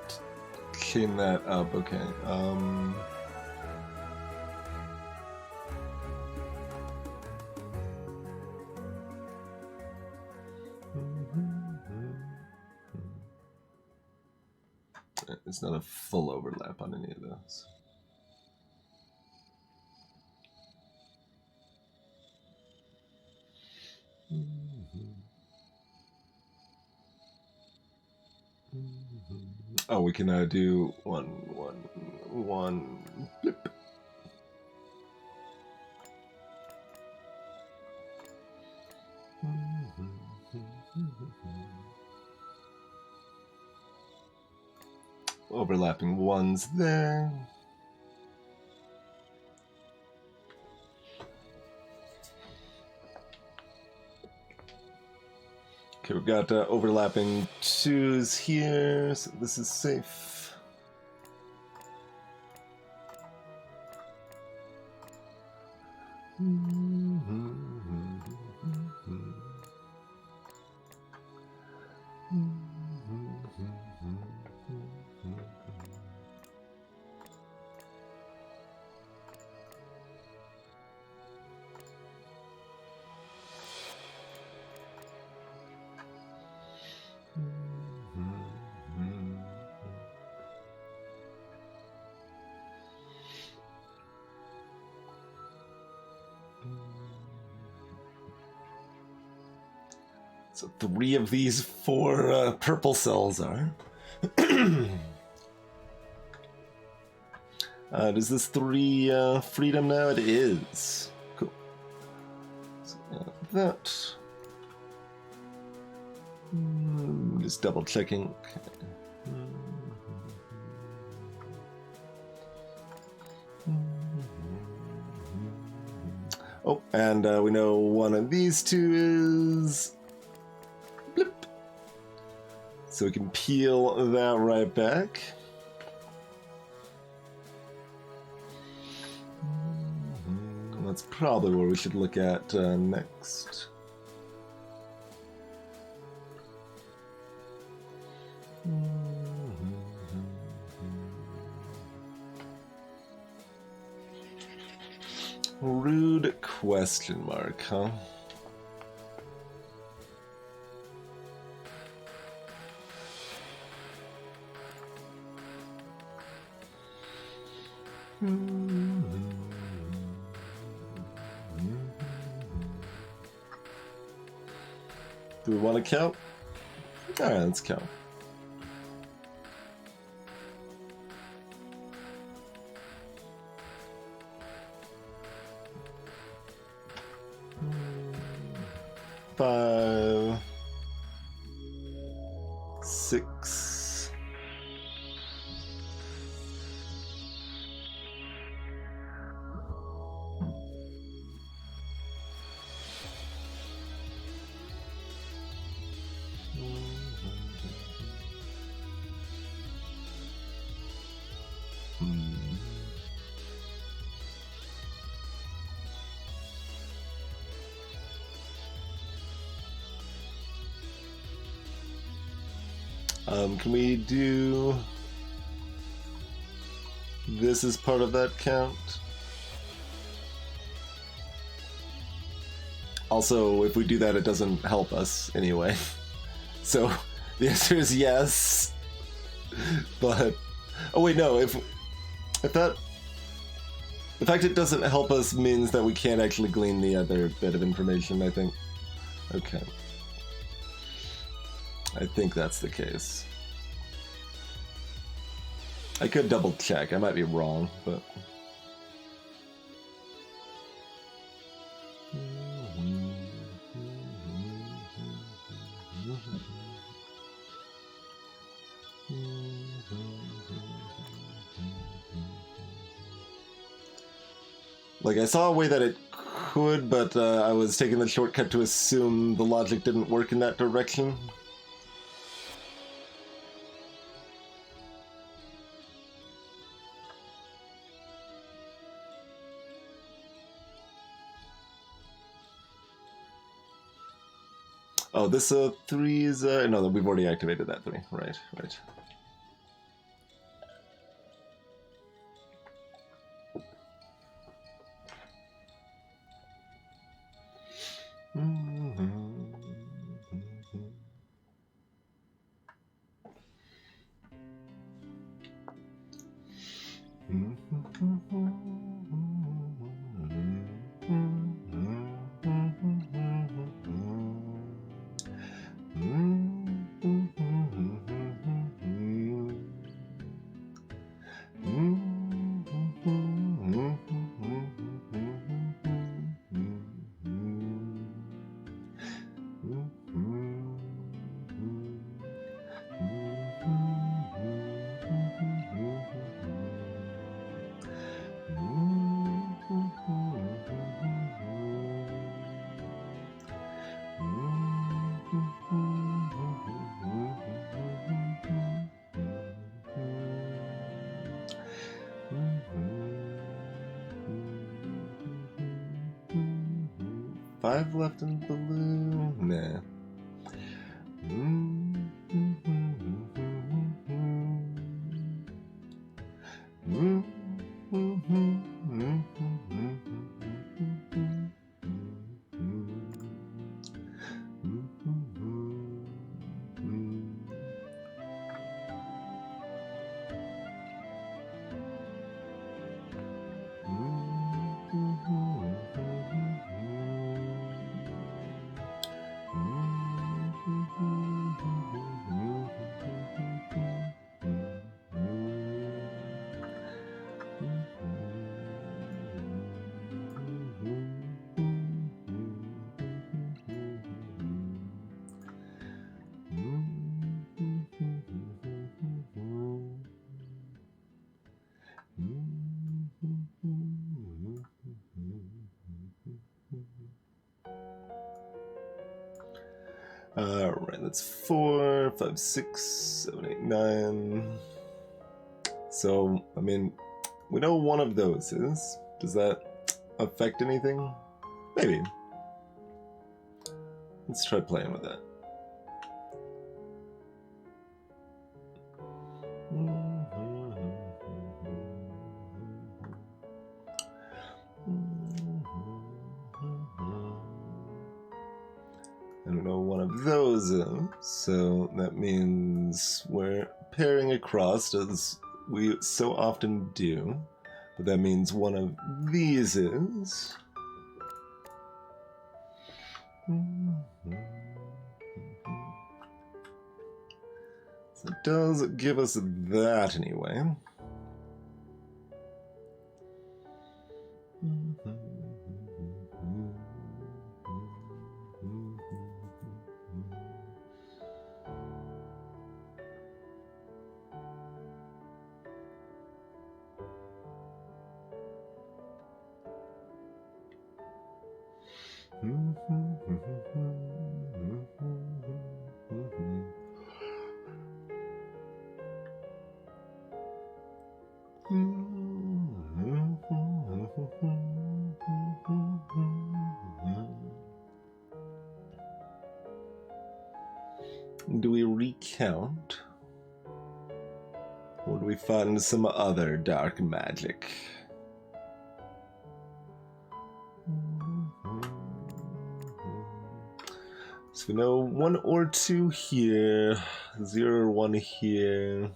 chain that up. Okay. It's not a full overlap on any of those. Oh, we can do one blip. Overlapping ones there. Okay, we've got overlapping 2s here, so this is safe. So 3 of these 4 purple cells are. Does this 3 freedom now? It is. Cool. So, that. Just double checking. Okay. Oh, and we know one of these 2 is blip. So we can peel that right back. And that's probably where we should look at next. Rude question mark, huh? Do we want to count? Alright, let's count. Five, 6. Can we do this as part of that count? Also, if we do that, it doesn't help us anyway. So the answer is yes. But oh wait, no. If that, the fact it doesn't help us means that we can't actually glean the other bit of information, I think. Okay. I think that's the case. I could double check. I might be wrong, but... Like, I saw a way that it could, but I was taking the shortcut to assume the logic didn't work in that direction. Oh, this 3 is... no, we've already activated that 3. Right, right. Five left in blue? Nah. Alright, that's 4, 5, 6, 7, 8, 9. So, I mean, we know one of those is. Does that affect anything? Maybe. Let's try playing with that. I don't know what one of those is, so that means we're pairing across as we so often do, but that means one of these is. So it does give us that anyway. Do we recount? Would we find some other dark magic? So we know 1 or 2 here, 0 or 1 here.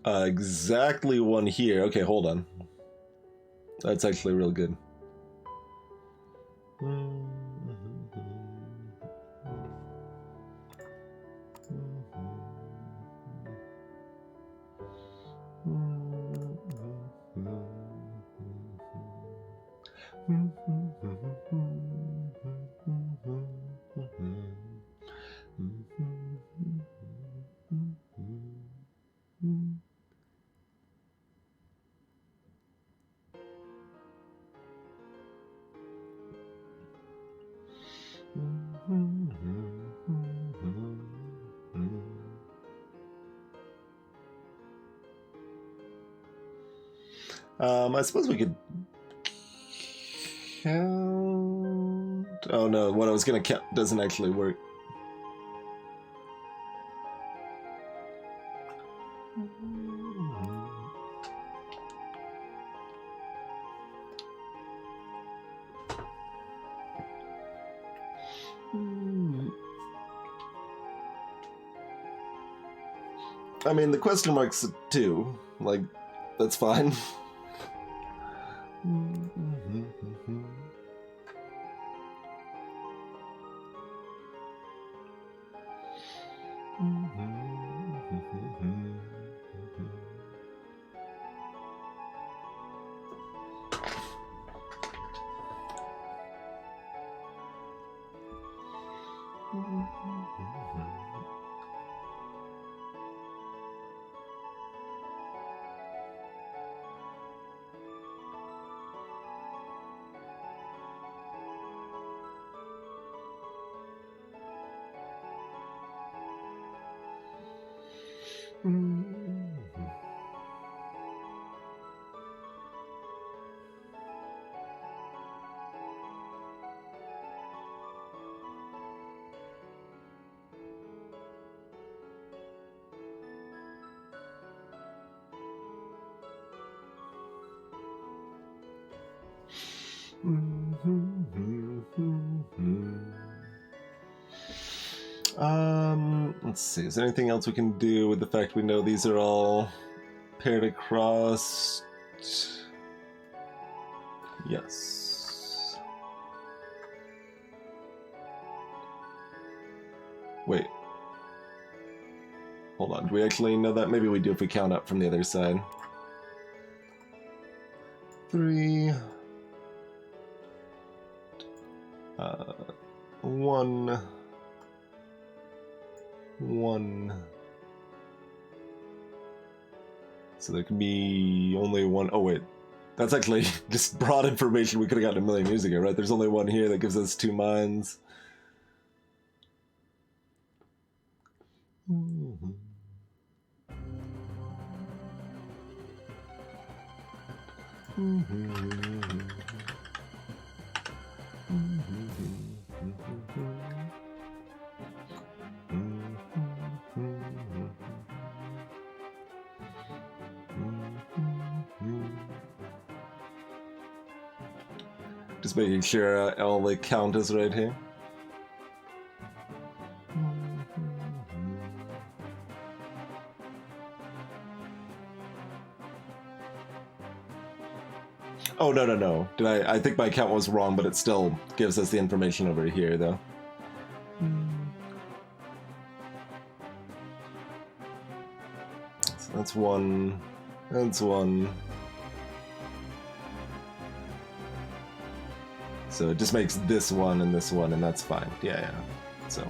Exactly 1 here. Okay, hold on. That's actually real good. I suppose we could count. Oh no, what I was gonna count doesn't actually work. I mean, the question mark's 2. Like, that's fine. Let's see, is there anything else we can do with the fact we know these are all paired across? Yes. Wait. Hold on, do we actually know that? Maybe we do if we count up from the other side. 3... 1... 1. So there can be only 1. Oh wait, that's actually just broad information we could have gotten a million years ago, right? There's only 1 here that gives us 2 minds. Just making sure all the count is right here. Oh, no. I think my count was wrong, but it still gives us the information over here, though. So that's 1. That's 1. So it just makes this 1 and this 1, and that's fine. Yeah. So.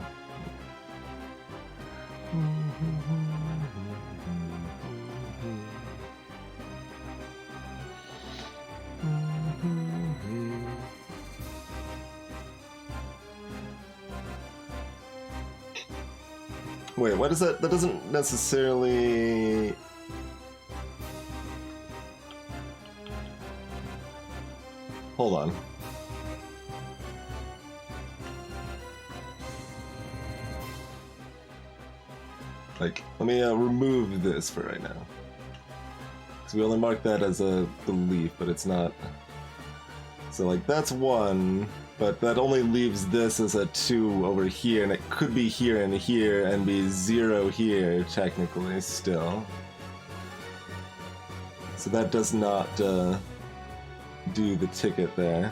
Wait, what is that? That doesn't necessarily... Hold on. Like, let me remove this for right now. So we only mark that as the leaf, but it's not... So like, that's 1, but that only leaves this as a 2 over here, and it could be here and be 0 here, technically, still. So that does not do the ticket there.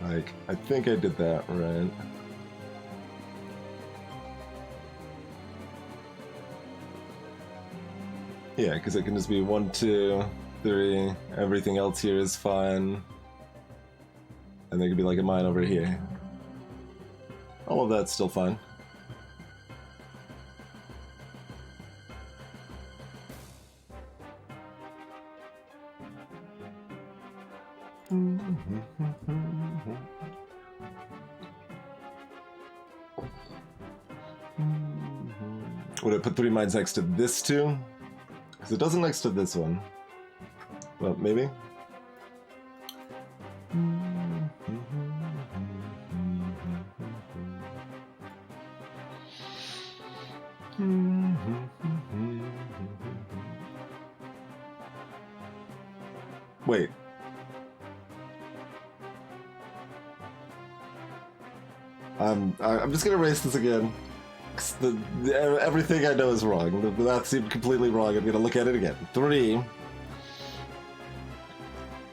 Like, I think I did that right. Yeah, because it can just be 1, 2, 3, everything else here is fine. And there could be like a mine over here. All of that's still fine. Would it put 3 mines next to this too? Because it doesn't next to this one. Well, maybe? Wait. I'm just gonna erase this again. Everything I know is wrong. The math seemed completely wrong. I'm gonna look at it again. 3.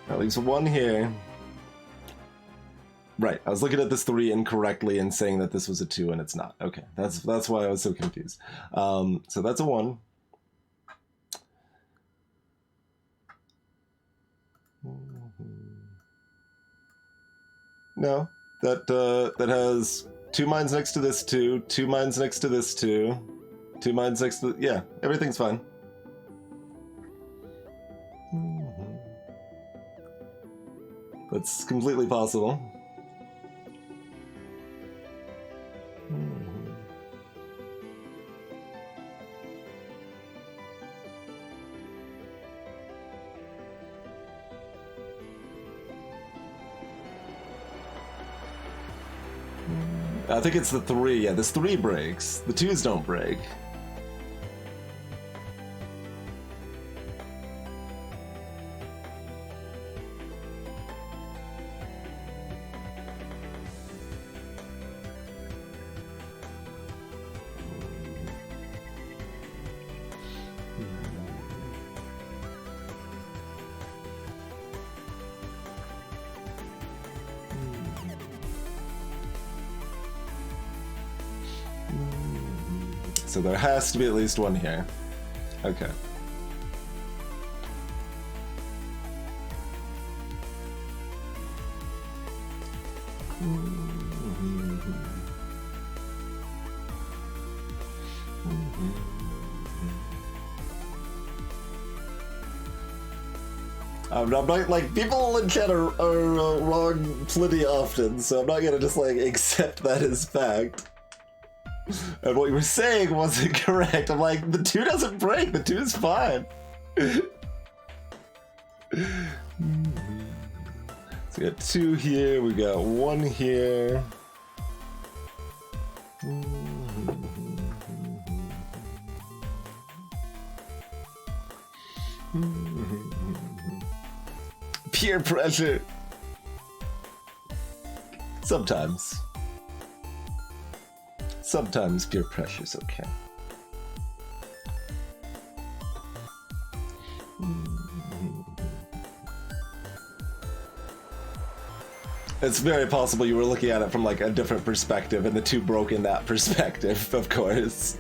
That leaves 1 here. Right, I was looking at this 3 incorrectly and saying that this was a 2 and it's not. Okay, that's why I was so confused. So that's a 1. No, that has 2 mines next to this 2, 2 mines next to this 2, 2 mines next to... Yeah, everything's fine. That's completely possible. I think it's the 3. Yeah, this 3 breaks. The 2s don't break. So there has to be at least 1 here. Okay. I'm not like, people in chat are wrong plenty often, so I'm not gonna just like accept that as fact. And what you were saying wasn't correct. I'm like, the 2 doesn't break, the 2 is fine. So we got 2 here, we got 1 here. Peer pressure. Sometimes. Sometimes peer pressure's okay. It's very possible you were looking at it from like a different perspective, and the 2 broke in that perspective, of course.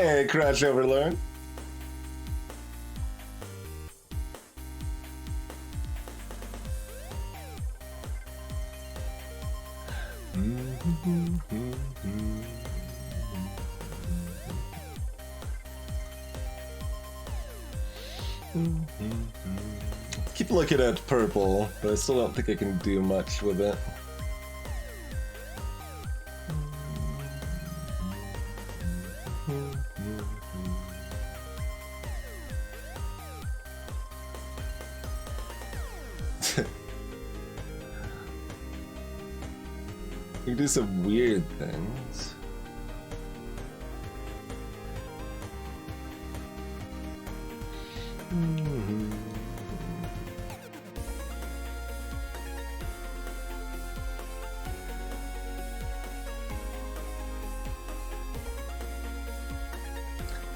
Hey, Crash Overlord. Keep looking at purple, but I still don't think I can do much with it. You do some weird things.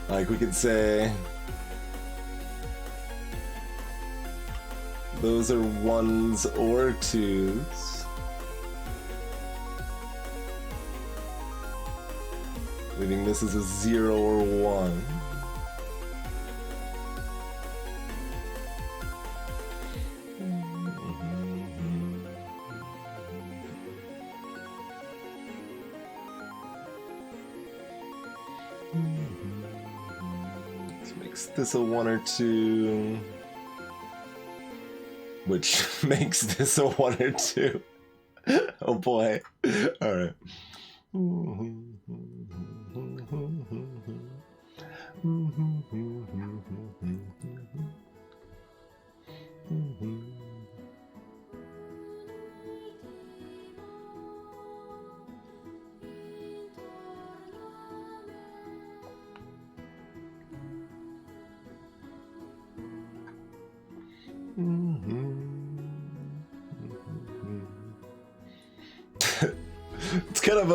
Like we could say those are ones or twos. Leaving this as a 0 or 1. This a 1 or 2, which makes this a 1 or 2. Oh boy. All right. It's kind of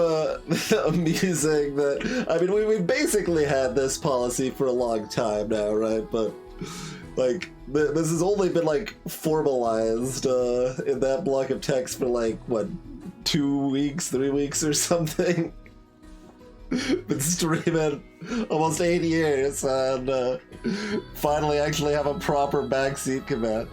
amusing that, I mean, we basically had this policy for a long time now, right? But like this has only been like formalized in that block of text for like what, 2 weeks, 3 weeks or something. Been streaming almost 8 years and finally actually have a proper backseat command.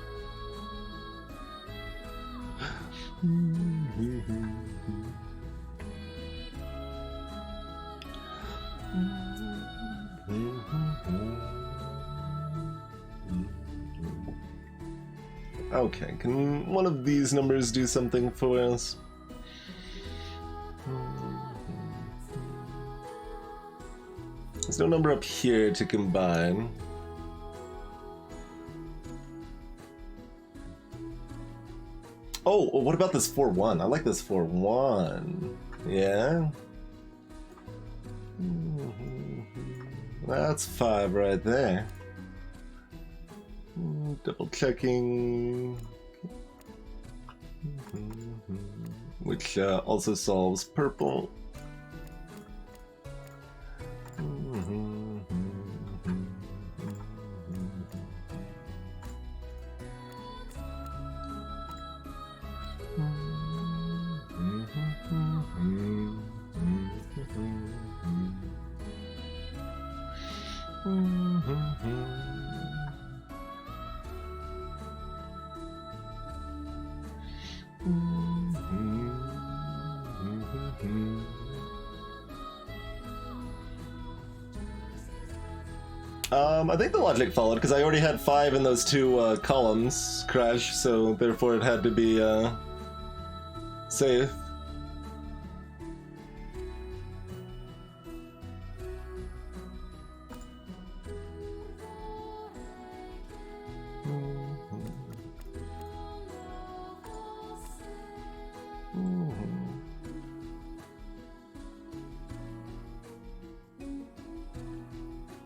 Okay, can one of these numbers do something for us? There's no number up here to combine. Oh, what about this 4-1? I like this 4-1. Yeah? That's 5 right there. Double checking. Which also solves purple. I think the logic followed because I already had 5 in those 2 columns, Crash, so therefore it had to be safe.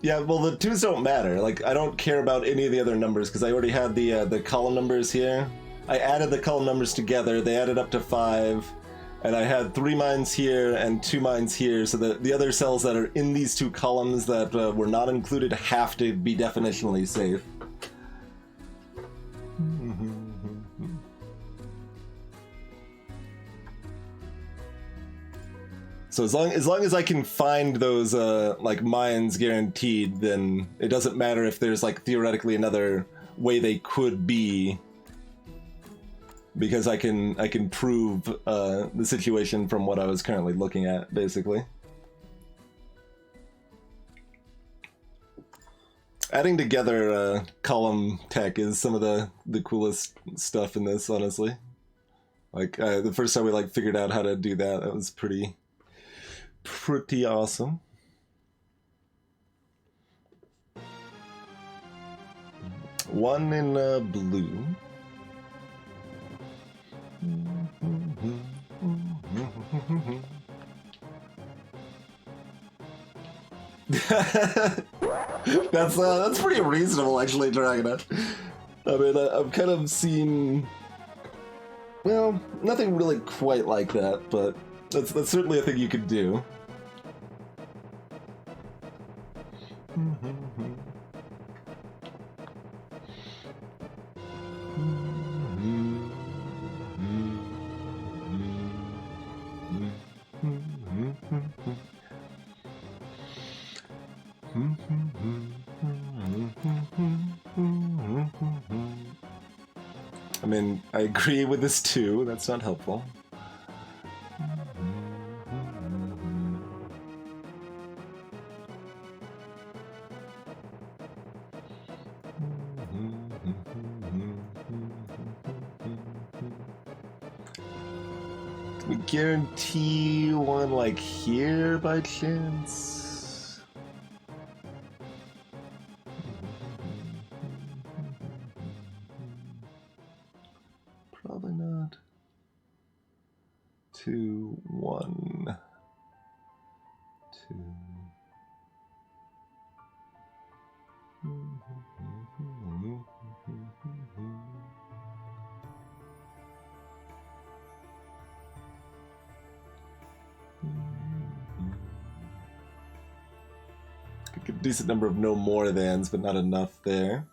Yeah, well, the 2s don't matter. Like, I don't care about any of the other numbers because I already had the column numbers here. I added the column numbers together. They added up to 5, and I had 3 mines here and 2 mines here. So the other cells that are in these 2 columns that were not included have to be definitionally safe. So as long as I can find those like mines guaranteed, then it doesn't matter if there's like theoretically another way they could be, because I can prove the situation from what I was currently looking at, basically. Adding together column tech is some of the coolest stuff in this, honestly. Like the first time we like figured out how to do that, that was pretty awesome. One in blue. That's pretty reasonable, actually, Dragona. I mean, I've kind of seen, well, nothing really quite like that, but that's certainly a thing you could do. I mean, I agree with this too. That's not helpful. Can we guarantee one like here by chance? Probably not. 2, 1, 2. A decent number of no more thans, but not enough there.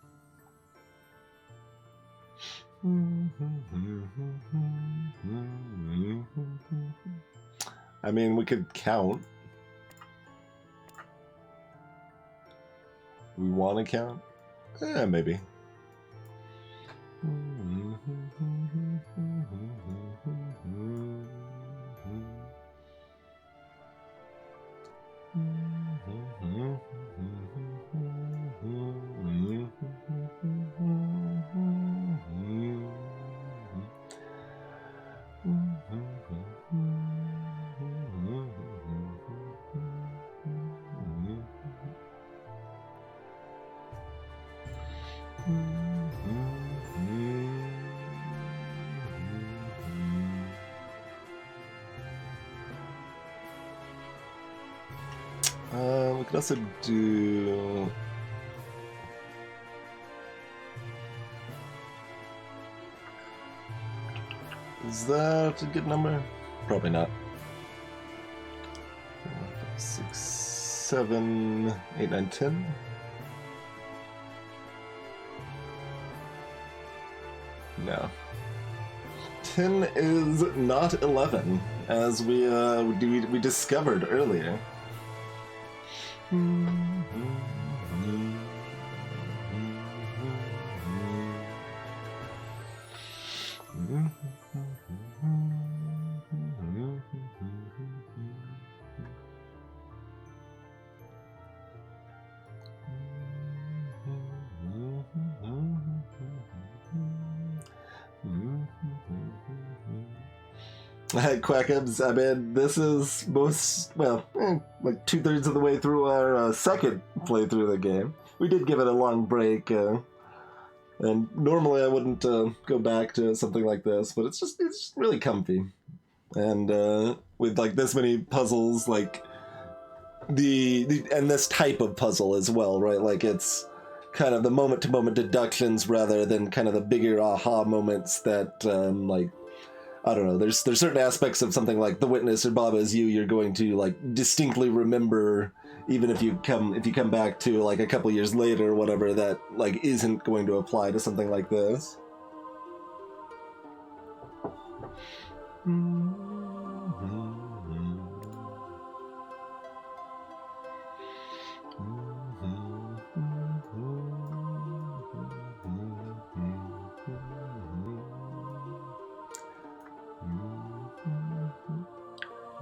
I mean, we could count. We want to count? Maybe. We could also do... Is that a good number? Probably not. 4, 5, 6, 7, 8, 9, 10. No. 10 is not 11, as we discovered earlier. Quackums, I mean, this is like 2/3 of the way through our second playthrough of the game. We did give it a long break, and normally I wouldn't go back to something like this, but it's just really comfy. And with like this many puzzles, like and this type of puzzle as well, right? Like it's kind of the moment-to-moment deductions rather than kind of the bigger aha moments that like, I don't know, there's certain aspects of something like The Witness or Baba Is You you're going to like distinctly remember, even if you come back to like a couple years later or whatever, that like isn't going to apply to something like this.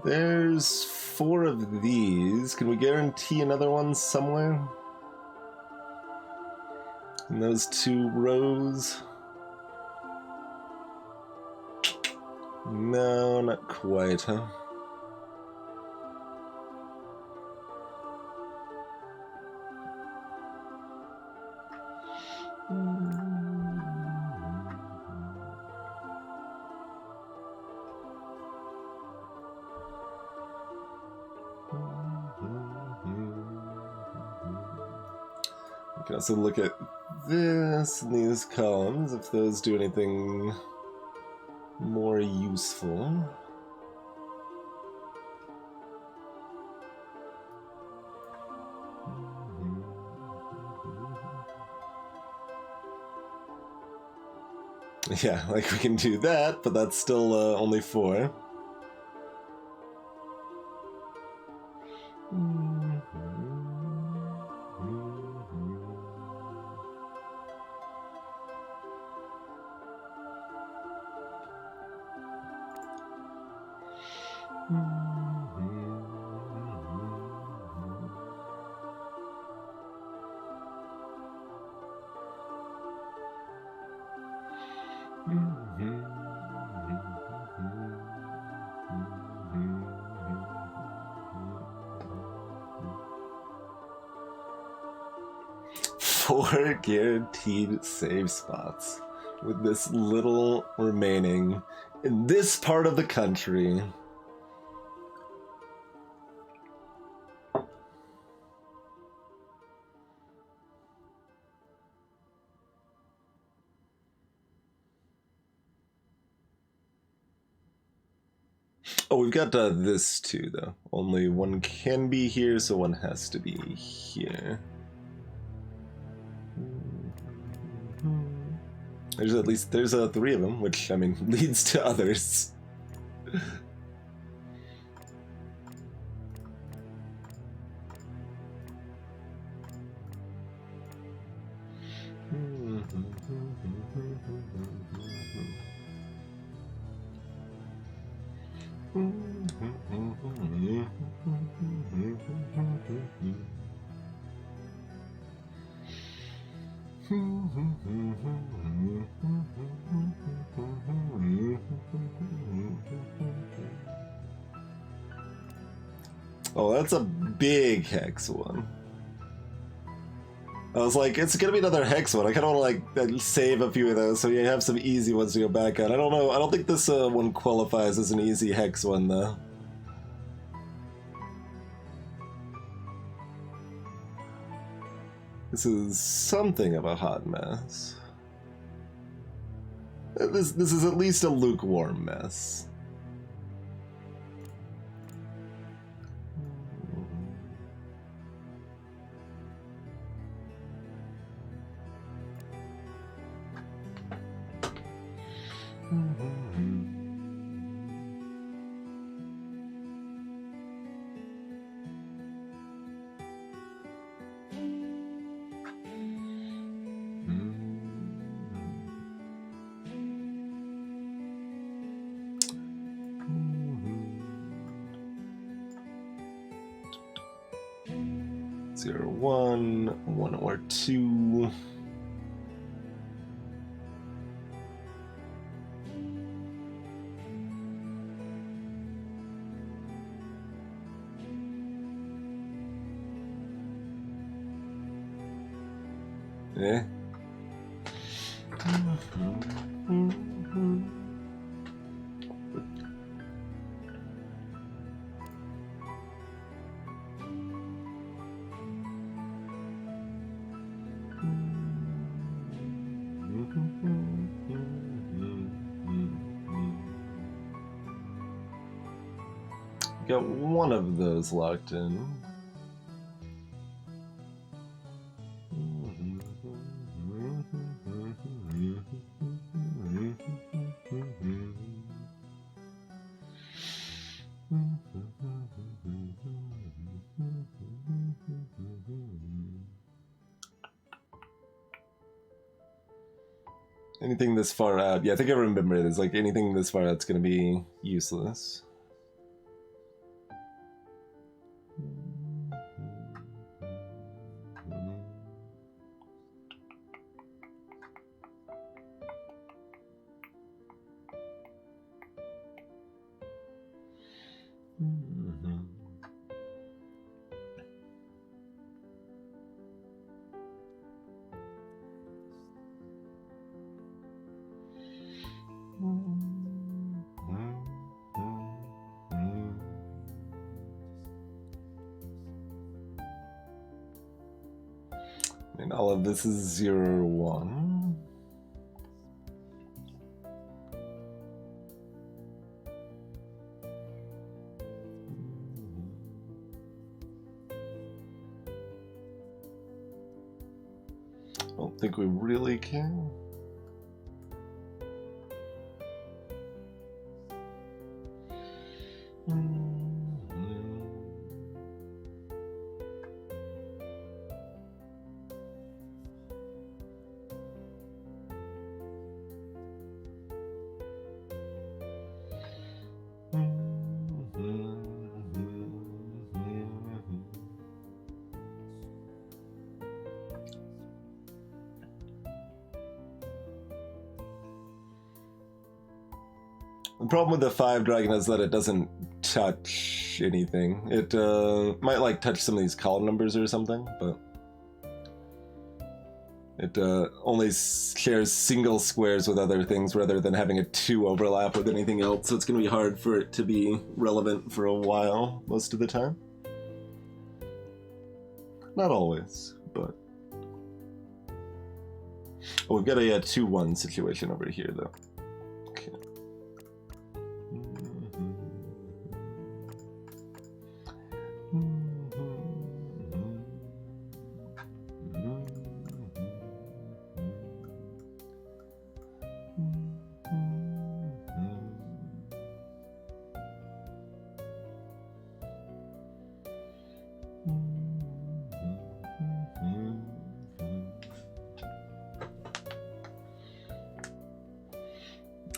There's 4 of these. Can we guarantee another one somewhere? In those 2 rows? No, not quite, huh? We can also look at this and these columns, if those do anything more useful. Yeah, like we can do that, but that's still only 4. Four guaranteed save spots with this little remaining in this part of the country. Oh, we've got this too, though. Only one can be here, so one has to be here. There's at least, there's 3 of them, which, I mean, leads to others. Oh, that's a big hex one. I was like, it's gonna be another hex one. I kind of want to like save a few of those so you have some easy ones to go back on. I don't know. I don't think this one qualifies as an easy hex one though. This is something of a hot mess. This is at least a lukewarm mess. Zero, 1, 1 or 2. Eh? Got one of those locked in. Anything this far out, yeah, I think I remember it. It's like anything this far out's gonna be useless. And all of this is 0 or 1. I don't think we really can. The problem with the 5 dragon is that it doesn't touch anything. It might like touch some of these column numbers or something, but it only shares single squares with other things rather than having a 2 overlap with anything else, so it's going to be hard for it to be relevant for a while most of the time. Not always, but... Oh, we've got a 2-1 situation over here, though. Okay.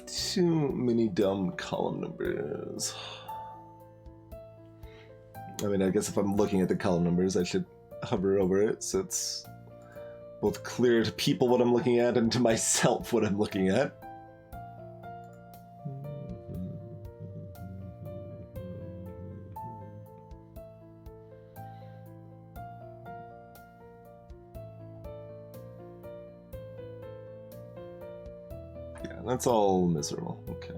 Too many dumb column numbers. I mean, I guess if I'm looking at the column numbers, I should hover over it so it's both clear to people what I'm looking at and to myself what I'm looking at. Yeah, that's all miserable. Okay.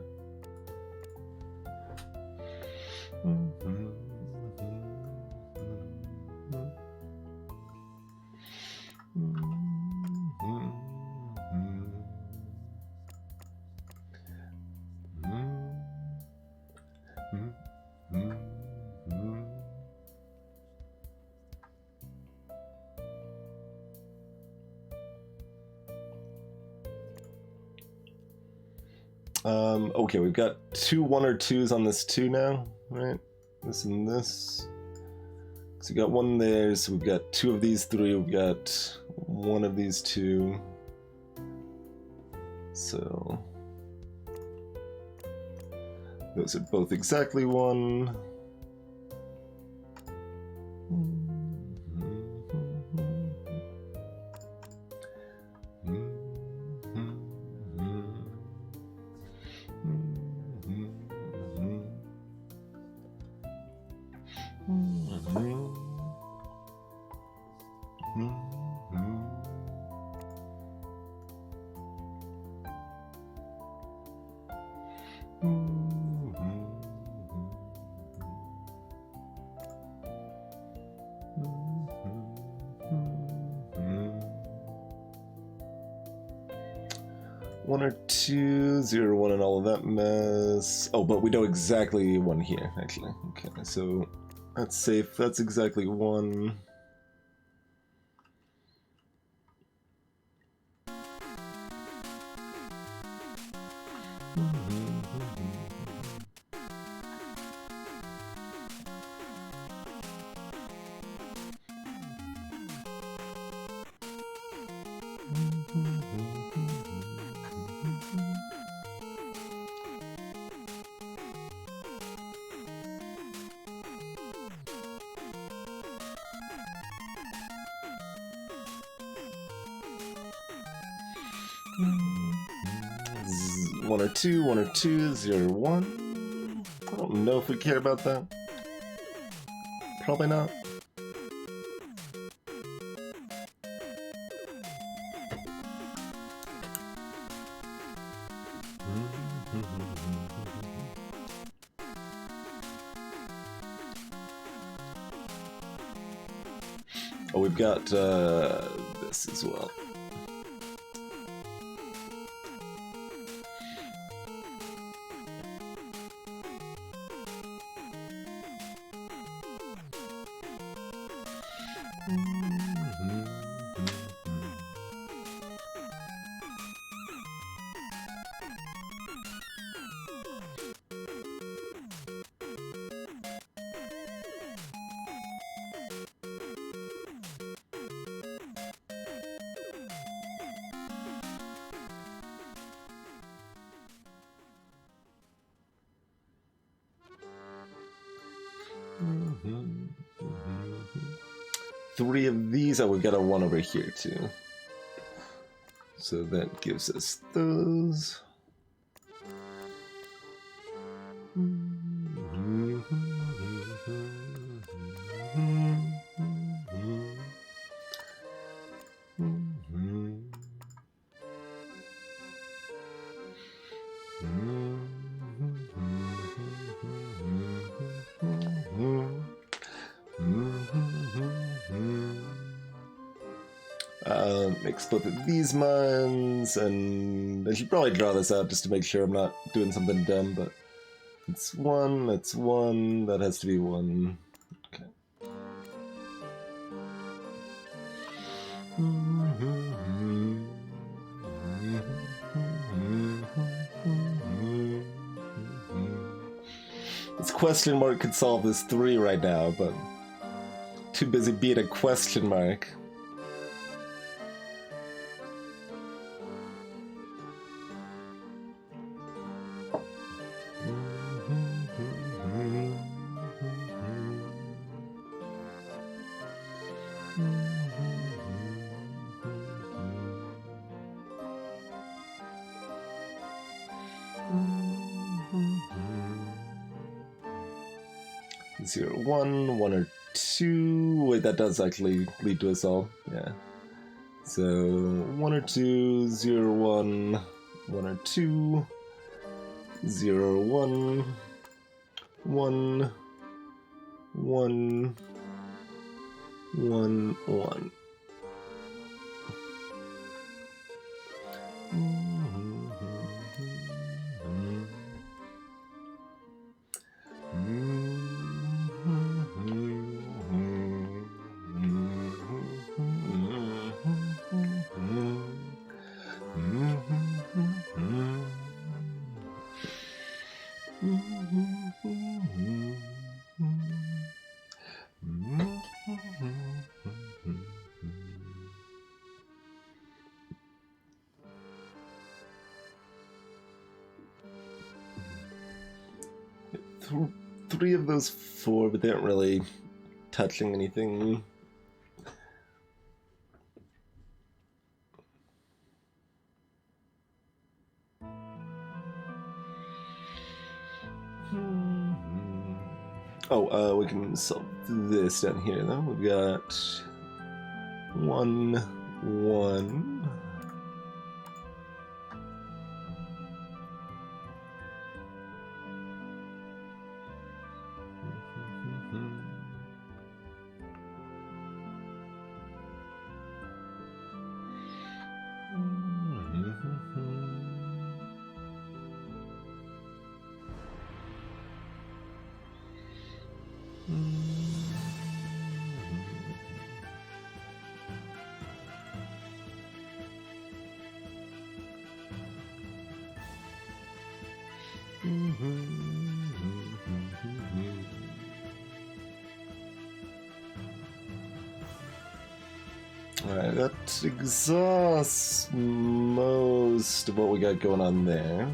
Okay, we've got 2 1 or 2s on this 2 now, right? This and this. So we got 1 there, so we've got 2 of these 3, we've got 1 of these 2. So those are both exactly 1. One or 2, 0, 1, and all of that mess. Oh, but we know exactly 1 here, actually. Okay, so that's safe. That's exactly 1. One or two, 0 or 1. I don't know if we care about that. Probably not. Oh, we've got this as well. Three of these. Oh, we've got a one over here too. So that gives us those. Mix both of these mines, and I should probably draw this out just to make sure I'm not doing something dumb, but it's one, that's one, that has to be one. Okay. This question mark could solve this 3 right now, but too busy being a question mark. Zero, one, one or two. Wait, that does actually lead to us all. Yeah. So 1 or 2, 0, 1, 1 or 2, 0, 1, 1, 1, 1, 1. Three of those 4, but they aren't really touching anything. Oh, we can solve this down here though. We've got 1, 1. Alright, that exhausts most of what we got going on there.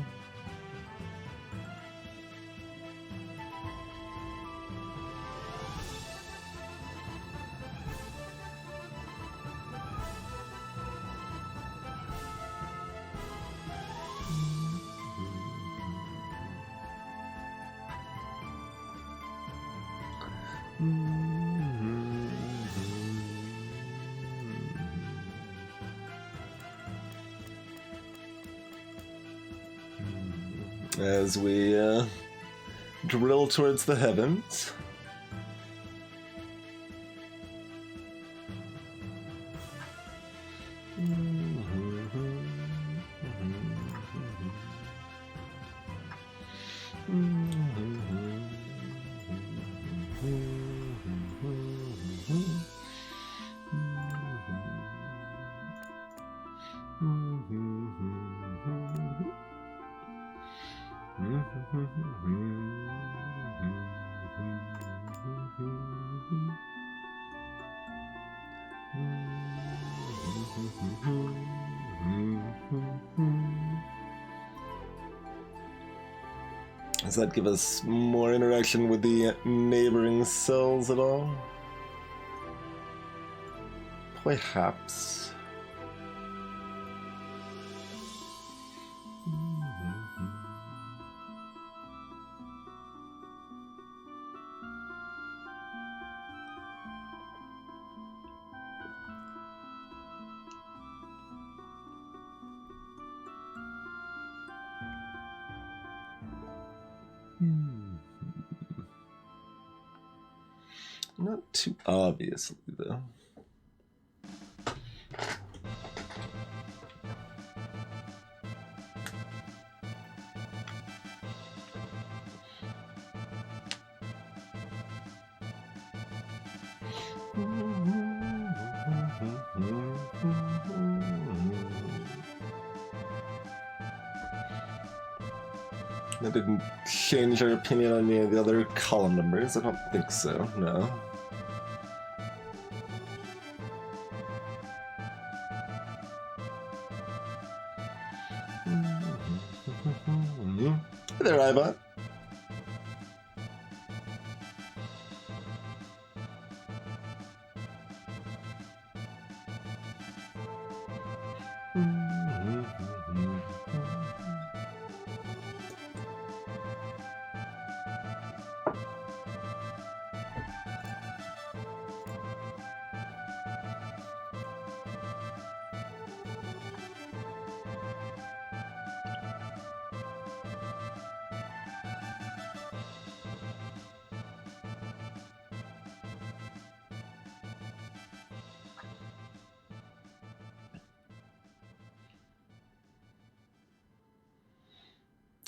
as we drill towards the heavens. Does that give us more interaction with the neighboring cells at all? Perhaps. Not too obviously, though. That didn't change our opinion on any of the other column numbers. I don't think so, no. Hey there, iBot.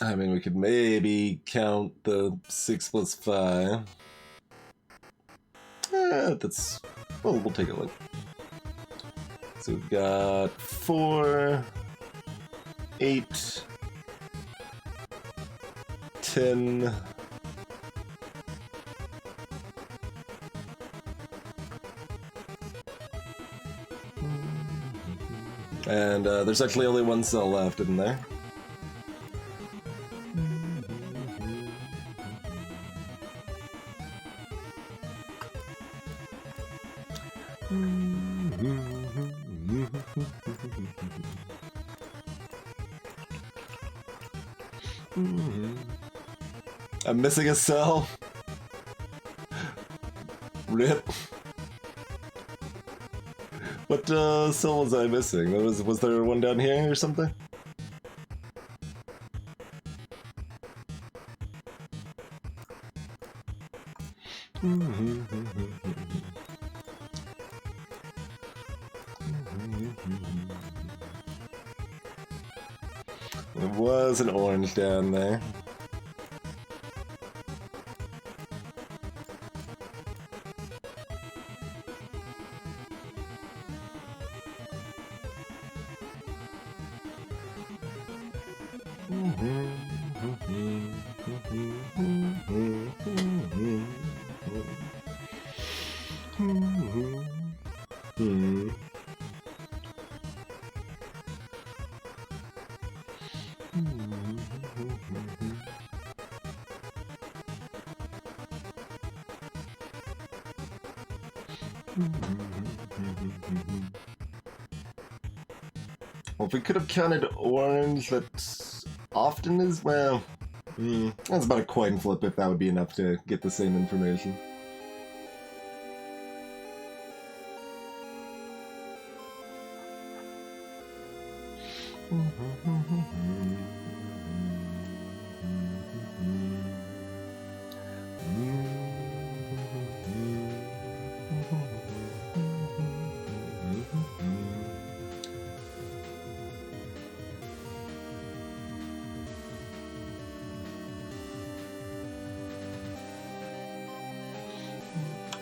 I mean, we could maybe count the 6 plus 5. That's... Well, we'll take a look. So we've got 4, 8, 10... And there's actually only one cell left, isn't there? I'm missing a cell. Rip. What cell was I missing? Was there one down here or something? There was an orange down there. Well, if we could have counted orange, that often is, well, that's about a coin flip if that would be enough to get the same information.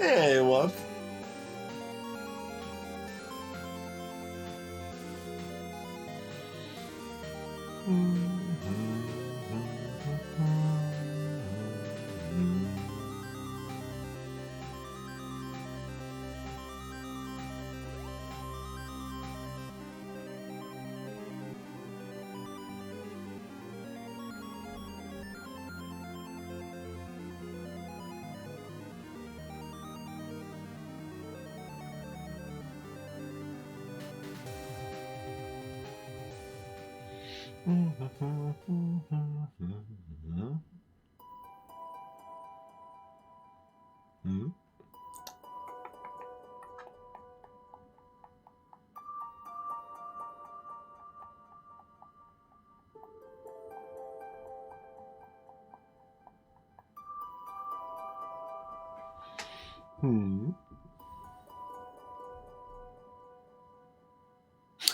Hey, what?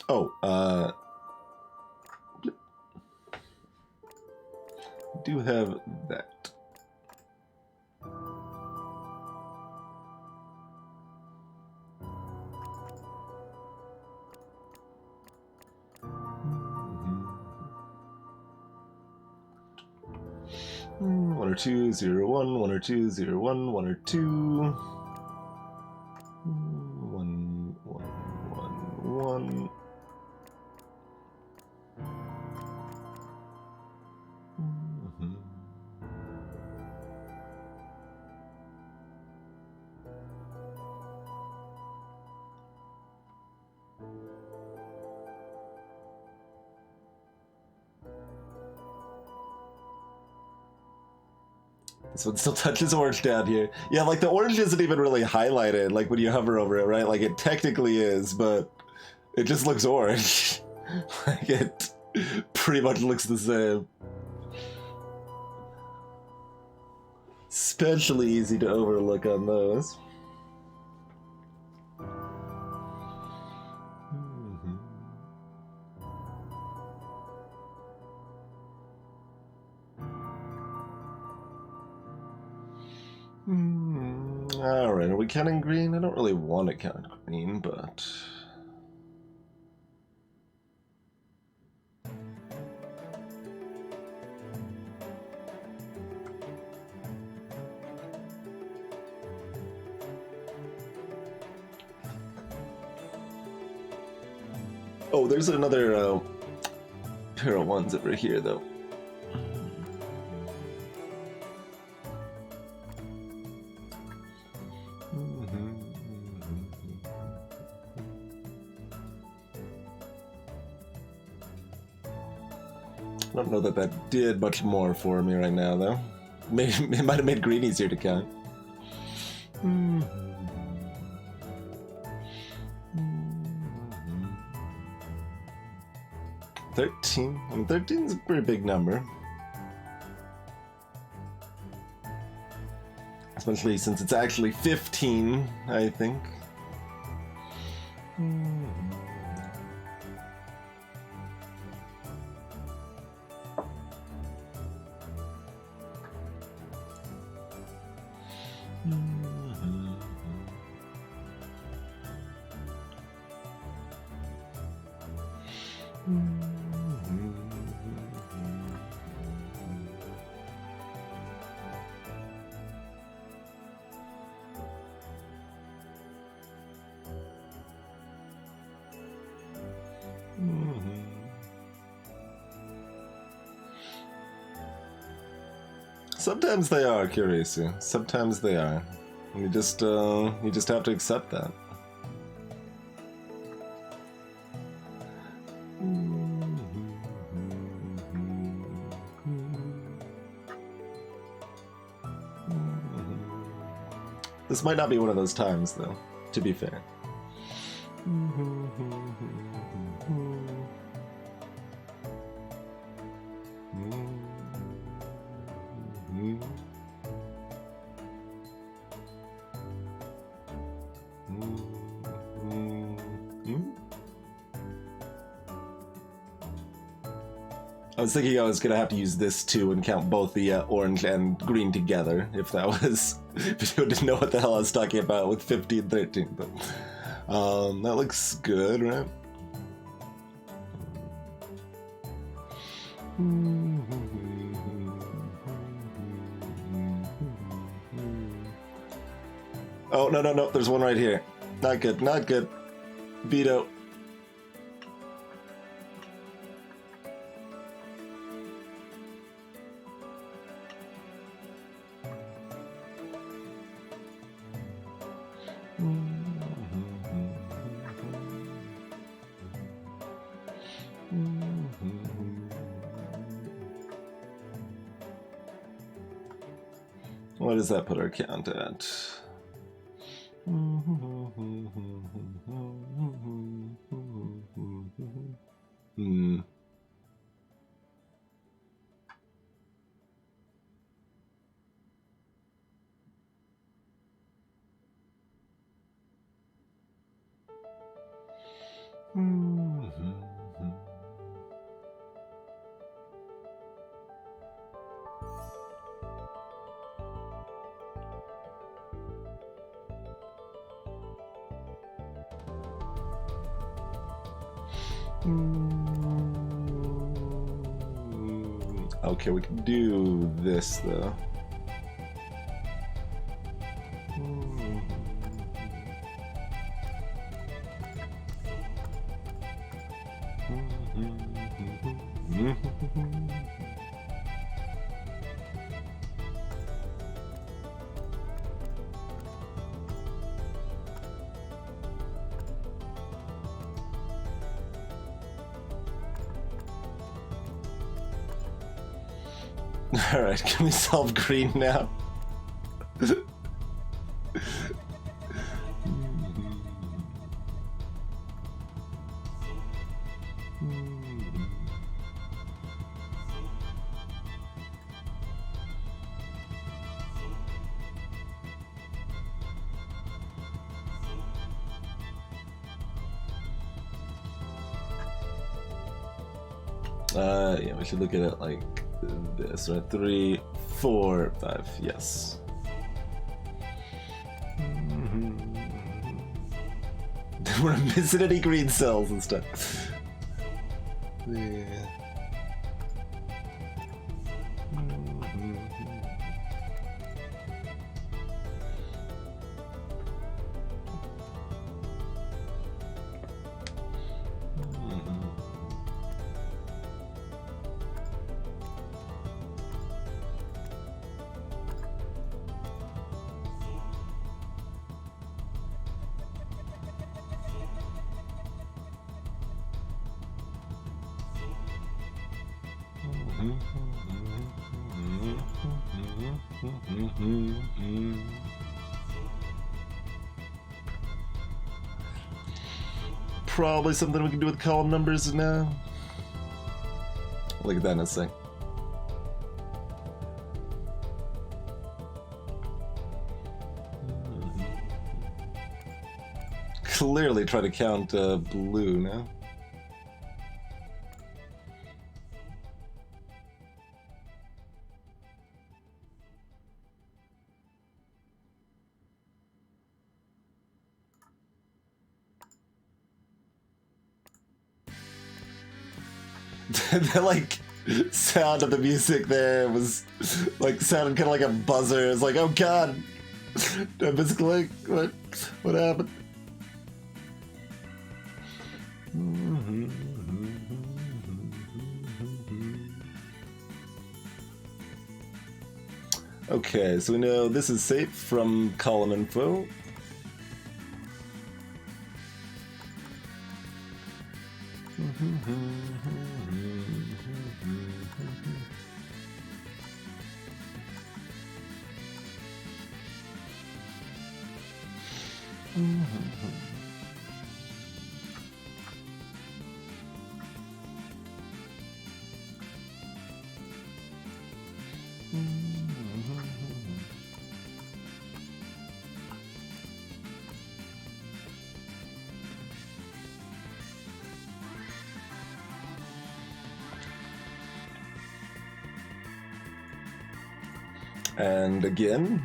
Oh, do have that. One or two, 0, 1, 1 or 2, 0, 1, 1 or 2. 1, 1, 1, 1. This one still touches orange down here. Yeah, like the orange isn't even really highlighted, like when you hover over it, right? Like it technically is, but it just looks orange. Like it pretty much looks the same. Especially easy to overlook on those. Alright, are we counting green? I don't really want to count green, but... Oh, there's another pair of ones over here, though. I don't know that that did much more for me right now, though. It might have made green easier to count. 13. I mean, 13 is a pretty big number. Especially since it's actually 15, I think. Sometimes they are, Curisu. Sometimes they are. You just have to accept that. This might not be one of those times, though, to be fair. I was thinking I was gonna have to use this too and count both the orange and green together, if that was... if you didn't know what the hell I was talking about with 15, 13, but... that looks good, right? Oh, no, no, no, there's one right here. Not good, not good. Veto. What does that put our count at? Okay, we can do this though. Alright, can we solve green now? Yeah, we should look at it like this, right? 3, 4, 5, yes. We're missing any green cells and stuff. Yeah. Probably something we can do with column numbers now. Look at that in a sec. Clearly try to count blue now. The like sound of the music there was like sounded kind of like a buzzer. It's like, oh god, did I misclick? What happened? Okay, so we know this is safe from column info. And again.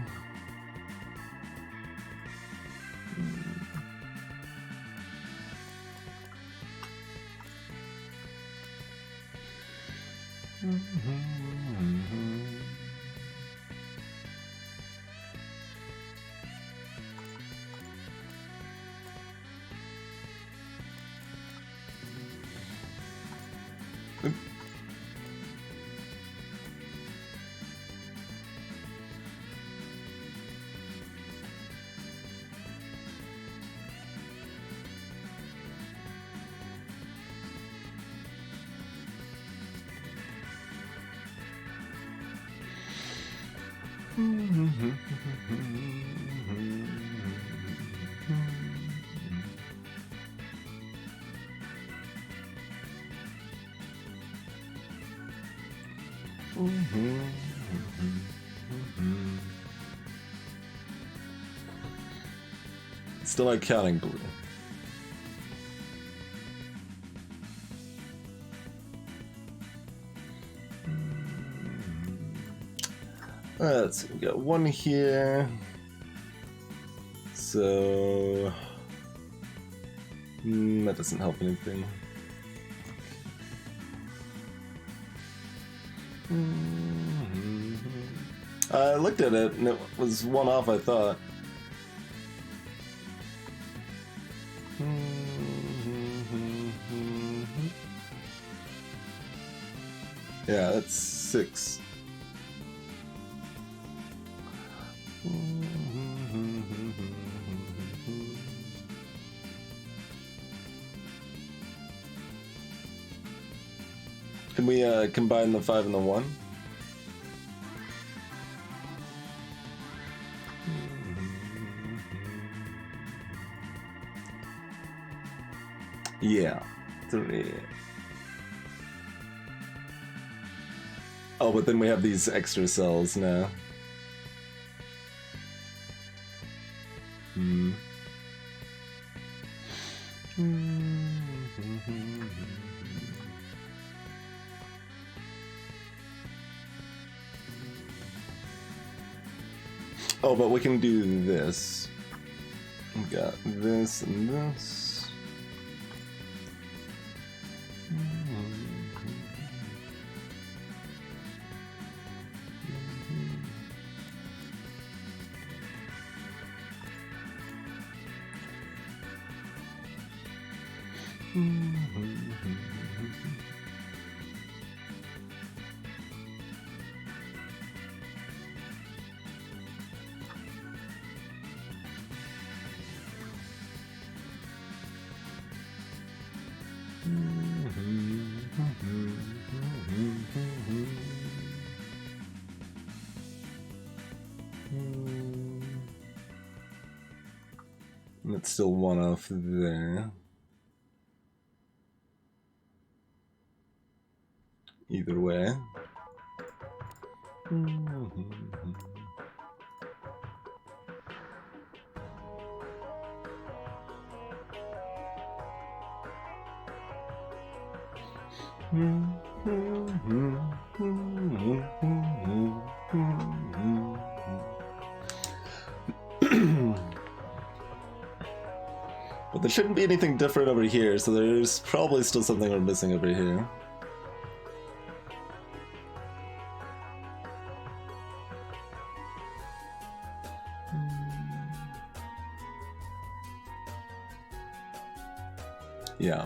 Still not counting blue. Let's see, we got one here. So that doesn't help anything. I looked at it and it was one off, I thought. Yeah, that's 6. Can we combine the 5 and the 1? Yeah, 3. Oh, but then we have these extra cells now. Oh, but we can do this. We got this and this. It's still one off there. Either way. But there shouldn't be anything different over here, so there's probably still something we're missing over here. Yeah.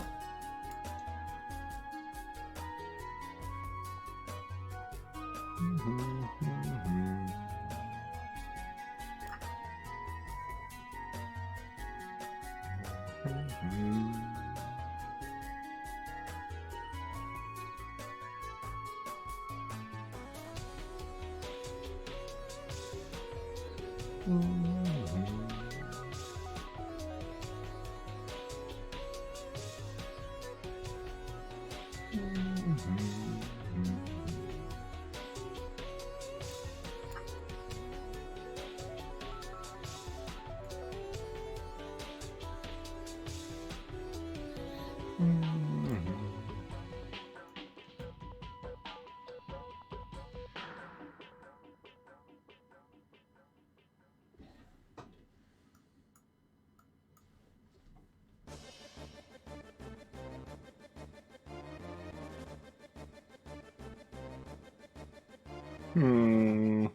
Hmm.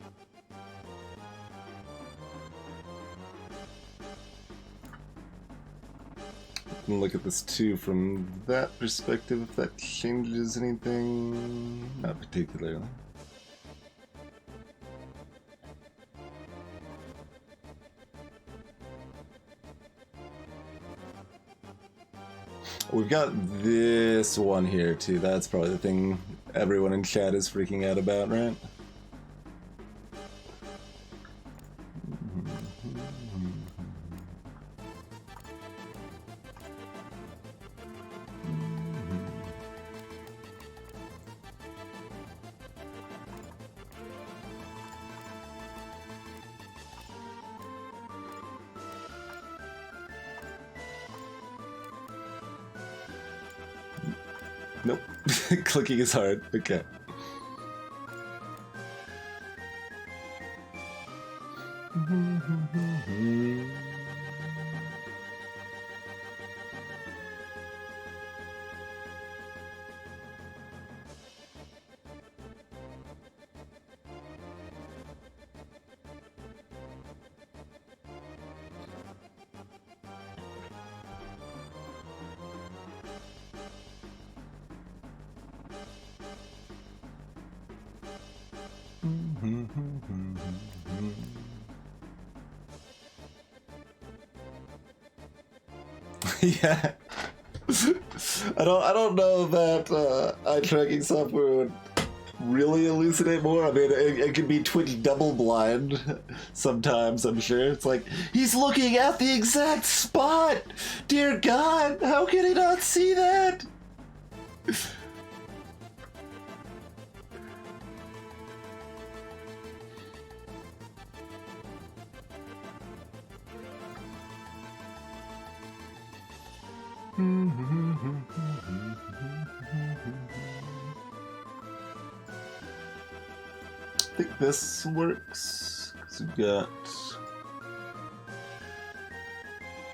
Can look at this too from that perspective, if that changes anything. Not particularly. We've got this one here too. That's probably the thing everyone in chat is freaking out about, right? Nope. Clicking is hard. Okay. Yeah. I don't know that eye tracking software would really elucidate more. I mean, it could be Twitch double blind sometimes, I'm sure. It's like, he's looking at the exact spot! Dear God, how can he not see that? I think this works. 'Cause we've got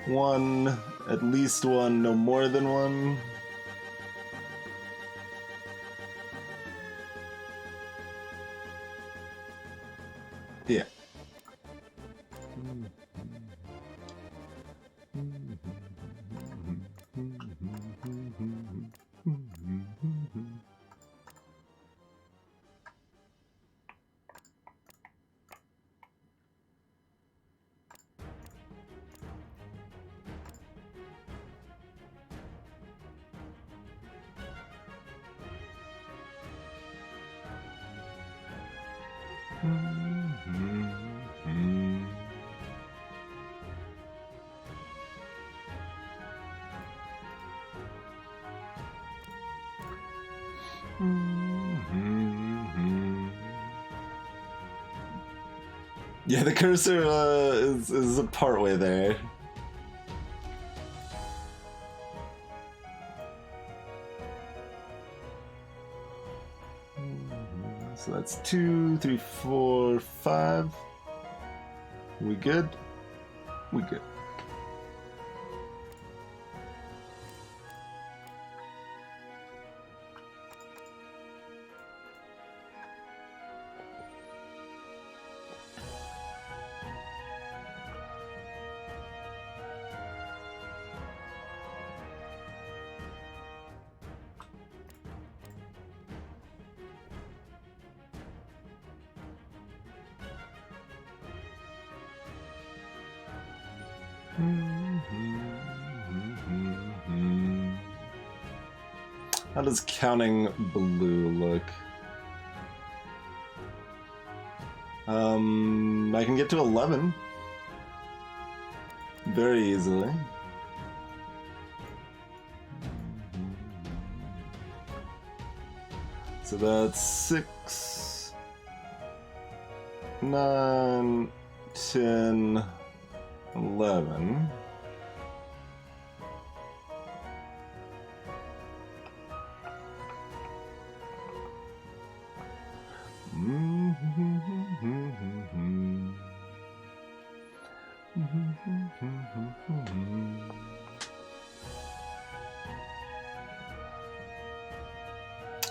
one, at least one, no more than one. Yeah. Yeah, the cursor is a part way there. So that's 2, 3, 4, 5. We good? We good. How does counting blue look? I can get to 11 very easily. So that's 6, 9, 10, 11.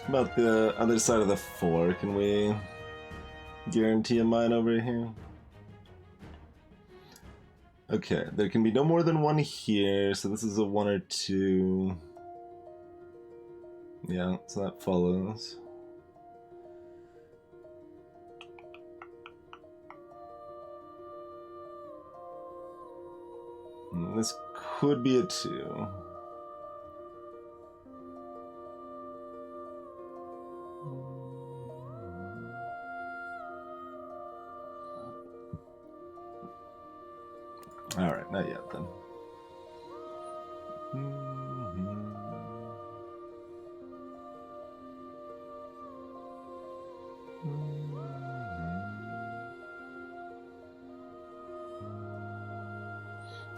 About the other side of the 4, can we Guarantee a mine over here. Okay, there can be no more than one here, so this is a 1 or 2. Yeah, so that follows. And this could be a 2. Alright, not yet then.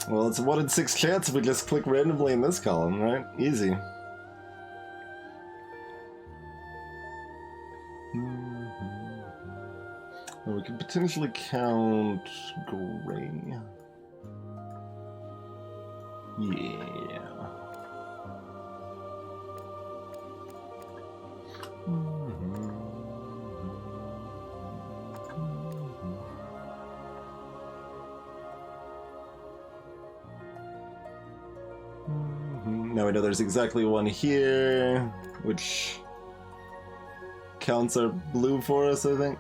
Well, it's a 1 in 6 chance if we just click randomly in this column, right? Easy. Well, we could potentially count gray. Yeah. Now we know there's exactly one here, which counts our blue for us, I think.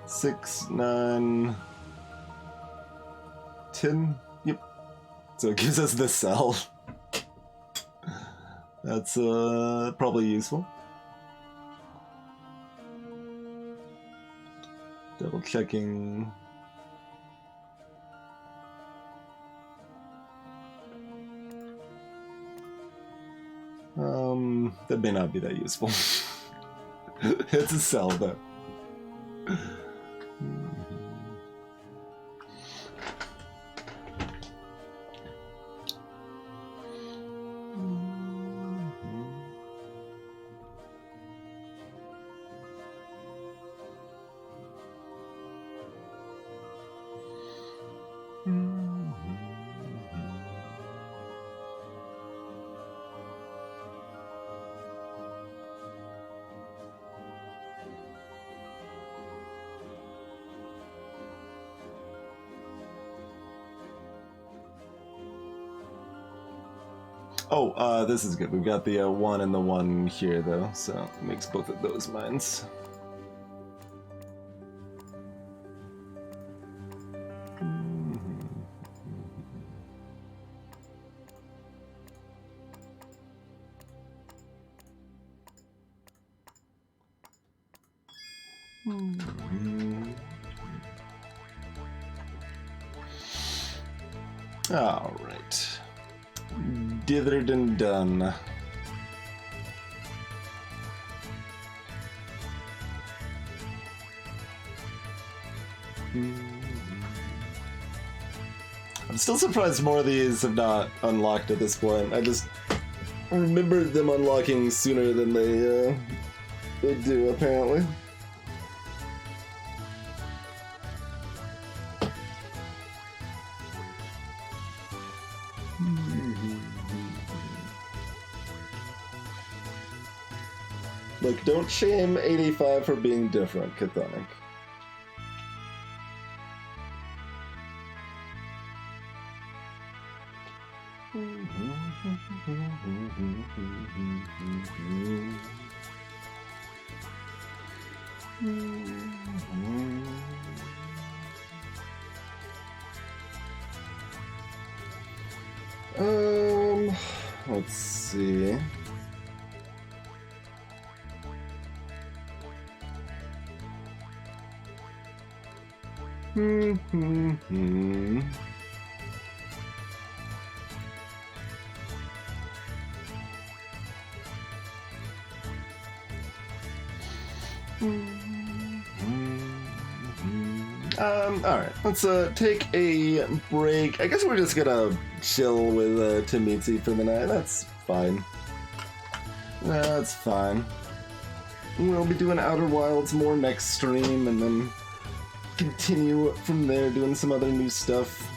6, 9, 10. Yep. So it gives us the cell. That's probably useful. Double checking. That may not be that useful. It's a cell though. Oh, this is good. We've got the 1 and the 1 here, though, so it makes both of those mines. All right. Dithered and done. I'm still surprised more of these have not unlocked at this point. I just remembered them unlocking sooner than they do, apparently. Like, don't shame 85 for being different, Chthonic. Let's see. Alright, let's take a break. I guess we're just gonna chill with Tametsi for the night. That's fine. That's fine. We'll be doing Outer Wilds more next stream, and then continue from there doing some other new stuff.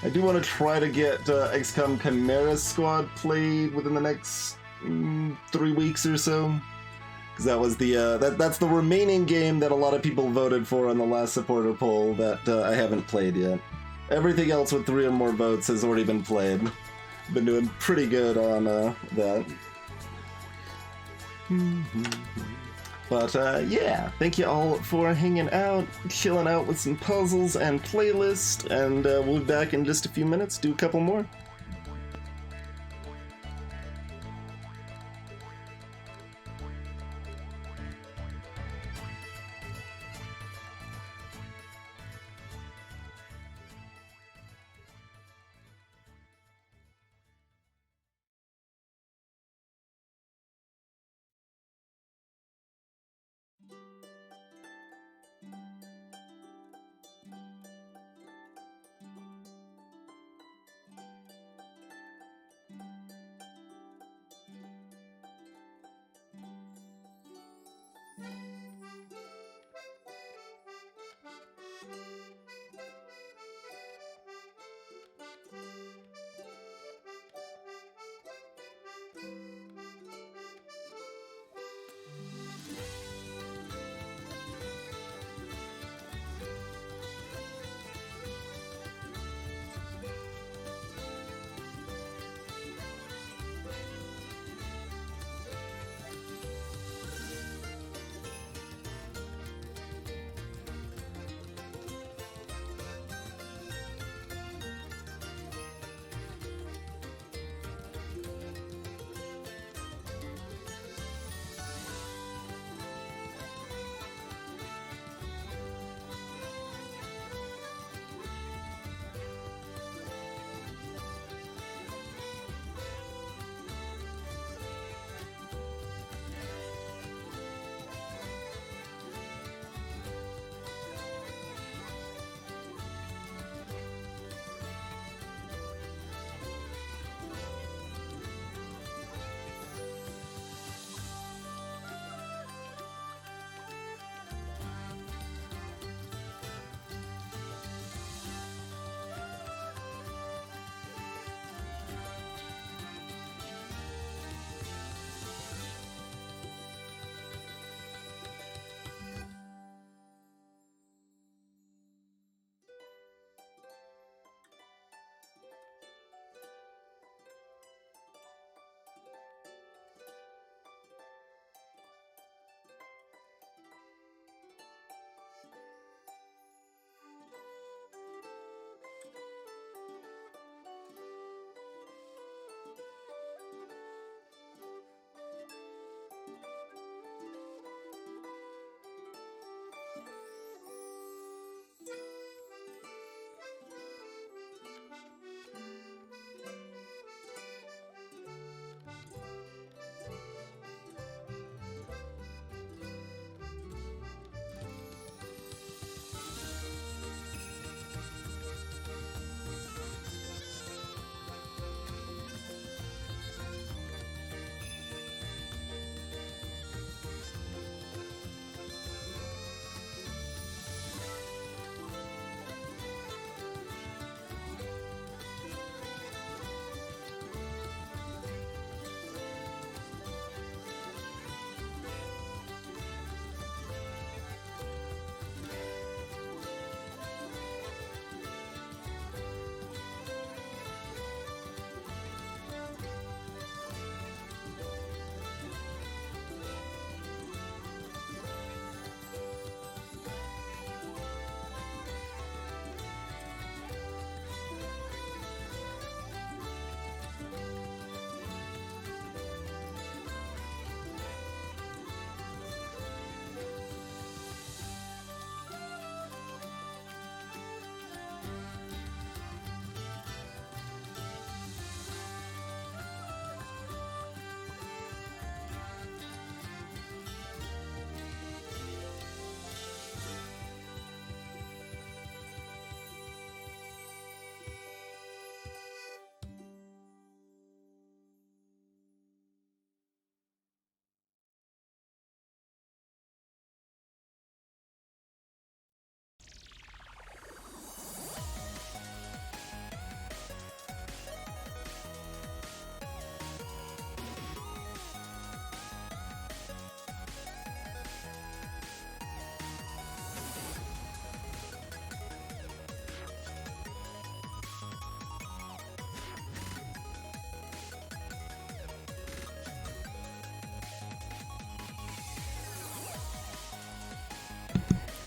I do want to try to get XCOM Chimera Squad played within the next 3 weeks or so. Because that was the that's the remaining game that a lot of people voted for on the last supporter poll that I haven't played yet. Everything else with 3 or more votes has already been played. Been doing pretty good on that. But yeah, thank you all for hanging out, chilling out with some puzzles and playlist, and we'll be back in just a few minutes, do a couple more.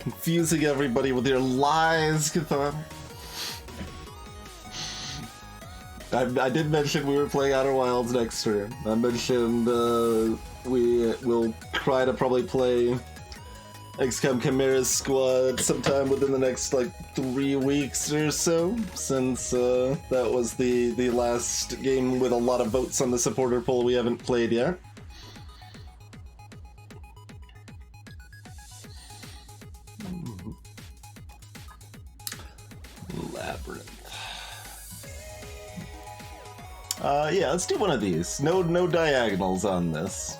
Confusing everybody with your lies, Cthulhu. I did mention we were playing Outer Wilds next stream. I mentioned we will try to probably play XCOM Chimera's Squad sometime within the next like 3 weeks or so, since that was the last game with a lot of votes on the supporter poll we haven't played yet. Labyrinth. Yeah, let's do one of these. No diagonals on this.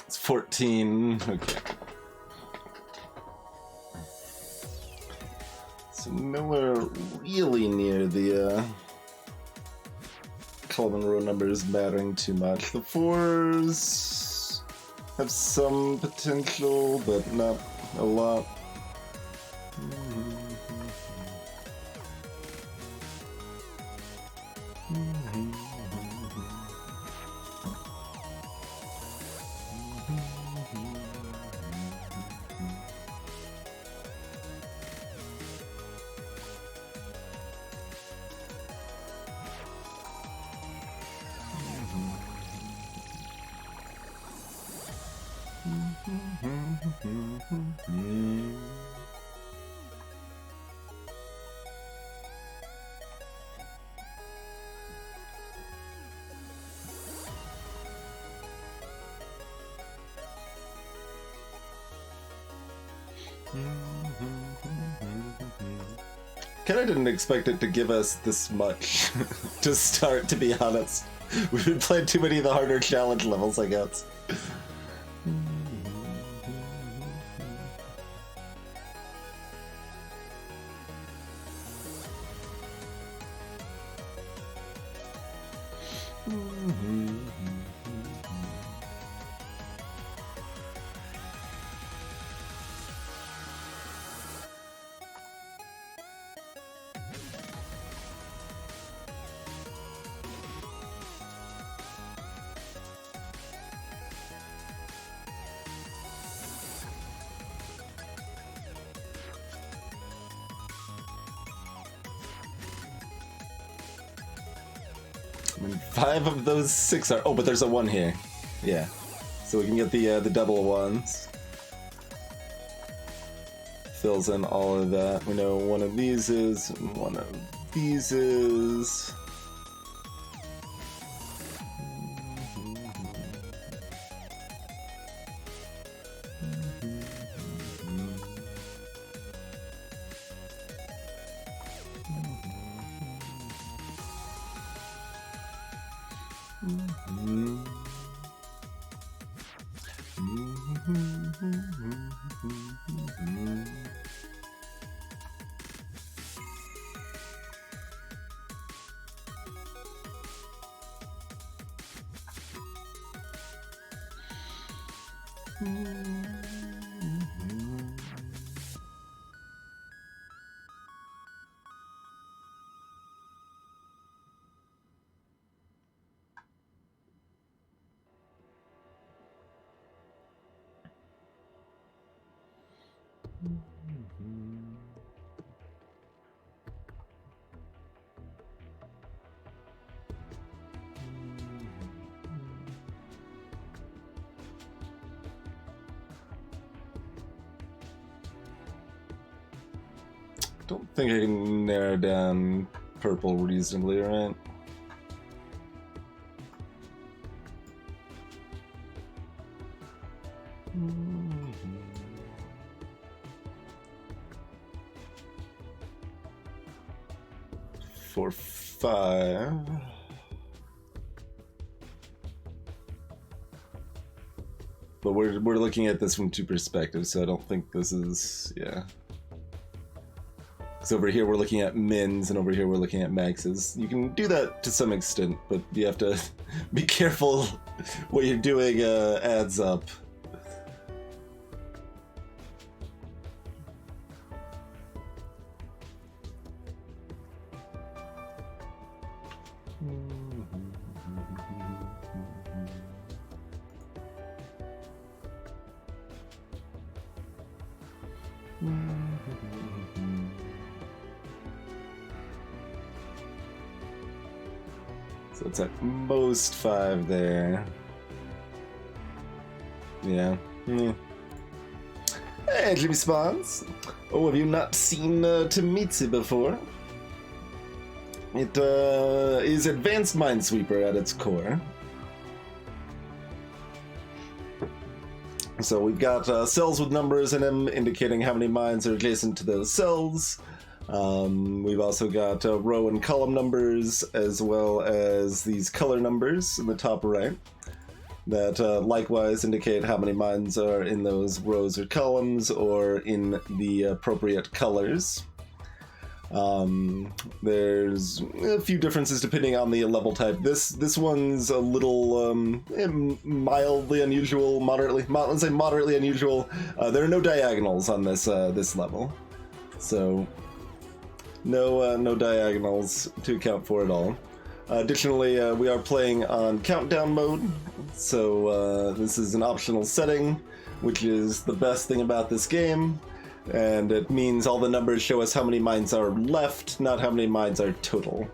It's 14. Okay. So nowhere really near the column and row numbers mattering too much. The 4s have some potential, but not a lot. Kinda didn't expect it to give us this much to start, to be honest. We've been playing too many of the harder challenge levels, I guess. I mean, 5 of those 6 are... Oh, but there's a 1 here. Yeah. So we can get the double ones. Fills in all of that. We know one of these is... One of these is... Don't think I can narrow down purple reasonably, right? For 5. But we're looking at this from 2 perspectives, so I don't think this is, yeah. Because over here we're looking at mins, and over here we're looking at maxes. You can do that to some extent, but you have to be careful what you're doing adds up. So it's at most 5 there. Yeah. Hey, Jimmy Spawns. Oh, have you not seen Tametsi before? It is Advanced Minesweeper at its core. So we've got cells with numbers in them indicating how many mines are adjacent to those cells. We've also got row and column numbers, as well as these color numbers in the top right that likewise indicate how many mines are in those rows or columns or in the appropriate colors. There's a few differences depending on the level type. This one's a little mildly unusual, let's say moderately unusual. There are no diagonals on this this level, so no diagonals to account for at all. Additionally, we are playing on countdown mode, so this is an optional setting, which is the best thing about this game. And it means all the numbers show us how many mines are left, not how many mines are total.